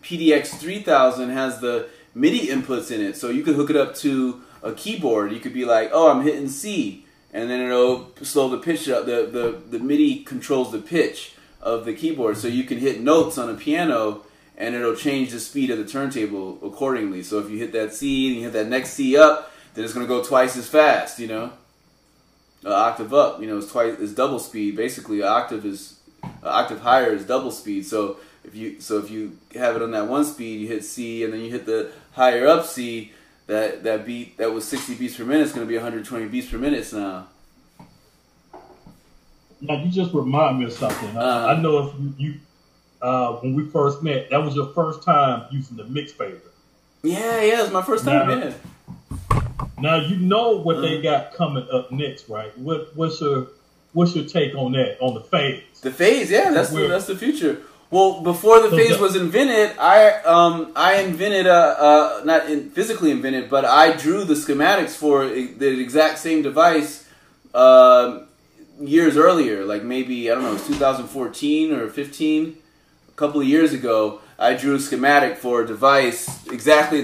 PDX 3000 has the MIDI inputs in it, so you could hook it up to a keyboard. You could be like, oh, I'm hitting C, and then it'll slow the pitch up. The MIDI controls the pitch of the keyboard, so you can hit notes on a piano, and it'll change the speed of the turntable accordingly. So if you hit that C and you hit that next C up, then it's going to go twice as fast, you know? An octave up, you know, it's double speed. Basically, an octave higher is double speed. So if you have it on that one speed, you hit C, and then you hit the higher up C, that beat that was 60 beats per minute is going to be 120 beats per minute now. Now, you just remind me of something. I know if you when we first met, that was your first time using the mix fader. Yeah, it's my first time. Now you know what they got coming up next, right? What's your take on that? On the phase? The phase, yeah, that's the future. Well, before the phase was invented, I invented not physically invented, but I drew the schematics for the exact same device years earlier, like maybe, I don't know, it was 2014 or 15, a couple of years ago. I drew a schematic for a device, exactly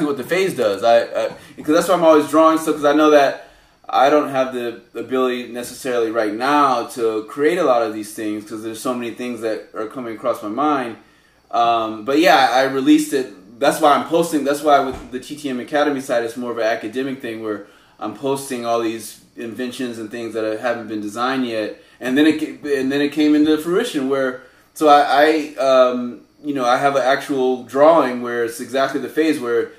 what the phase does. Because that's why I'm always drawing stuff, because I know that I don't have the ability necessarily right now to create a lot of these things, because there's so many things that are coming across my mind. But yeah, I released it. That's why I'm posting. That's why with the TTM Academy side, it's more of an academic thing where I'm posting all these inventions and things that haven't been designed yet. And then it came into fruition where, so I have an actual drawing where it's exactly the phase where,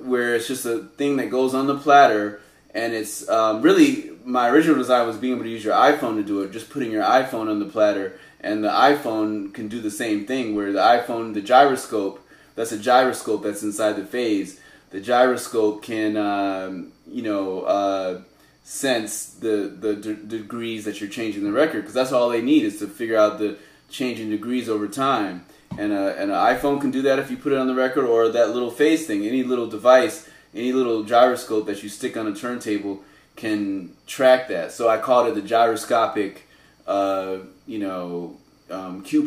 where it's just a thing that goes on the platter, and it's really, my original design was being able to use your iPhone to do it, just putting your iPhone on the platter, and the iPhone can do the same thing where the iPhone, the gyroscope, that's a gyroscope that's inside the phase. The gyroscope can, sense the degrees that you're changing the record, because that's all they need is to figure out the changing degrees over time. And an iPhone can do that if you put it on the record, or that little phase thing. Any little device, any little gyroscope that you stick on a turntable can track that. So I called it the gyroscopic, cue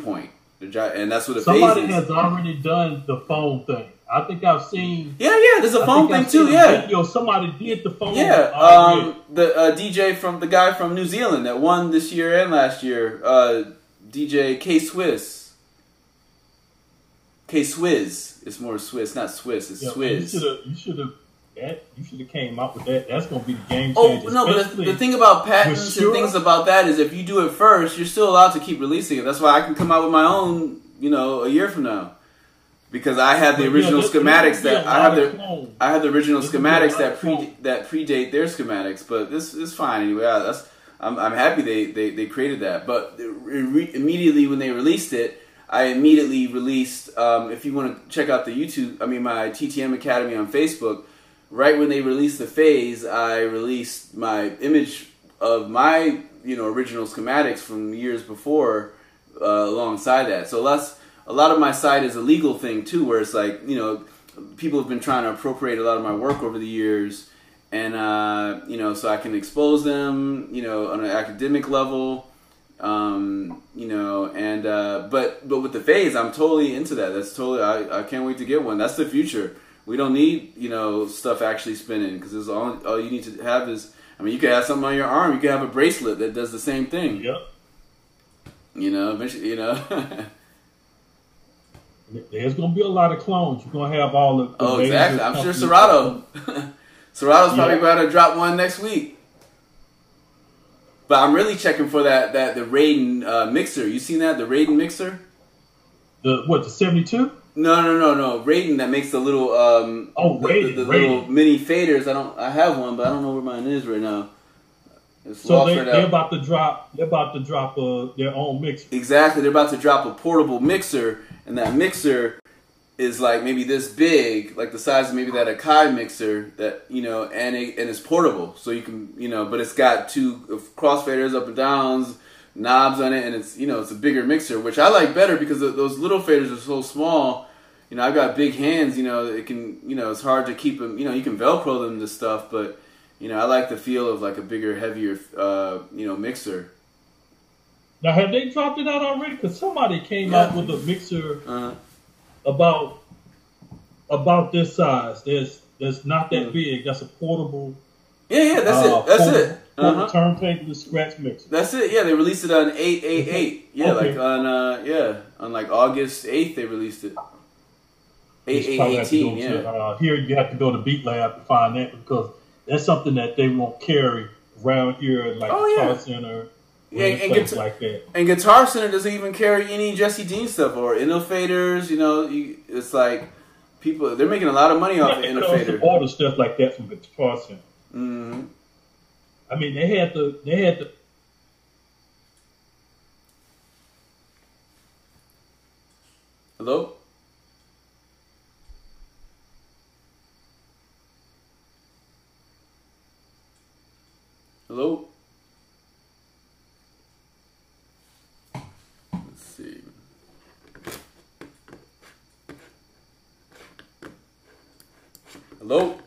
point. And that's what a phase is. Somebody has already done the phone thing. I think I've seen. Yeah. There's a phone thing too. Yeah. Video. Somebody did the phone. Yeah. The DJ the guy from New Zealand that won this year and last year. DJ K-Swizz. K-Swizz. It's more Swiss, not Swiss. It's Swizz. You should have came up with that. That's going to be the game changer. Oh no, but the thing about patents and things about that is if you do it first, you're still allowed to keep releasing it. That's why I can come out with my own, a year from now. Because I have the original schematics I have the original schematics that predate their schematics, but this is fine anyway. I'm happy they created that. But immediately when they released it, I immediately released. If you want to check out my TTM Academy on Facebook, right when they released the phase, I released my image of my original schematics from years before alongside that. So a lot of my site is a legal thing too, where it's like, people have been trying to appropriate a lot of my work over the years, and so I can expose them, on an academic level, but with the phase, I'm totally into that. That's totally, I can't wait to get one. That's the future. We don't need, stuff actually spinning, because all you need to have is, you could have something on your arm, you could have a bracelet that does the same thing. Yep. Eventually, There's going to be a lot of clones. You're going to have all the exactly. I'm sure Serato's probably going to drop one next week. But I'm really checking for the Raedawn mixer. You seen that? The Raedawn mixer? The 72? No. Raedawn that makes the little Raedawn. The little mini faders. I have one, but I don't know where mine is right now. So they're about to drop. They're about to drop their own mixer. Exactly. They're about to drop a portable mixer. And that mixer is like maybe this big, like the size of maybe that Akai mixer, that and it's portable, so you can but it's got two crossfaders, up and downs, knobs on it, and it's it's a bigger mixer, which I like better because those little faders are so small. I've got big hands. It can it's hard to keep them. You can Velcro them to stuff, but I like the feel of like a bigger, heavier mixer. Now, have they dropped it out already? Because somebody came out with a mixer. about this size. There's not that big. That's a portable. Yeah, that's it. Portable turntable scratch mixer. That's it. Yeah, they released it on 8/8/8. Yeah, Okay. like on like August 8th they released it. 8/8/18. Yeah. Here you have to go to Beat Lab to find that because that's something that they won't carry around here, like Guitar Center. Yeah, and like that. And Guitar Center doesn't even carry any Jesse Dean stuff or innovators. You know, it's like people they're making a lot of money off of innovator. Order stuff like that from Guitar Center. Mm-hmm. I mean, they had the. Hello? Hello? Let's see. Hello?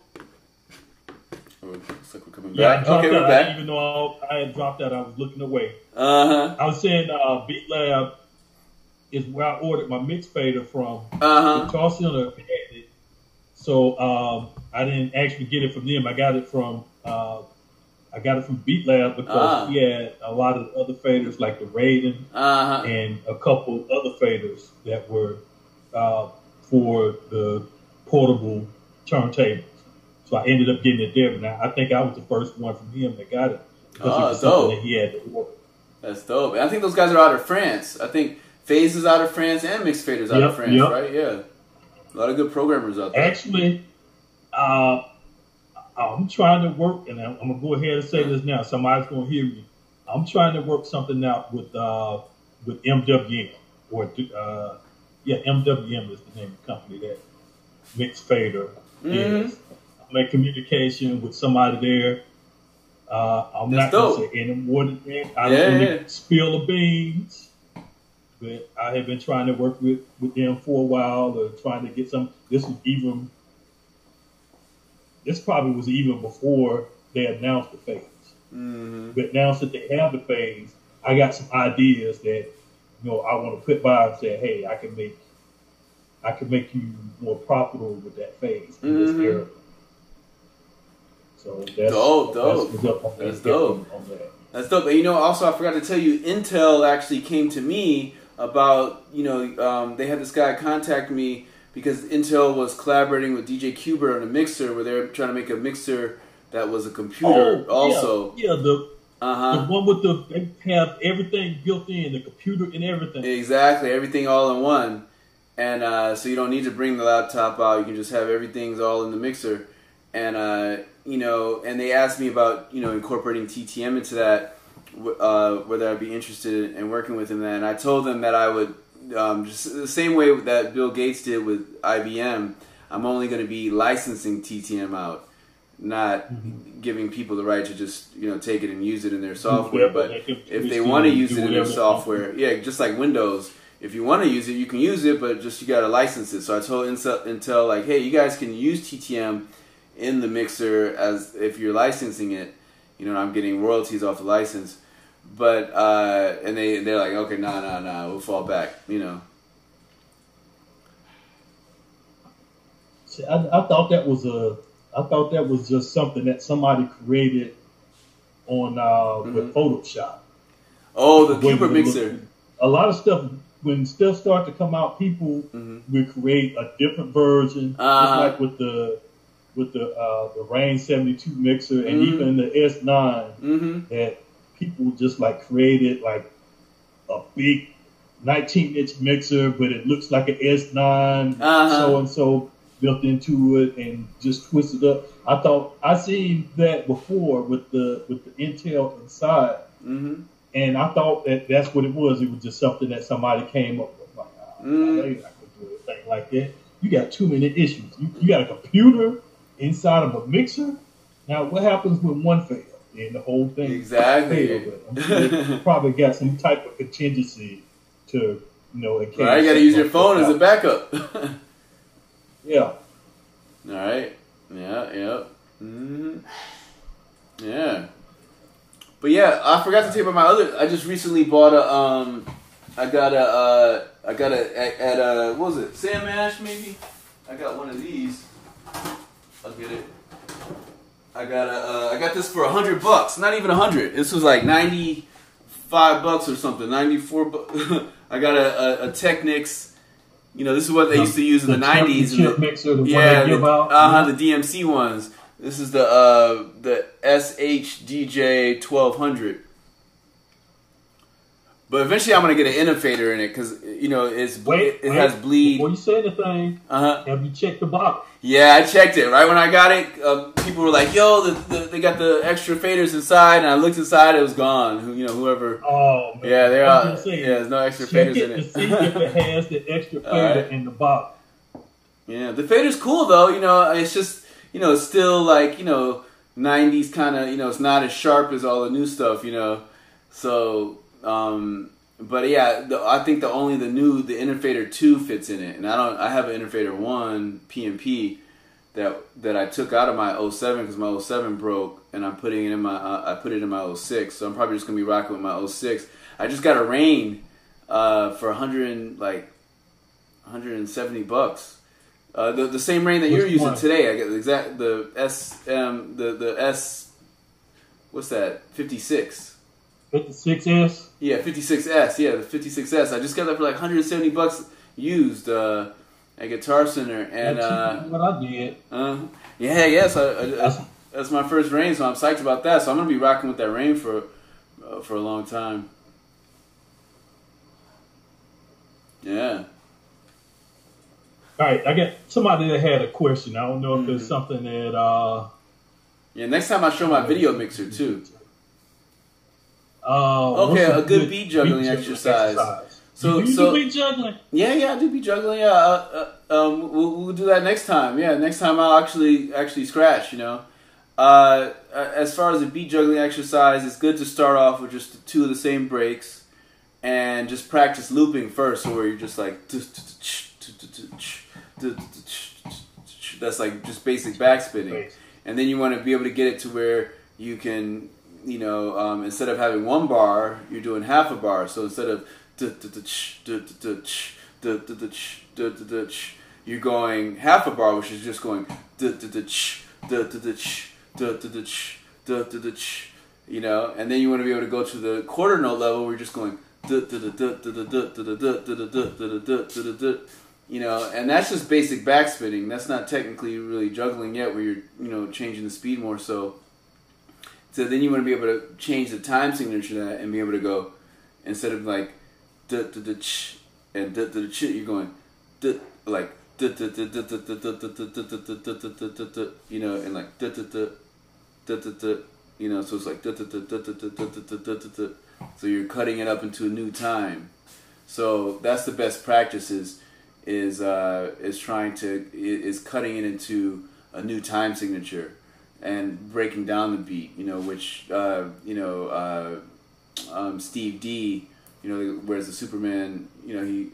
Oh, looks like we're coming back. Okay, we're back. Even though I had dropped out, I was looking away. Uh-huh. I was saying Beat Lab is where I ordered my mix fader from. Guitar Center had it. So I didn't actually get it from them. I got it from Beat Lab because he had a lot of other faders like the Raedawn and a couple other faders that were for the portable turntables. So I ended up getting it there. But I think I was the first one from him that got it because it was something that he had to order. That's dope. And I think those guys are out of France. I think Phase is out of France and Mixed Faders out of France, right? Yeah. A lot of good programmers out there. Actually, I'm trying to work, and I'm going to go ahead and say this now. Somebody's going to hear me. I'm trying to work something out with MWM. MWM is the name of the company that Mixed Fader is. I'm in communication with somebody there. I'm not going to say any more than that. I don't really spill the beans. But I have been trying to work with them for a while, trying to get some. This probably was even before they announced the phase. Mm-hmm. But now that they have the phase, I got some ideas that I want to put by and say, hey, I can make you more profitable with that phase in this era. So that's dope. That's dope. That's dope. And also I forgot to tell you, Intel actually came to me about, they had this guy contact me because Intel was collaborating with DJ Cuber on a mixer where they were trying to make a mixer that was a computer also. Yeah, the one with they have everything built in, the computer and everything. Exactly, everything all in one. And so you don't need to bring the laptop out. You can just have everything's all in the mixer. And, and they asked me about, incorporating TTM into that, whether I'd be interested in working with him. And I told them that I would, just the same way that Bill Gates did with IBM, I'm only going to be licensing TTM out, not giving people the right to just, take it and use it in their software. But if they want to use it in their software, just like Windows, if you want to use it, you can use it, but just you got to license it. So I told Intel, like, hey, you guys can use TTM in the mixer as if you're licensing it, I'm getting royalties off the license, but and they're like, okay, nah, we'll fall back, See, I thought that was just something that somebody created on with Photoshop. Oh, the Cuber mixer. A lot of stuff when stuff starts to come out, people will create a different version, just like with the Rain 72 mixer and even the S9 that people just like created like a big 19-inch mixer, but it looks like an S9 so and so built into it and just twisted up. I thought I seen that before with the Intel inside, and I thought that's what it was. It was just something that somebody came up with. Like, they're not gonna do anything like that. You got too many issues. You got a computer inside of a mixer. Now, what happens when one fails? And the whole thing exactly. You probably got some type of contingency to, in case. Right, you got to use your phone as a backup. Yeah. All right. Yeah. Yeah. But yeah, I forgot to tell you about my other. I just recently bought I got at what was it, Sam Ash maybe? I got one of these. I'll get it. I got this for $100. Not even 100. This was like $95 or something. 94 bucks. I got a Technics. You know, this is what they used to use in the 90s. Chip mixer, the the DMC ones. This is the SHDJ 1200. But eventually, I'm gonna get an innovator in it because you know it has bleed. Before you say anything, have you checked the box? Yeah, I checked it right when I got it. People were like, "Yo, they got the extra faders inside," and I looked inside, it was gone. Whoever. Oh man. Yeah, they're all. Yeah, there's no extra faders in it. To see if it has the extra fader in the box. Yeah, the fader's cool though. You know, it's just it's still like 90s kind of. It's not as sharp as all the new stuff. So. But yeah, I think the Innovator 2 fits in it, and I have an Innovator 1 PMP that I took out of my 07 because my 07 broke, and I put it in my 06, so I'm probably just gonna be rocking with my 06. I just got a Rain for $170. The same Rain that you're using today. I get the S. What's that? 56. 56S? Yeah, 56S. Yeah, the 56S. I just got that for like $170 used at Guitar Center. And that's what I did. That's my first Rain, so I'm psyched about that. So I'm gonna be rocking with that Rain for a long time. Yeah. All right, I got somebody that had a question. I don't know if it's something that. Yeah, next time I'll show my video mixer too. Okay, a good beat juggling exercise. So you do beat juggling? Yeah, I do beat juggling. Yeah, we'll do that next time. Yeah, next time I'll actually scratch. As far as a beat juggling exercise, it's good to start off with just 2 of the same breaks, and just practice looping first, where you're just like that's like just basic backspinning, and then you want to be able to get it to where you can. Instead of having 1 bar, you're doing half a bar. So instead of you're going half a bar, which is just going and then you want to be able to go to the quarter note level where you're just going and that's just basic backspinning. That's not technically really juggling yet, where you're changing the speed more so. So then you want to be able to change the time signature to that and be able to go, instead of like and you're going like and like so it's like so you're cutting it up into a new time. So that's the best practice is cutting it into a new time signature. And breaking down the beat, which Steve D, wears the Superman, he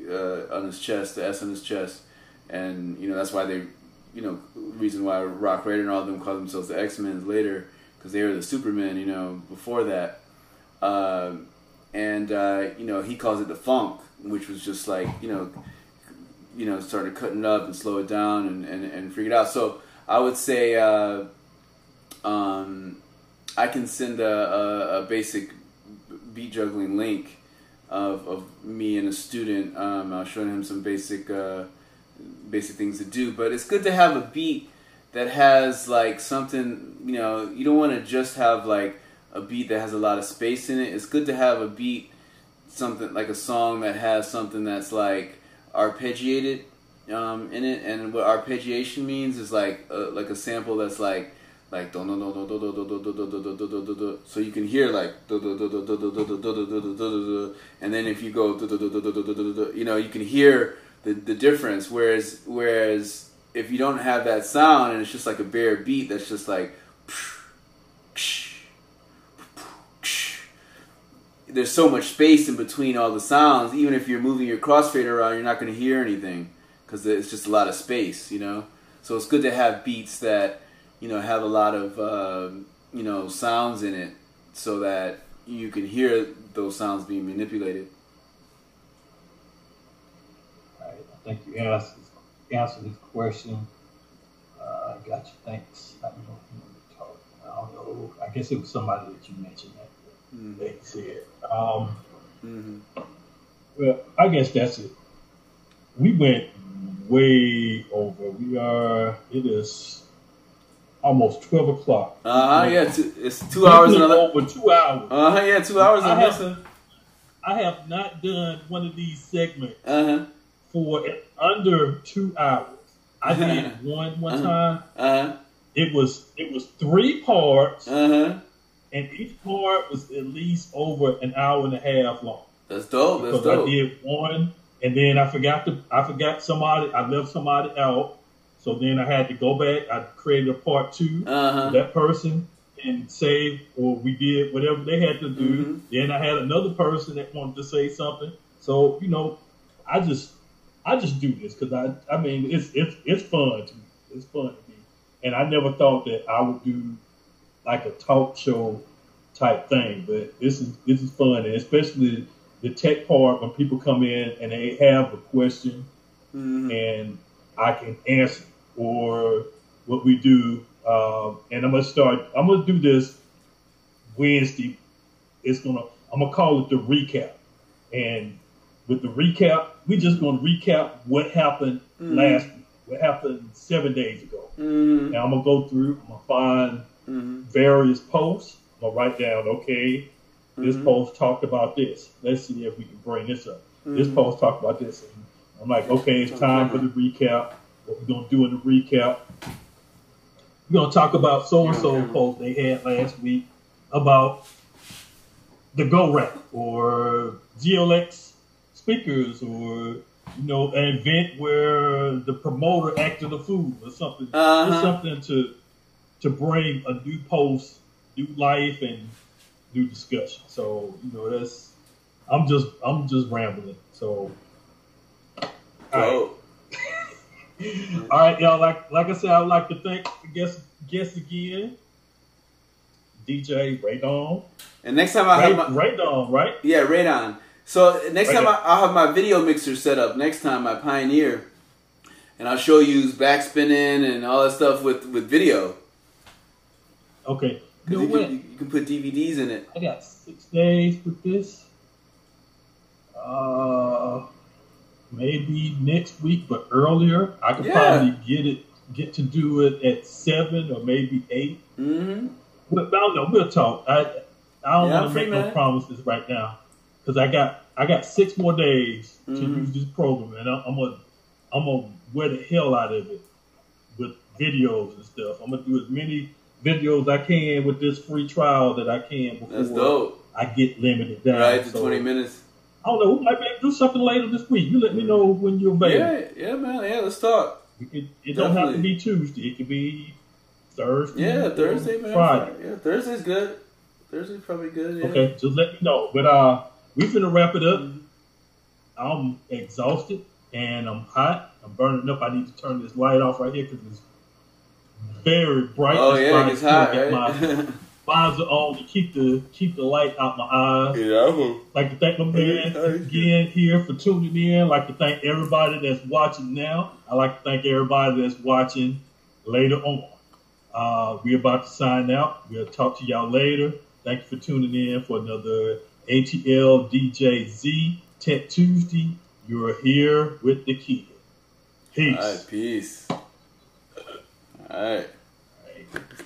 on his chest, the S on his chest, and that's why they, reason why Rock Raider and all of them call themselves the X-Men later, because they were the Superman, before that, he calls it the funk, which was just like started cutting it up and slow it down and freak it out. So I would say. I can send a basic beat juggling link of me and a student. I'll show him some basic things to do. But it's good to have a beat that has like something. You don't want to just have like a beat that has a lot of space in it. It's good to have a beat, something like a song that has something that's like arpeggiated in it. And what arpeggiation means is like a sample that's like so you can hear like and then if you go you can hear the difference, whereas if you don't have that sound and it's just like a bare beat that's just like there's so much space in between all the sounds, even if you're moving your crossfader around you're not going to hear anything because it's just a lot of space, so it's good to have beats that have a lot of, sounds in it so that you can hear those sounds being manipulated. think you answered his question. Got you. Thanks. I don't know. I guess it was somebody that you mentioned that they said. Well, I guess that's it. We went way over. It is almost 12 o'clock. Yeah, it's 2 hours. Over 2 hours. Yeah, 2 hours. I have not done one of these segments for under 2 hours. I did one time. It was 3 parts, and each part was at least over an hour and a half long. That's dope. Because I did one, and then I forgot somebody. I left somebody out, so then I had to go back. I created a part 2 for that person and save, or we did whatever they had to do. Then I had another person that wanted to say something. So I just do this because I mean it's fun to me. It's fun to me, and I never thought that I would do like a talk show type thing. But this is fun, and especially the tech part when people come in and they have a question and I can answer, or what we do. And I'm gonna do this Wednesday. I'm gonna call it the recap, and with the recap, we're just gonna recap what happened last week, what happened 7 days ago. And I'm gonna go through. I'm gonna find various posts. I'm gonna write down. Okay, this post talked about this. Let's see if we can bring this up. This post talked about this. And I'm like, okay, it's time for the recap. What we're gonna do in the recap? We're going to talk about so-and-so post they had last week about the Go Rack or GLX speakers, or an event where the promoter acted a fool or something. It's something to bring a new post, new life, and new discussion. So that's I'm just rambling. So all right, y'all. Like I said, I would like to thank guests again, DJ Raedawn. And next time I have Raedawn, right? Yeah, Raedawn. So next time I'll have my video mixer set up. Next time, my Pioneer, and I'll show you backspinning and all that stuff with video. Okay. You can put DVDs in it. I got 6 days with this. Maybe next week, but earlier. I could probably get to do it at 7 or maybe 8. But I don't know. We'll talk. I don't want to make no promises right now because I got 6 more days to use this program, and I'm gonna wear the hell out of it with videos and stuff. I'm gonna do as many videos I can with this free trial that I can before I get limited down. Right, to 20 minutes. I don't know. We might be able to do something later this week. You let me know when you're available. Yeah, man. Yeah, let's talk. It don't have to be Tuesday. It could be Thursday. Yeah, Thursday, man. Friday. Yeah, Thursday's good. Thursday's probably good. Yeah. Okay, just let me know. But we're finna wrap it up. I'm exhausted and I'm hot. I'm burning up. I need to turn this light off right here because it's very bright. Oh yeah, it's hot. Right? Visor on to keep the light out my eyes. Yeah. Like to thank my man again here for tuning in. Like to thank everybody that's watching now. I like to thank everybody that's watching later on. We're about to sign out. We'll talk to y'all later. Thank you for tuning in for another ATL DJ Z Tech Tuesday. You're here with DaKydd. Peace. All right, peace. All right.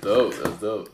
That's dope.